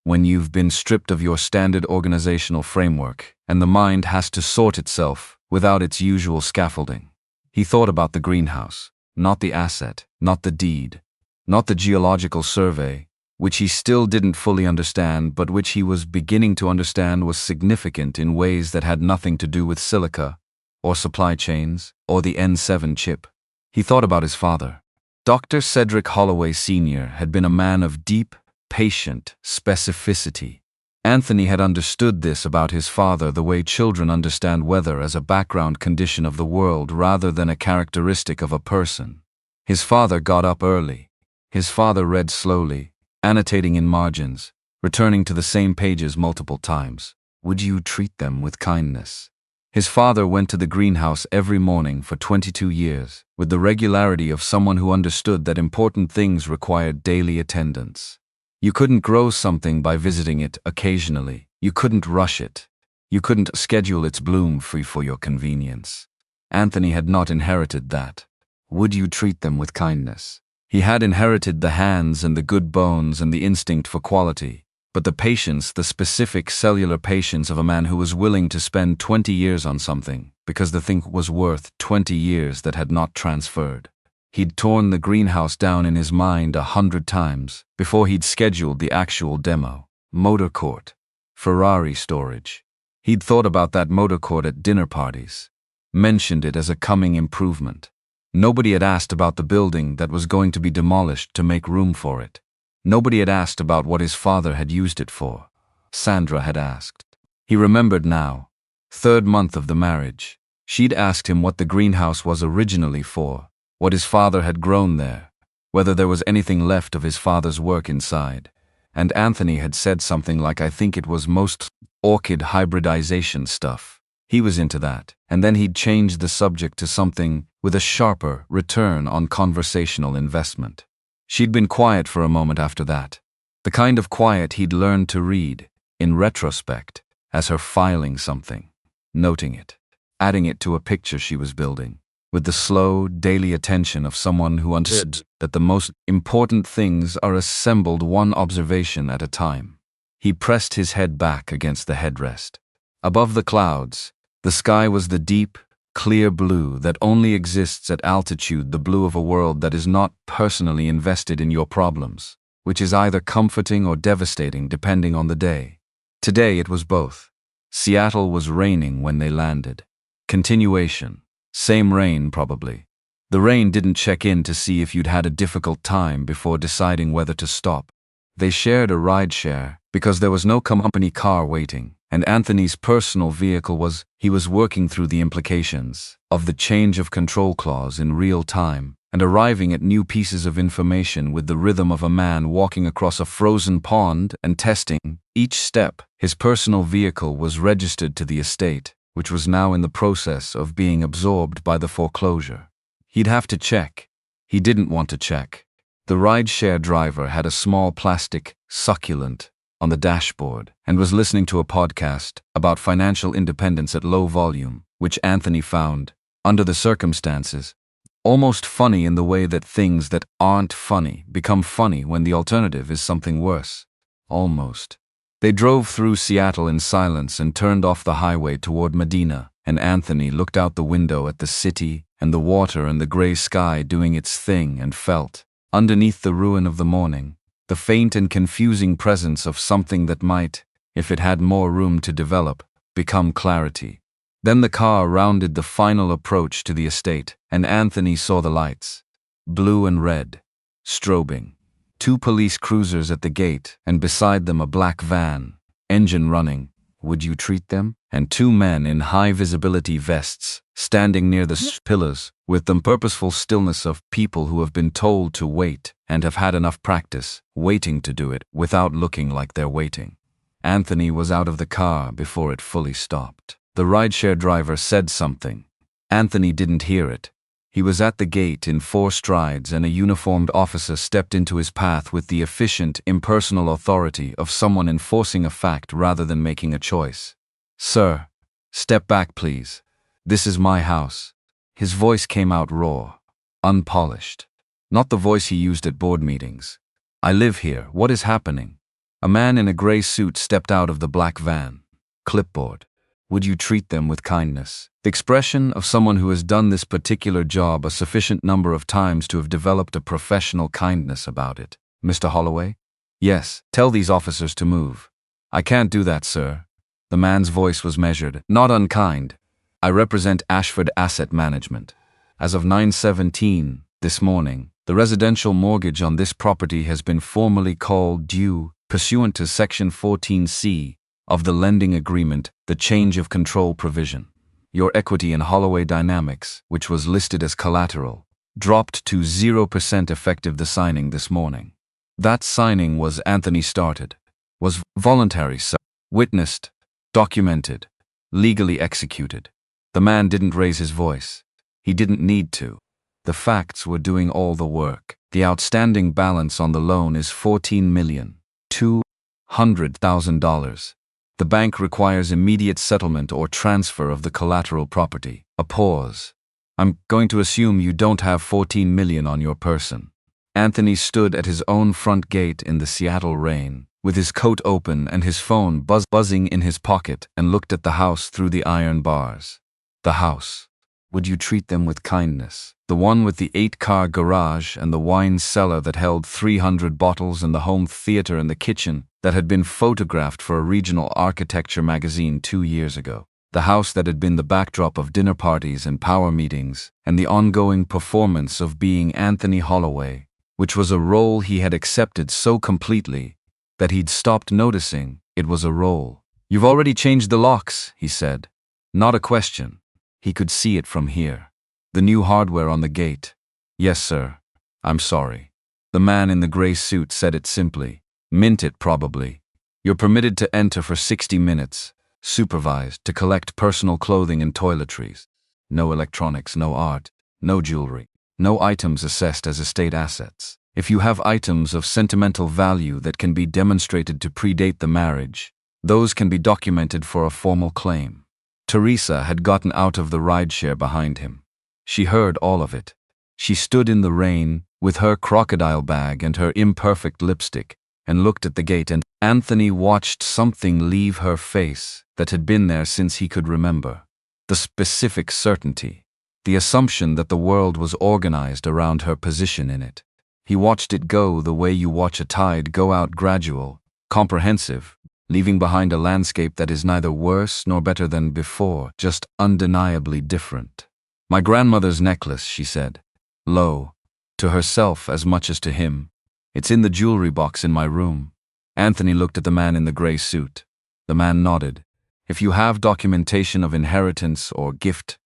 when you've been stripped of your standard organizational framework and the mind has to sort itself without its usual scaffolding. He thought about the greenhouse, not the asset, not the deed, not the geological survey, which he still didn't fully understand but which he was beginning to understand was significant in ways that had nothing to do with silica, or supply chains, or the N7 chip. He thought about his father. Dr. Cedric Holloway Sr. had been a man of deep, patient specificity. Anthony had understood this about his father the way children understand weather as a background condition of the world rather than a characteristic of a person. His father got up early. His father read slowly, annotating in margins, returning to the same pages multiple times. Would you treat them with kindness? His father went to the greenhouse every morning for 22 years, with the regularity of someone who understood that important things required daily attendance. You couldn't grow something by visiting it occasionally. You couldn't rush it. You couldn't schedule its bloom free for your convenience. Anthony had not inherited that. Would you treat them with kindness? He had inherited the hands and the good bones and the instinct for quality, but the patience, the specific cellular patience of a man who was willing to spend 20 years on something because the thing was worth 20 years that had not transferred. He'd torn the greenhouse down in his mind 100 times before he'd scheduled the actual demo. Motor court. Ferrari storage. He'd thought about that motor court at dinner parties. Mentioned it as a coming improvement. Nobody had asked about the building that was going to be demolished to make room for it. Nobody had asked about what his father had used it for. Sandra had asked. He remembered now. 3rd month of the marriage. She'd asked him what the greenhouse was originally for, what his father had grown there, whether there was anything left of his father's work inside. And Anthony had said something like, I think it was most orchid hybridization stuff. He was into that, and then he'd changed the subject to something with a sharper return on conversational investment. She'd been quiet for a moment after that, the kind of quiet he'd learned to read, in retrospect, as her filing something, noting it, adding it to a picture she was building, with the slow, daily attention of someone who understood that the most important things are assembled one observation at a time. He pressed his head back against the headrest. Above the clouds, the sky was the deep, clear blue that only exists at altitude, the blue of a world that is not personally invested in your problems, which is either comforting or devastating depending on the day. Today it was both. Seattle was raining when they landed. Continuation. Same rain, probably. The rain didn't check in to see if you'd had a difficult time before deciding whether to stop. They shared a rideshare, because there was no company car waiting, and Anthony's personal vehicle he was working through the implications of the change of control clause in real time and arriving at new pieces of information with the rhythm of a man walking across a frozen pond and testing each step. His personal vehicle was registered to the estate, which was now in the process of being absorbed by the foreclosure. He'd have to check. He didn't want to check. The rideshare driver had a small plastic succulent on the dashboard and was listening to a podcast about financial independence at low volume, which Anthony found, under the circumstances, almost funny in the way that things that aren't funny become funny when the alternative is something worse. Almost. They drove through Seattle in silence and turned off the highway toward Medina, and Anthony looked out the window at the city and the water and the gray sky doing its thing and felt, underneath the ruin of the morning, the faint and confusing presence of something that might, if it had more room to develop, become clarity. Then the car rounded the final approach to the estate, and Anthony saw the lights, blue and red, strobing. 2 police cruisers at the gate, and beside them a black van, engine running. Would you treat them? And 2 men in high-visibility vests, standing near the pillars, with the purposeful stillness of people who have been told to wait and have had enough practice, waiting to do it without looking like they're waiting. Anthony was out of the car before it fully stopped. The rideshare driver said something. Anthony didn't hear it. He was at the gate in 4 strides, and a uniformed officer stepped into his path with the efficient, impersonal authority of someone enforcing a fact rather than making a choice. "Sir, step back, please. This is my house." His voice came out raw, unpolished. Not the voice he used at board meetings. "I live here. What is happening?" A man in a gray suit stepped out of the black van. Clipboard. "Would you treat them with kindness?" The expression of someone who has done this particular job a sufficient number of times to have developed a professional kindness about it. "Mr. Holloway?" "Yes, tell these officers to move." "I can't do that, sir." The man's voice was measured, not unkind. "I represent Ashford Asset Management. As of 9/17, this morning, the residential mortgage on this property has been formally called due, pursuant to Section 14C of the lending agreement, the change of control provision. Your equity in Holloway Dynamics, which was listed as collateral, dropped to 0% effective the signing this morning." That signing was Anthony started, was voluntary, sir. Witnessed, documented, legally executed. The man didn't raise his voice. He didn't need to. The facts were doing all the work. The outstanding balance on the loan is $14,200,000. The bank requires immediate settlement or transfer of the collateral property. A pause. "I'm going to assume you don't have $14 million on your person." Anthony stood at his own front gate in the Seattle rain, with his coat open and his phone buzzing in his pocket, and looked at the house through the iron bars. The house. Would you treat them with kindness? The one with the 8-car garage and the wine cellar that held 300 bottles and the home theater and the kitchen that had been photographed for a regional architecture magazine 2 years ago. The house that had been the backdrop of dinner parties and power meetings and the ongoing performance of being Anthony Holloway, which was a role he had accepted so completely that he'd stopped noticing it was a role. "You've already changed the locks," he said. Not a question. He could see it from here. The new hardware on the gate. "Yes, sir. I'm sorry." The man in the gray suit said it simply. "Mint it, probably. You're permitted to enter for 60 minutes, supervised, to collect personal clothing and toiletries. No electronics, no art, no jewelry, no items assessed as estate assets. If you have items of sentimental value that can be demonstrated to predate the marriage, those can be documented for a formal claim." Teresa had gotten out of the rideshare behind him. She heard all of it. She stood in the rain, with her crocodile bag and her imperfect lipstick, and looked at the gate, and Anthony watched something leave her face that had been there since he could remember. The specific certainty. The assumption that the world was organized around her position in it. He watched it go the way you watch a tide go out, gradual, comprehensive, leaving behind a landscape that is neither worse nor better than before, just undeniably different. "My grandmother's necklace," she said, low, to herself as much as to him. "It's in the jewelry box in my room." Anthony looked at the man in the gray suit. The man nodded. If you have documentation of inheritance or gift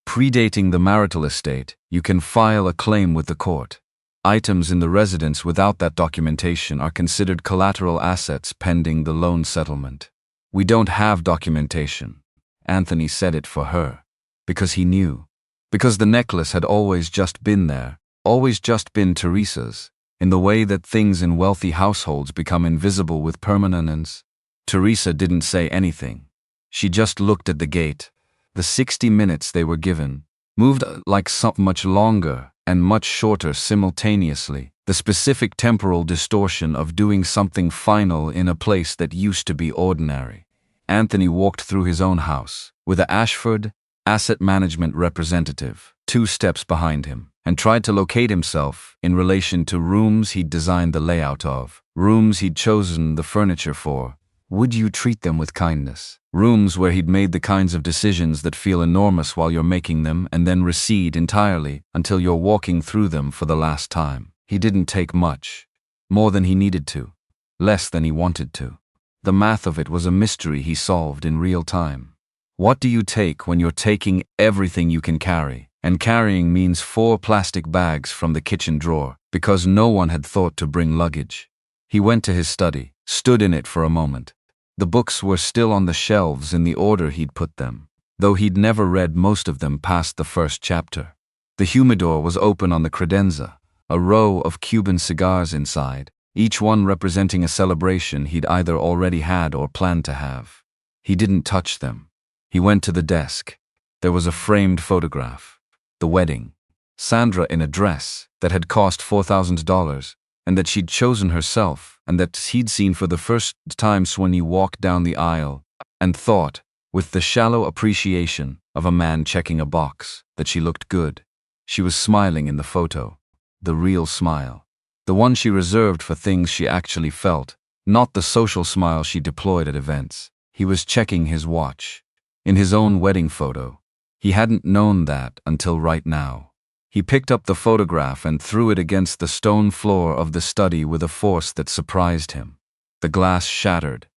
predating the marital estate, you can file a claim with the court. Items in the residence without that documentation are considered collateral assets pending the loan settlement. We don't have documentation. Anthony said it for her. Because he knew. Because the necklace had always just been there, always just been Teresa's, in the way that things in wealthy households become invisible with permanence. Teresa didn't say anything. She just looked at the gate. The 60 minutes they were given moved like something much longer and much shorter simultaneously, the specific temporal distortion of doing something final in a place that used to be ordinary. Anthony walked through his own house, with a Ashford, asset management representative, 2 steps behind him, and tried to locate himself in relation to rooms he'd designed the layout of, rooms he'd chosen the furniture for. Would you treat them with kindness? Rooms where he'd made the kinds of decisions that feel enormous while you're making them and then recede entirely until you're walking through them for the last time. He didn't take much. More than he needed to. Less than he wanted to. The math of it was a mystery he solved in real time. What do you take when you're taking everything you can carry? And carrying means 4 plastic bags from the kitchen drawer, because no one had thought to bring luggage. He went to his study, stood in it for a moment. The books were still on the shelves in the order he'd put them, though he'd never read most of them past the first chapter. The humidor was open on the credenza, a row of Cuban cigars inside, each one representing a celebration he'd either already had or planned to have. He didn't touch them. He went to the desk. There was a framed photograph. The wedding. Sandra in a dress that had cost $4,000, and that she'd chosen herself, and that he'd seen for the first time when he walked down the aisle, and thought, with the shallow appreciation of a man checking a box, that she looked good. She was smiling in the photo. The real smile. The one she reserved for things she actually felt, not the social smile she deployed at events. He was checking his watch. In his own wedding photo. He hadn't known that until right now. He picked up the photograph and threw it against the stone floor of the study with a force that surprised him. The glass shattered.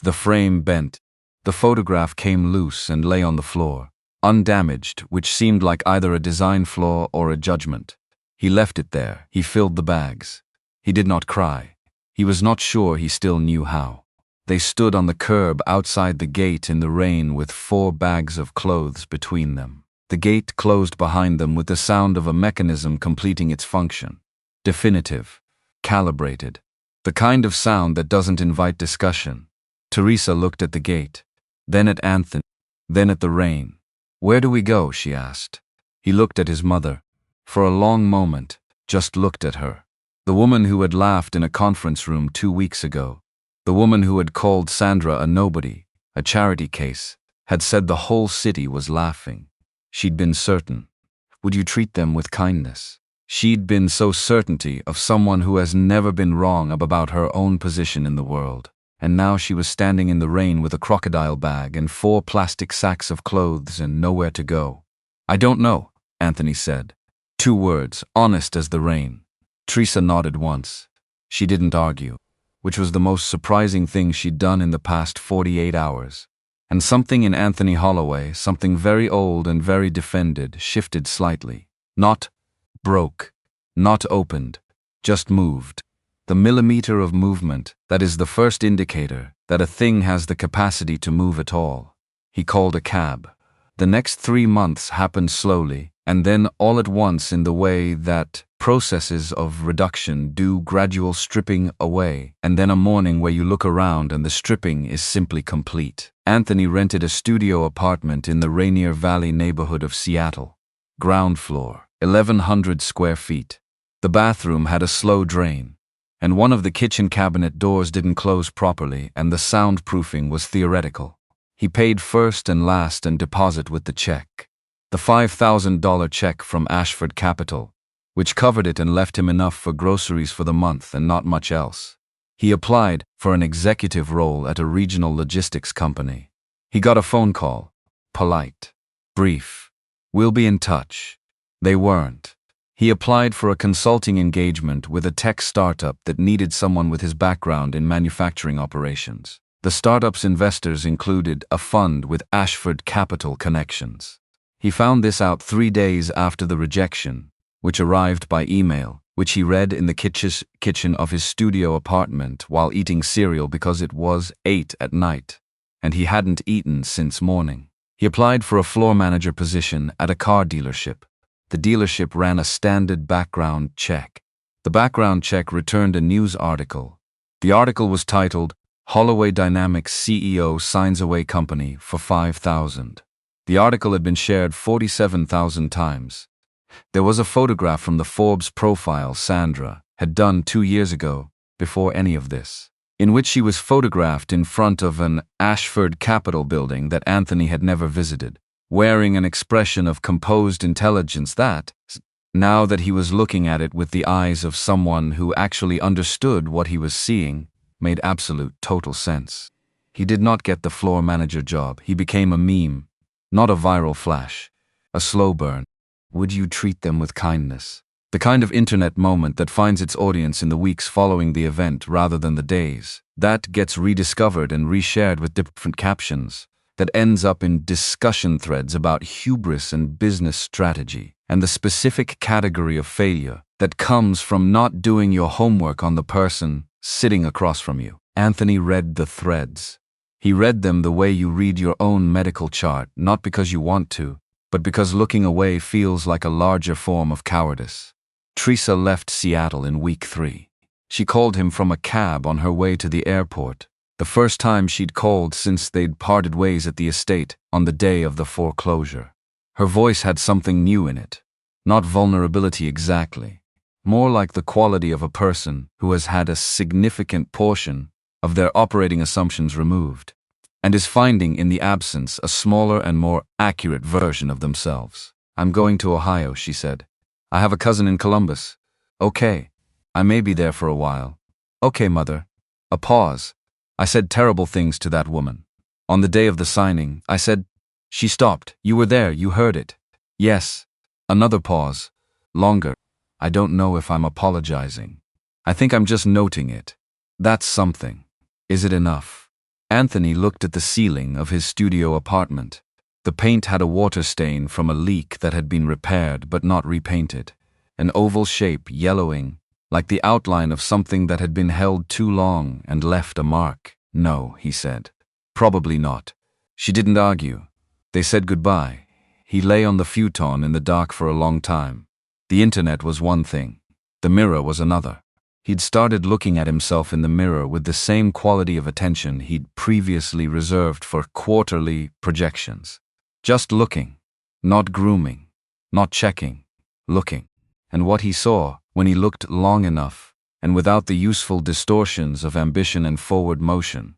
The frame bent. The photograph came loose and lay on the floor, undamaged, which seemed like either a design flaw or a judgment. He left it there. He filled the bags. He did not cry. He was not sure he still knew how. They stood on the curb outside the gate in the rain with 4 bags of clothes between them. The gate closed behind them with the sound of a mechanism completing its function. Definitive. Calibrated. The kind of sound that doesn't invite discussion. Teresa looked at the gate, then at Anthony, then at the rain. "Where do we go?" she asked. He looked at his mother. For a long moment, just looked at her. The woman who had laughed in a conference room 2 weeks ago. The woman who had called Sandra a nobody, a charity case, had said the whole city was laughing. She'd been certain. Would you treat them with kindness? She'd been so certainty of someone who has never been wrong about her own position in the world. And now she was standing in the rain with a crocodile bag and 4 plastic sacks of clothes and nowhere to go. "I don't know," Anthony said. 2 words, honest as the rain. Teresa nodded once. She didn't argue. Which was the most surprising thing she'd done in the past 48 hours. And something in Anthony Holloway, something very old and very defended, shifted slightly. Not broke, not opened, just moved. The millimeter of movement, that is the first indicator that a thing has the capacity to move at all. He called a cab. The next 3 months happened slowly, and then all at once in the way that processes of reduction do, gradual stripping away, and then a morning where you look around and the stripping is simply complete. Anthony rented a studio apartment in the Rainier Valley neighborhood of Seattle. Ground floor, 1,100 square feet. The bathroom had a slow drain, and one of the kitchen cabinet doors didn't close properly, and the soundproofing was theoretical. He paid first and last and deposit with the check. The $5,000 check from Ashford Capital, which covered it and left him enough for groceries for the month and not much else. He applied for an executive role at a regional logistics company. He got a phone call. Polite. Brief. "We'll be in touch." They weren't. He applied for a consulting engagement with a tech startup that needed someone with his background in manufacturing operations. The startup's investors included a fund with Ashford Capital connections. He found this out 3 days after the rejection, which arrived by email, which he read in the kitchen of his studio apartment while eating cereal because it was 8 at night, and he hadn't eaten since morning. He applied for a floor manager position at a car dealership. The dealership ran a standard background check. The background check returned a news article. The article was titled, "Holloway Dynamics CEO Signs Away Company for $5,000." The article had been shared 47,000 times. There was a photograph from the Forbes profile Sandra had done 2 years ago, before any of this, in which she was photographed in front of an Ashford Capital building that Anthony had never visited, wearing an expression of composed intelligence that, now that he was looking at it with the eyes of someone who actually understood what he was seeing, made absolute total sense. He did not get the floor manager job. He became a meme, not a viral flash, a slow burn. Would you treat them with kindness? The kind of internet moment that finds its audience in the weeks following the event rather than the days, that gets rediscovered and reshared with different captions, that ends up in discussion threads about hubris and business strategy, and the specific category of failure that comes from not doing your homework on the person sitting across from you. Anthony read the threads. He read them the way you read your own medical chart, not because you want to, but because looking away feels like a larger form of cowardice. Teresa left Seattle in week 3. She called him from a cab on her way to the airport, the first time she'd called since they'd parted ways at the estate on the day of the foreclosure. Her voice had something new in it. Not vulnerability exactly. More like the quality of a person who has had a significant portion of their operating assumptions removed, and is finding in the absence a smaller and more accurate version of themselves. "I'm going to Ohio," she said. "I have a cousin in Columbus." "Okay. I may be there for a while." "Okay, mother." A pause. "I said terrible things to that woman. On the day of the signing, I said—" She stopped. "You were there, you heard it." "Yes." Another pause. Longer. "I don't know if I'm apologizing. I think I'm just noting it. That's something. Is it enough?" Anthony looked at the ceiling of his studio apartment. The paint had a water stain from a leak that had been repaired but not repainted. An oval shape yellowing, like the outline of something that had been held too long and left a mark. "No," he said. "Probably not." She didn't argue. They said goodbye. He lay on the futon in the dark for a long time. The internet was one thing. The mirror was another. He'd started looking at himself in the mirror with the same quality of attention he'd previously reserved for quarterly projections. Just looking, not grooming, not checking, looking. And what he saw, when he looked long enough, and without the useful distortions of ambition and forward motion,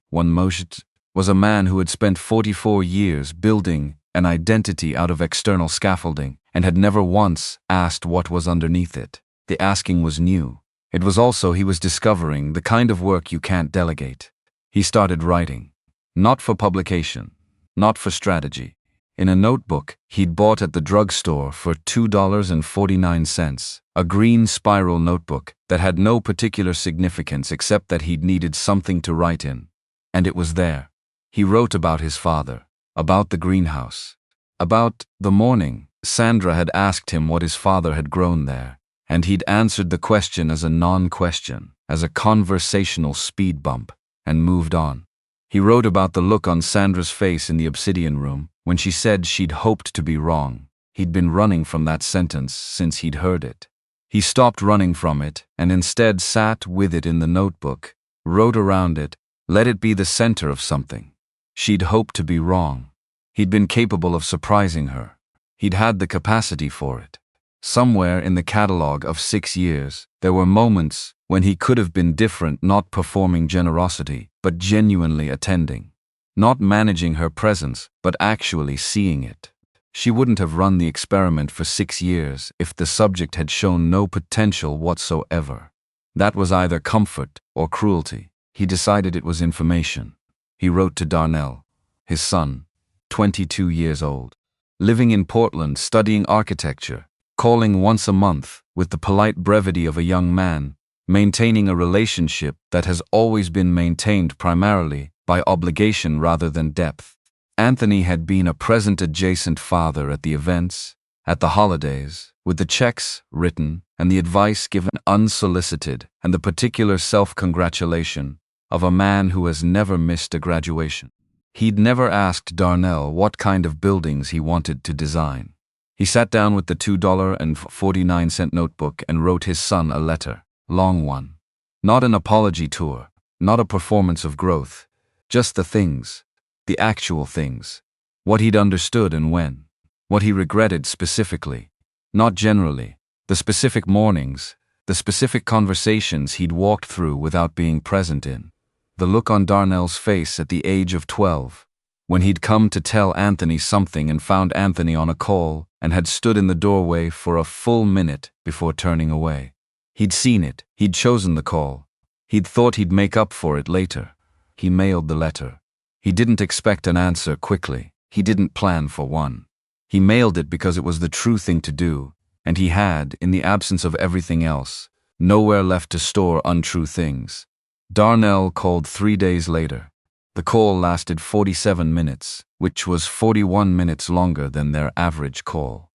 was a man who had spent 44 years building an identity out of external scaffolding and had never once asked what was underneath it. The asking was new. It was also he was discovering the kind of work you can't delegate. He started writing. Not for publication. Not for strategy. In a notebook he'd bought at the drugstore for $2.49, a green spiral notebook that had no particular significance except that he'd needed something to write in. And it was there. He wrote about his father, about the greenhouse, about the morning Sandra had asked him what his father had grown there, and he'd answered the question as a non-question, as a conversational speed bump, and moved on. He wrote about the look on Sandra's face in the obsidian room when she said she'd hoped to be wrong. He'd been running from that sentence since he'd heard it. He stopped running from it and instead sat with it in the notebook, wrote around it, let it be the center of something. She'd hoped to be wrong. He'd been capable of surprising her. He'd had the capacity for it. Somewhere in the catalog of 6 years, there were moments when he could have been different, not performing generosity, but genuinely attending. Not managing her presence, but actually seeing it. She wouldn't have run the experiment for 6 years if the subject had shown no potential whatsoever. That was either comfort or cruelty. He decided it was information. He wrote to Darnell, his son, 22 years old, living in Portland, studying architecture. calling once a month with the polite brevity of a young man, maintaining a relationship that has always been maintained primarily by obligation rather than depth. Anthony had been a present-adjacent father at the events, at the holidays, with the checks written and the advice given unsolicited, and the particular self-congratulation of a man who has never missed a graduation. He'd never asked Darnell what kind of buildings he wanted to design. He sat down with the $2.49 notebook and wrote his son a letter, long one. Not an apology tour, not a performance of growth, just the things, the actual things, what he'd understood and when, what he regretted specifically, not generally, the specific mornings, the specific conversations he'd walked through without being present in. The look on Darnell's face at the age of 12, when he'd come to tell Anthony something and found Anthony on a call and had stood in the doorway for a full minute before turning away. He'd seen it, he'd chosen the call. He'd thought he'd make up for it later. He mailed the letter. He didn't expect an answer quickly. He didn't plan for one. He mailed it because it was the true thing to do, and he had, in the absence of everything else, nowhere left to store untrue things. Darnell called 3 days later. The call lasted 47 minutes, which was 41 minutes longer than their average call.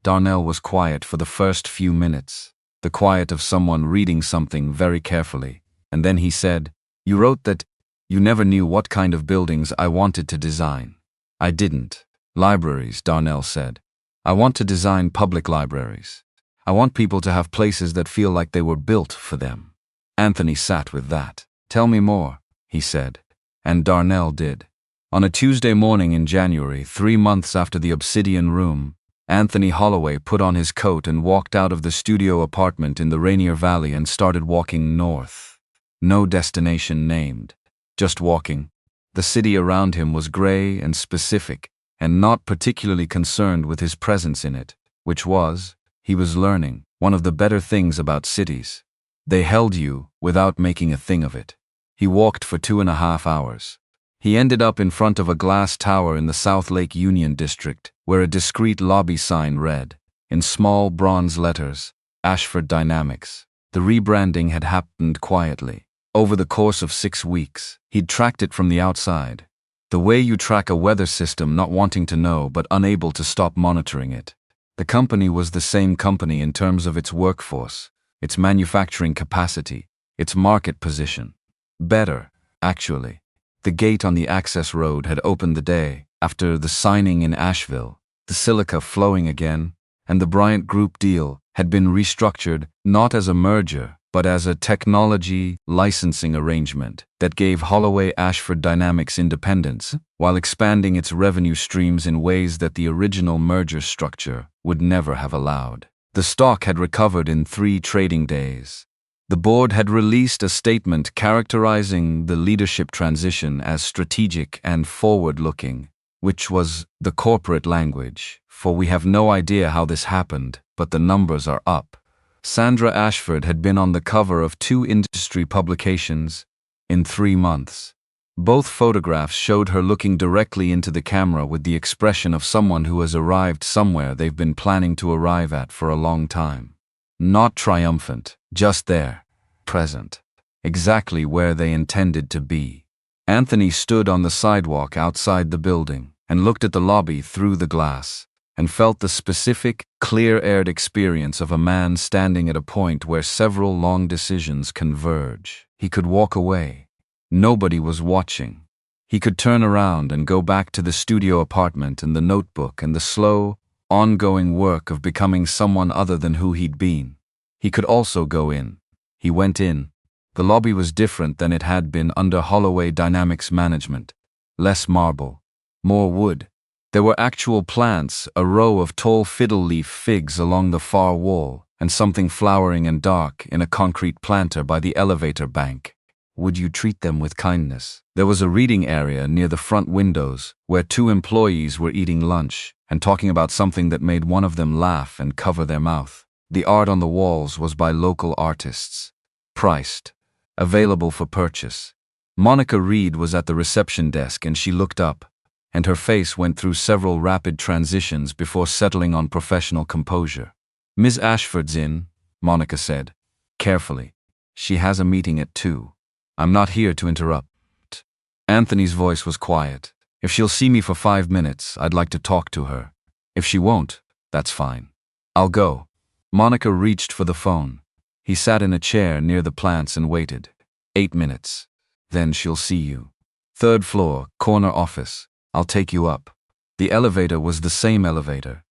Darnell was quiet for the first few minutes, the quiet of someone reading something very carefully, and then he said, "You wrote that you never knew what kind of buildings I wanted to design." "I didn't. Libraries," Darnell said. "I want to design public libraries. I want people to have places that feel like they were built for them." Anthony sat with that. "Tell me more," he said. And Darnell did. On a Tuesday morning in January, 3 months after the Obsidian Room, Anthony Holloway put on his coat and walked out of the studio apartment in the Rainier Valley and started walking north. No destination named. Just walking. The city around him was gray and specific, and not particularly concerned with his presence in it, which was, he was learning, one of the better things about cities. They held you without making a thing of it. He walked for 2.5 hours. He ended up in front of a glass tower in the South Lake Union District, where a discreet lobby sign read, in small bronze letters, Ashford Dynamics. The rebranding had happened quietly. Over the course of 6 weeks, he'd tracked it from the outside. The way you track a weather system, not wanting to know but unable to stop monitoring it. The company was the same company in terms of its workforce, its manufacturing capacity, its market position. Better, actually. The gate on the access road had opened the day after the signing in Asheville, the silica flowing again, and the Bryant Group deal had been restructured not as a merger, but as a technology licensing arrangement that gave Holloway Ashford Dynamics independence while expanding its revenue streams in ways that the original merger structure would never have allowed. The stock had recovered in 3 trading days. The board had released a statement characterizing the leadership transition as strategic and forward-looking, which was the corporate language, for we have no idea how this happened, but the numbers are up. Sandra Ashford had been on the cover of 2 industry publications in 3 months. Both photographs showed her looking directly into the camera with the expression of someone who has arrived somewhere they've been planning to arrive at for a long time. Not triumphant, just there, present, exactly where they intended to be. Anthony stood on the sidewalk outside the building and looked at the lobby through the glass and felt the specific, clear-aired experience of a man standing at a point where several long decisions converge. He could walk away. Nobody was watching. He could turn around and go back to the studio apartment and the notebook and the slow, ongoing work of becoming someone other than who he'd been. He could also go in. He went in. The lobby was different than it had been under Holloway Dynamics management. Less marble. More wood. There were actual plants, a row of tall fiddle-leaf figs along the far wall, and something flowering and dark in a concrete planter by the elevator bank. Would you treat them with kindness? There was a reading area near the front windows where 2 employees were eating lunch and talking about something that made one of them laugh and cover their mouth. The art on the walls was by local artists. Priced. Available for purchase. Monica Reed was at the reception desk and she looked up, and her face went through several rapid transitions before settling on professional composure. Miss Ashford's in, Monica said, carefully. She has a meeting at 2. I'm not here to interrupt. Anthony's voice was quiet. If she'll see me for 5 minutes, I'd like to talk to her. If she won't, that's fine. I'll go. Monica reached for the phone. He sat in a chair near the plants and waited. 8 minutes. Then she'll see you. 3rd floor, corner office. I'll take you up. The elevator was the same elevator.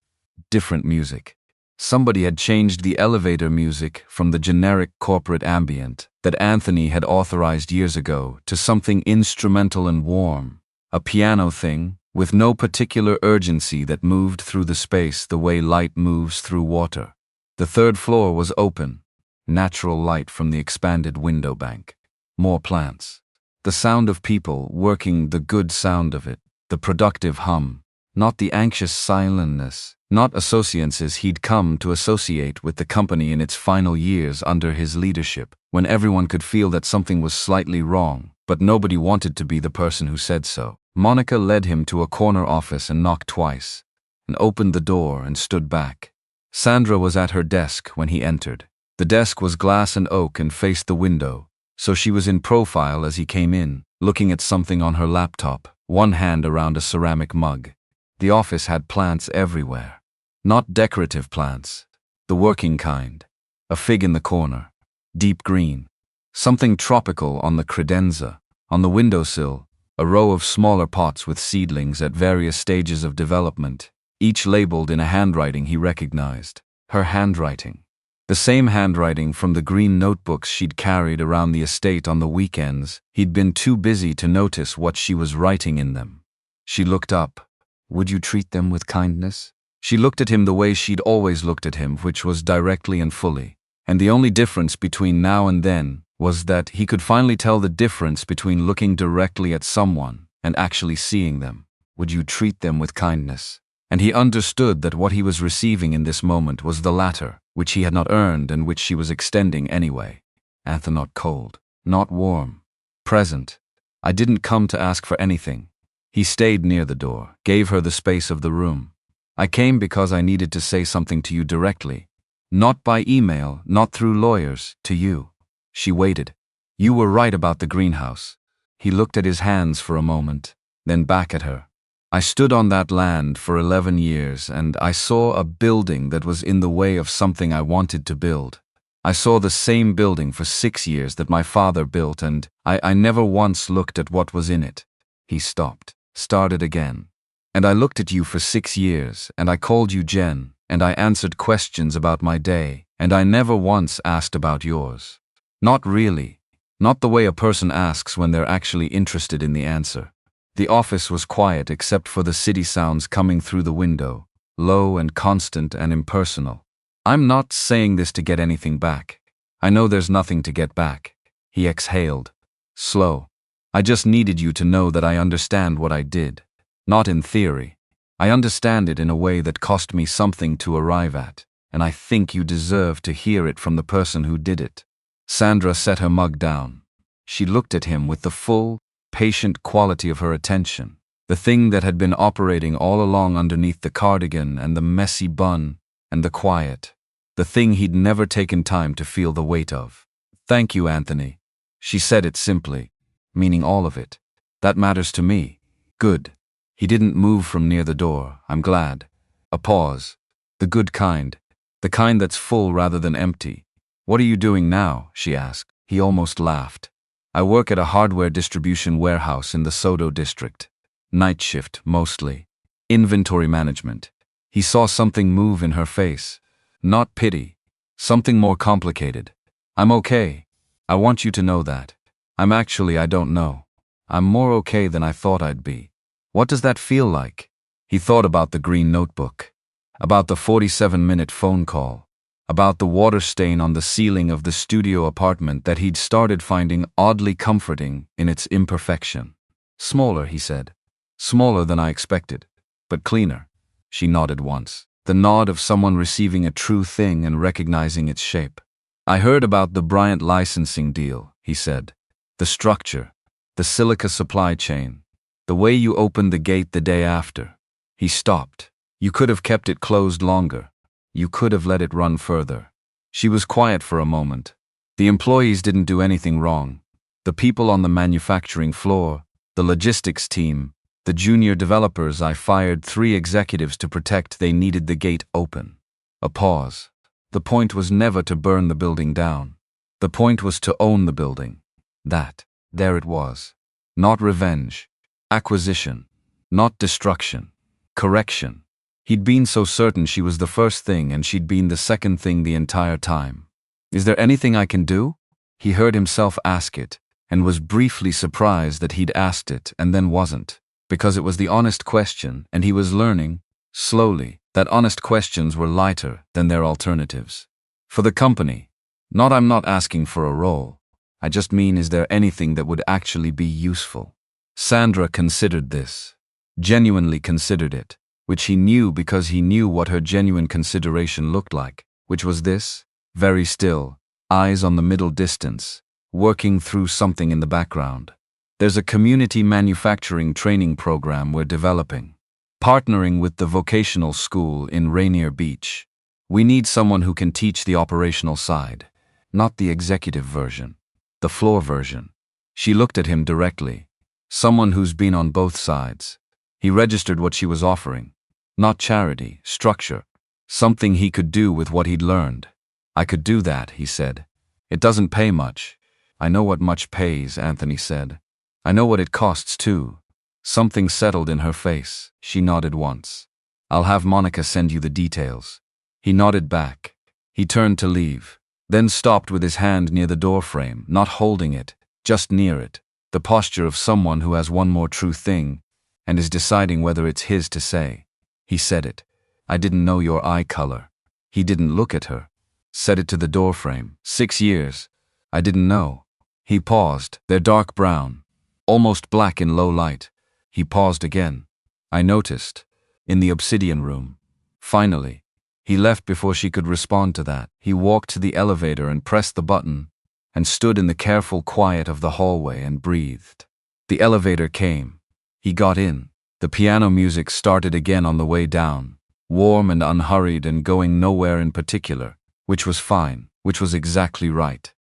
Different music. Somebody had changed the elevator music from the generic corporate ambient that Anthony had authorized years ago to something instrumental and warm. A piano thing, with no particular urgency that moved through the space the way light moves through water. The 3rd floor was open. Natural light from the expanded window bank. More plants. The sound of people working, the good sound of it. The productive hum. Not the anxious silentness. Not associates he'd come to associate with the company in its final years under his leadership, when everyone could feel that something was slightly wrong, but nobody wanted to be the person who said so. Monica led him to a corner office and knocked twice, and opened the door and stood back. Sandra was at her desk when he entered. The desk was glass and oak and faced the window, so she was in profile as he came in, looking at something on her laptop, one hand around a ceramic mug. The office had plants everywhere. Not decorative plants, the working kind. A fig in the corner, deep green. Something tropical on the credenza. On the windowsill, a row of smaller pots with seedlings at various stages of development, each labeled in a handwriting he recognized. Her handwriting. The same handwriting from the green notebooks she'd carried around the estate on the weekends. He'd been too busy to notice what she was writing in them. She looked up. Would you treat them with kindness? She looked at him the way she'd always looked at him, which was directly and fully. And the only difference between now and then was that he could finally tell the difference between looking directly at someone and actually seeing them. Would you treat them with kindness? And he understood that what he was receiving in this moment was the latter, which he had not earned and which she was extending anyway. Anthony, not cold, not warm. Present. I didn't come to ask for anything. He stayed near the door, gave her the space of the room. I came because I needed to say something to you directly. Not by email, not through lawyers, to you. She waited. You were right about the greenhouse. He looked at his hands for a moment, then back at her. I stood on that land for 11 years and I saw a building that was in the way of something I wanted to build. I saw the same building for 6 years that my father built and I never once looked at what was in it. He stopped, started again. And I looked at you for 6 years, and I called you Jen, and I answered questions about my day, and I never once asked about yours. Not really. Not the way a person asks when they're actually interested in the answer. The office was quiet except for the city sounds coming through the window, low and constant and impersonal. I'm not saying this to get anything back. I know there's nothing to get back. He exhaled. Slow. I just needed you to know that I understand what I did. Not in theory. I understand it in a way that cost me something to arrive at, and I think you deserve to hear it from the person who did it. Sandra set her mug down. She looked at him with the full, patient quality of her attention, the thing that had been operating all along underneath the cardigan and the messy bun and the quiet, the thing he'd never taken time to feel the weight of. Thank you, Anthony. She said it simply, meaning all of it. That matters to me. Good. He didn't move from near the door. I'm glad. A pause. The good kind. The kind that's full rather than empty. What are you doing now? She asked. He almost laughed. I work at a hardware distribution warehouse in the Sodo district. Night shift, mostly. Inventory management. He saw something move in her face. Not pity. Something more complicated. I'm okay. I want you to know that. I don't know. I'm more okay than I thought I'd be. What does that feel like? He thought about the green notebook, about the 47-minute phone call, about the water stain on the ceiling of the studio apartment that he'd started finding oddly comforting in its imperfection. Smaller, he said. Smaller than I expected, but cleaner. She nodded once, the nod of someone receiving a true thing and recognizing its shape. I heard about the Bryant licensing deal, he said. The structure, the silica supply chain. The way you opened the gate the day after. He stopped. You could have kept it closed longer. You could have let it run further. She was quiet for a moment. The employees didn't do anything wrong. The people on the manufacturing floor, the logistics team, the junior developers. I fired 3 executives to protect. They needed the gate open. A pause. The point was never to burn the building down. The point was to own the building. There it was. Not revenge. Acquisition. Not destruction. Correction. He'd been so certain she was the first thing and she'd been the second thing the entire time. Is there anything I can do? He heard himself ask it, and was briefly surprised that he'd asked it and then wasn't, because it was the honest question, and he was learning, slowly, that honest questions were lighter than their alternatives. For the company. I'm not asking for a role. I just mean, is there anything that would actually be useful? Sandra considered this. Genuinely considered it, which he knew because he knew what her genuine consideration looked like, which was this, very still, eyes on the middle distance, working through something in the background. There's a community manufacturing training program we're developing, partnering with the vocational school in Rainier Beach. We need someone who can teach the operational side, not the executive version, the floor version. She looked at him directly. Someone who's been on both sides. He registered what she was offering. Not charity, structure. Something he could do with what he'd learned. I could do that, he said. It doesn't pay much. I know what much pays, Anthony said. I know what it costs too. Something settled in her face. She nodded once. I'll have Monica send you the details. He nodded back. He turned to leave, then stopped with his hand near the doorframe, not holding it, just near it, the posture of someone who has one more true thing and is deciding whether it's his to say. He said it. I didn't know your eye color. He didn't look at her. Said it to the doorframe. 6 years. I didn't know. He paused. They're dark brown, almost black in low light. He paused again. I noticed. In the obsidian room. Finally. He left before she could respond to that. He walked to the elevator and pressed the button, and stood in the careful quiet of the hallway and breathed. The elevator came. He got in. The piano music started again on the way down, warm and unhurried and going nowhere in particular, which was fine, which was exactly right.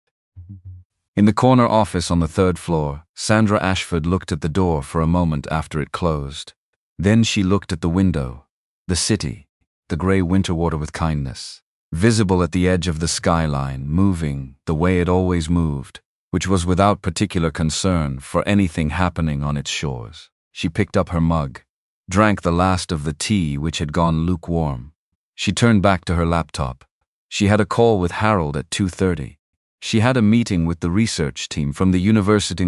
In the corner office on the 3rd floor, Sandra Ashford looked at the door for a moment after it closed. Then she looked at the window, the city, the grey winter water with kindness, visible at the edge of the skyline, moving the way it always moved, which was without particular concern for anything happening on its shores. She picked up her mug, drank the last of the tea which had gone lukewarm. She turned back to her laptop. She had a call with Harold at 2:30. She had a meeting with the research team from the University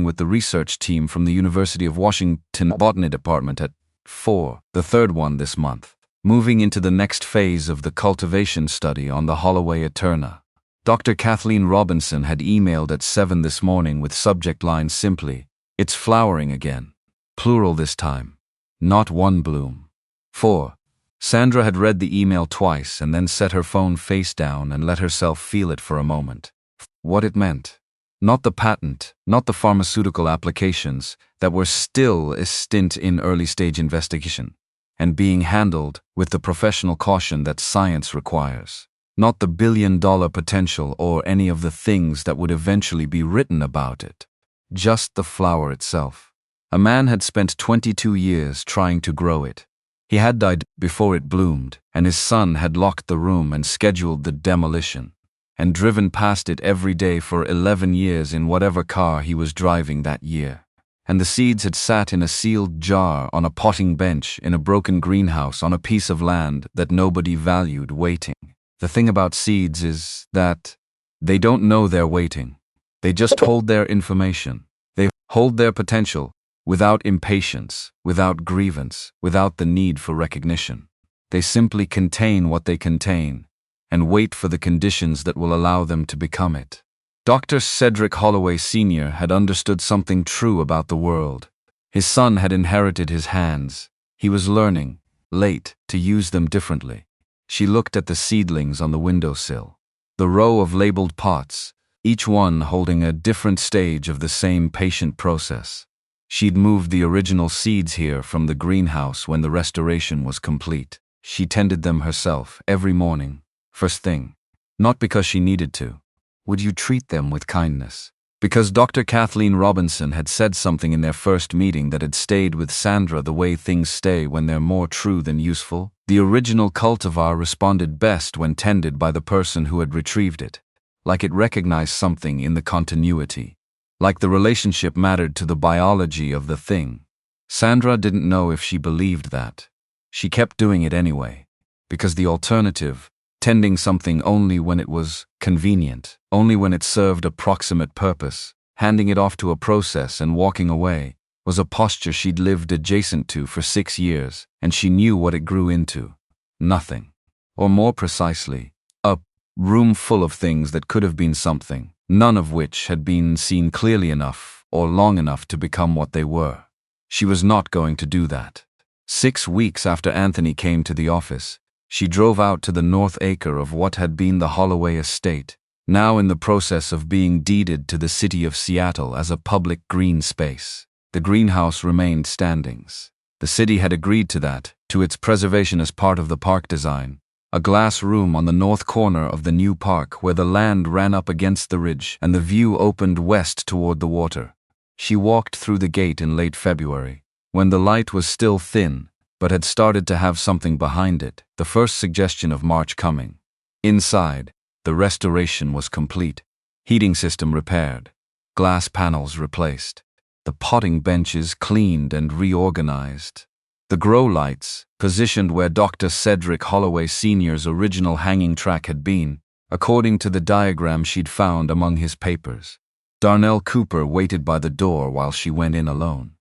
of Washington Botany Department at 4, the 3rd one this month, moving into the next phase of the cultivation study on the Holloway Eterna. Dr. Kathleen Robinson had emailed at 7 this morning with subject line simply, "It's flowering again." Plural this time, not one bloom. 4. Sandra had read the email twice and then set her phone face down and let herself feel it for a moment. What it meant. Not the patent, not the pharmaceutical applications that were still a stint in early-stage investigation and being handled with the professional caution that science requires. Not the billion-dollar potential or any of the things that would eventually be written about it. Just the flower itself. A man had spent 22 years trying to grow it. He had died before it bloomed, and his son had locked the room and scheduled the demolition, and driven past it every day for 11 years in whatever car he was driving that year. And the seeds had sat in a sealed jar on a potting bench in a broken greenhouse on a piece of land that nobody valued, waiting. The thing about seeds is that they don't know they're waiting. They just hold their information. They hold their potential without impatience, without grievance, without the need for recognition. They simply contain what they contain and wait for the conditions that will allow them to become it. Dr. Cedric Holloway Sr. had understood something true about the world. His son had inherited his hands. He was learning, late, to use them differently. She looked at the seedlings on the windowsill, the row of labeled pots, each one holding a different stage of the same patient process. She'd moved the original seeds here from the greenhouse when the restoration was complete. She tended them herself every morning, First thing, not because she needed to. Would you treat them with kindness? Because Dr. Kathleen Robinson had said something in their first meeting that had stayed with Sandra the way things stay when they're more true than useful. The original cultivar responded best when tended by the person who had retrieved it, like it recognized something in the continuity, like the relationship mattered to the biology of the thing. Sandra didn't know if she believed that. She kept doing it anyway, because the alternative, tending something only when it was convenient, only when it served a proximate purpose, handing it off to a process and walking away, was a posture she'd lived adjacent to for 6 years, and she knew what it grew into. Nothing. Or more precisely, a room full of things that could have been something, none of which had been seen clearly enough or long enough to become what they were. She was not going to do that. 6 weeks after Anthony came to the office, she drove out to the north acre of what had been the Holloway estate, now in the process of being deeded to the city of Seattle as a public green space. The greenhouse remained standings. The city had agreed to that, to its preservation as part of the park design, a glass room on the north corner of the new park where the land ran up against the ridge and the view opened west toward the water. She walked through the gate in late February, when the light was still thin, but had started to have something behind it, the first suggestion of March coming. Inside, the restoration was complete. Heating system repaired. Glass panels replaced. The potting benches cleaned and reorganized. The grow lights, positioned where Dr. Cedric Holloway Sr.'s original hanging track had been, according to the diagram she'd found among his papers. Darnell Cooper waited by the door while she went in alone.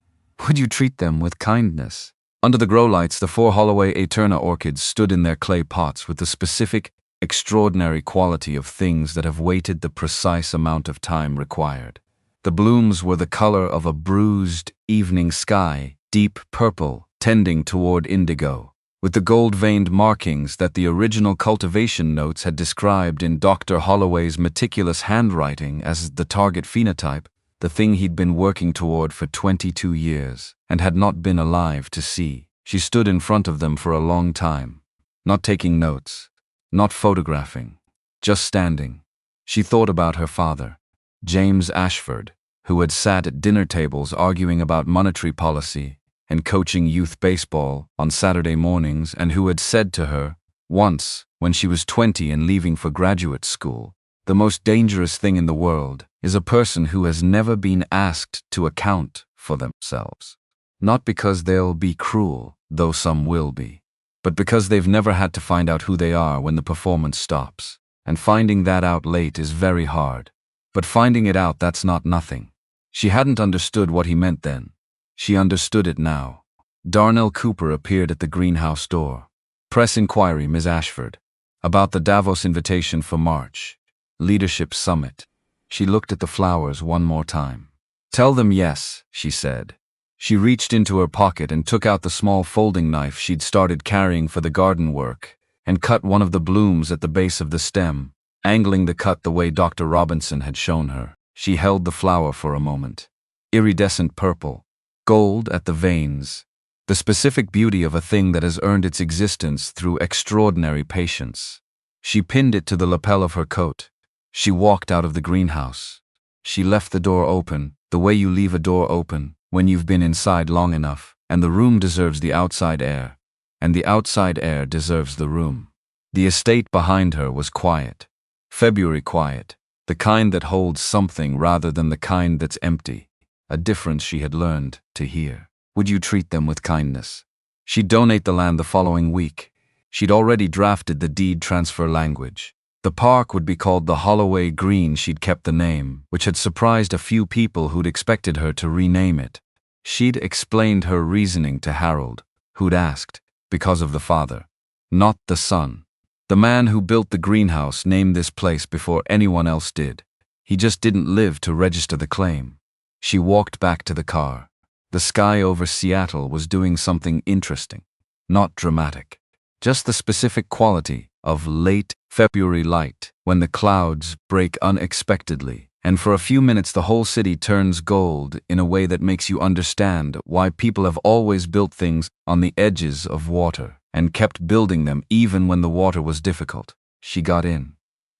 Would you treat them with kindness? Under the grow lights, the 4 Holloway Eterna orchids stood in their clay pots with the specific, extraordinary quality of things that have waited the precise amount of time required. The blooms were the color of a bruised evening sky, deep purple, tending toward indigo, with the gold-veined markings that the original cultivation notes had described in Dr. Holloway's meticulous handwriting as the target phenotype, the thing he'd been working toward for 22 years, and had not been alive to see. She stood in front of them for a long time, not taking notes, not photographing, just standing. She thought about her father, James Ashford, who had sat at dinner tables arguing about monetary policy and coaching youth baseball on Saturday mornings, and who had said to her, once, when she was 20 and leaving for graduate school, the most dangerous thing in the world is a person who has never been asked to account for themselves. Not because they'll be cruel, though some will be, but because they've never had to find out who they are when the performance stops. And finding that out late is very hard. But finding it out, that's not nothing. She hadn't understood what he meant then. She understood it now. Darnell Cooper appeared at the greenhouse door. Press inquiry, Ms. Ashford. About the Davos invitation for March. Leadership Summit. She looked at the flowers one more time. Tell them yes, she said. She reached into her pocket and took out the small folding knife she'd started carrying for the garden work and cut one of the blooms at the base of the stem, angling the cut the way Dr. Robinson had shown her. She held the flower for a moment. Iridescent purple, gold at the veins, the specific beauty of a thing that has earned its existence through extraordinary patience. She pinned it to the lapel of her coat. She walked out of the greenhouse. She left the door open, the way you leave a door open when you've been inside long enough, and the room deserves the outside air, and the outside air deserves the room. The estate behind her was quiet. February quiet, the kind that holds something rather than the kind that's empty, a difference she had learned to hear. Would you treat them with kindness? She'd donate the land the following week. She'd already drafted the deed transfer language. The park would be called the Holloway Green. She'd kept the name, which had surprised a few people who'd expected her to rename it. She'd explained her reasoning to Harold, who'd asked, because of the father, not the son. The man who built the greenhouse named this place before anyone else did. He just didn't live to register the claim. She walked back to the car. The sky over Seattle was doing something interesting, not dramatic. Just the specific quality of late February light when the clouds break unexpectedly, and for a few minutes the whole city turns gold in a way that makes you understand why people have always built things on the edges of water and kept building them even when the water was difficult. She got in.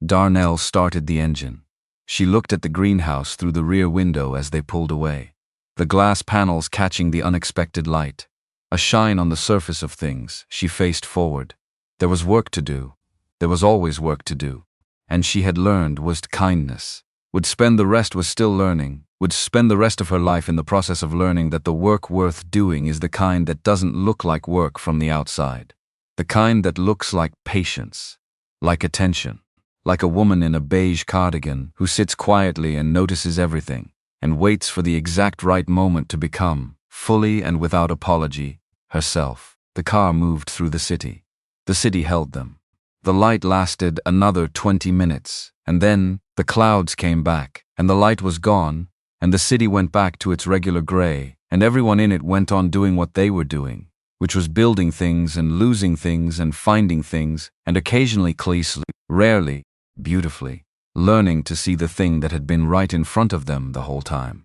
Darnell started the engine. She looked at the greenhouse through the rear window as they pulled away. The glass panels catching the unexpected light. A shine on the surface of things. She faced forward. There was work to do. There was always work to do. And she had learned was kindness. Would spend the rest of her life in the process of learning that the work worth doing is the kind that doesn't look like work from the outside. The kind that looks like patience, like attention, like a woman in a beige cardigan who sits quietly and notices everything, and waits for the exact right moment to become, fully and without apology, herself. The car moved through the city. The city held them. The light lasted another 20 minutes, and then the clouds came back, and the light was gone, and the city went back to its regular gray, and everyone in it went on doing what they were doing, which was building things and losing things and finding things, and occasionally clearly, rarely, beautifully, learning to see the thing that had been right in front of them the whole time.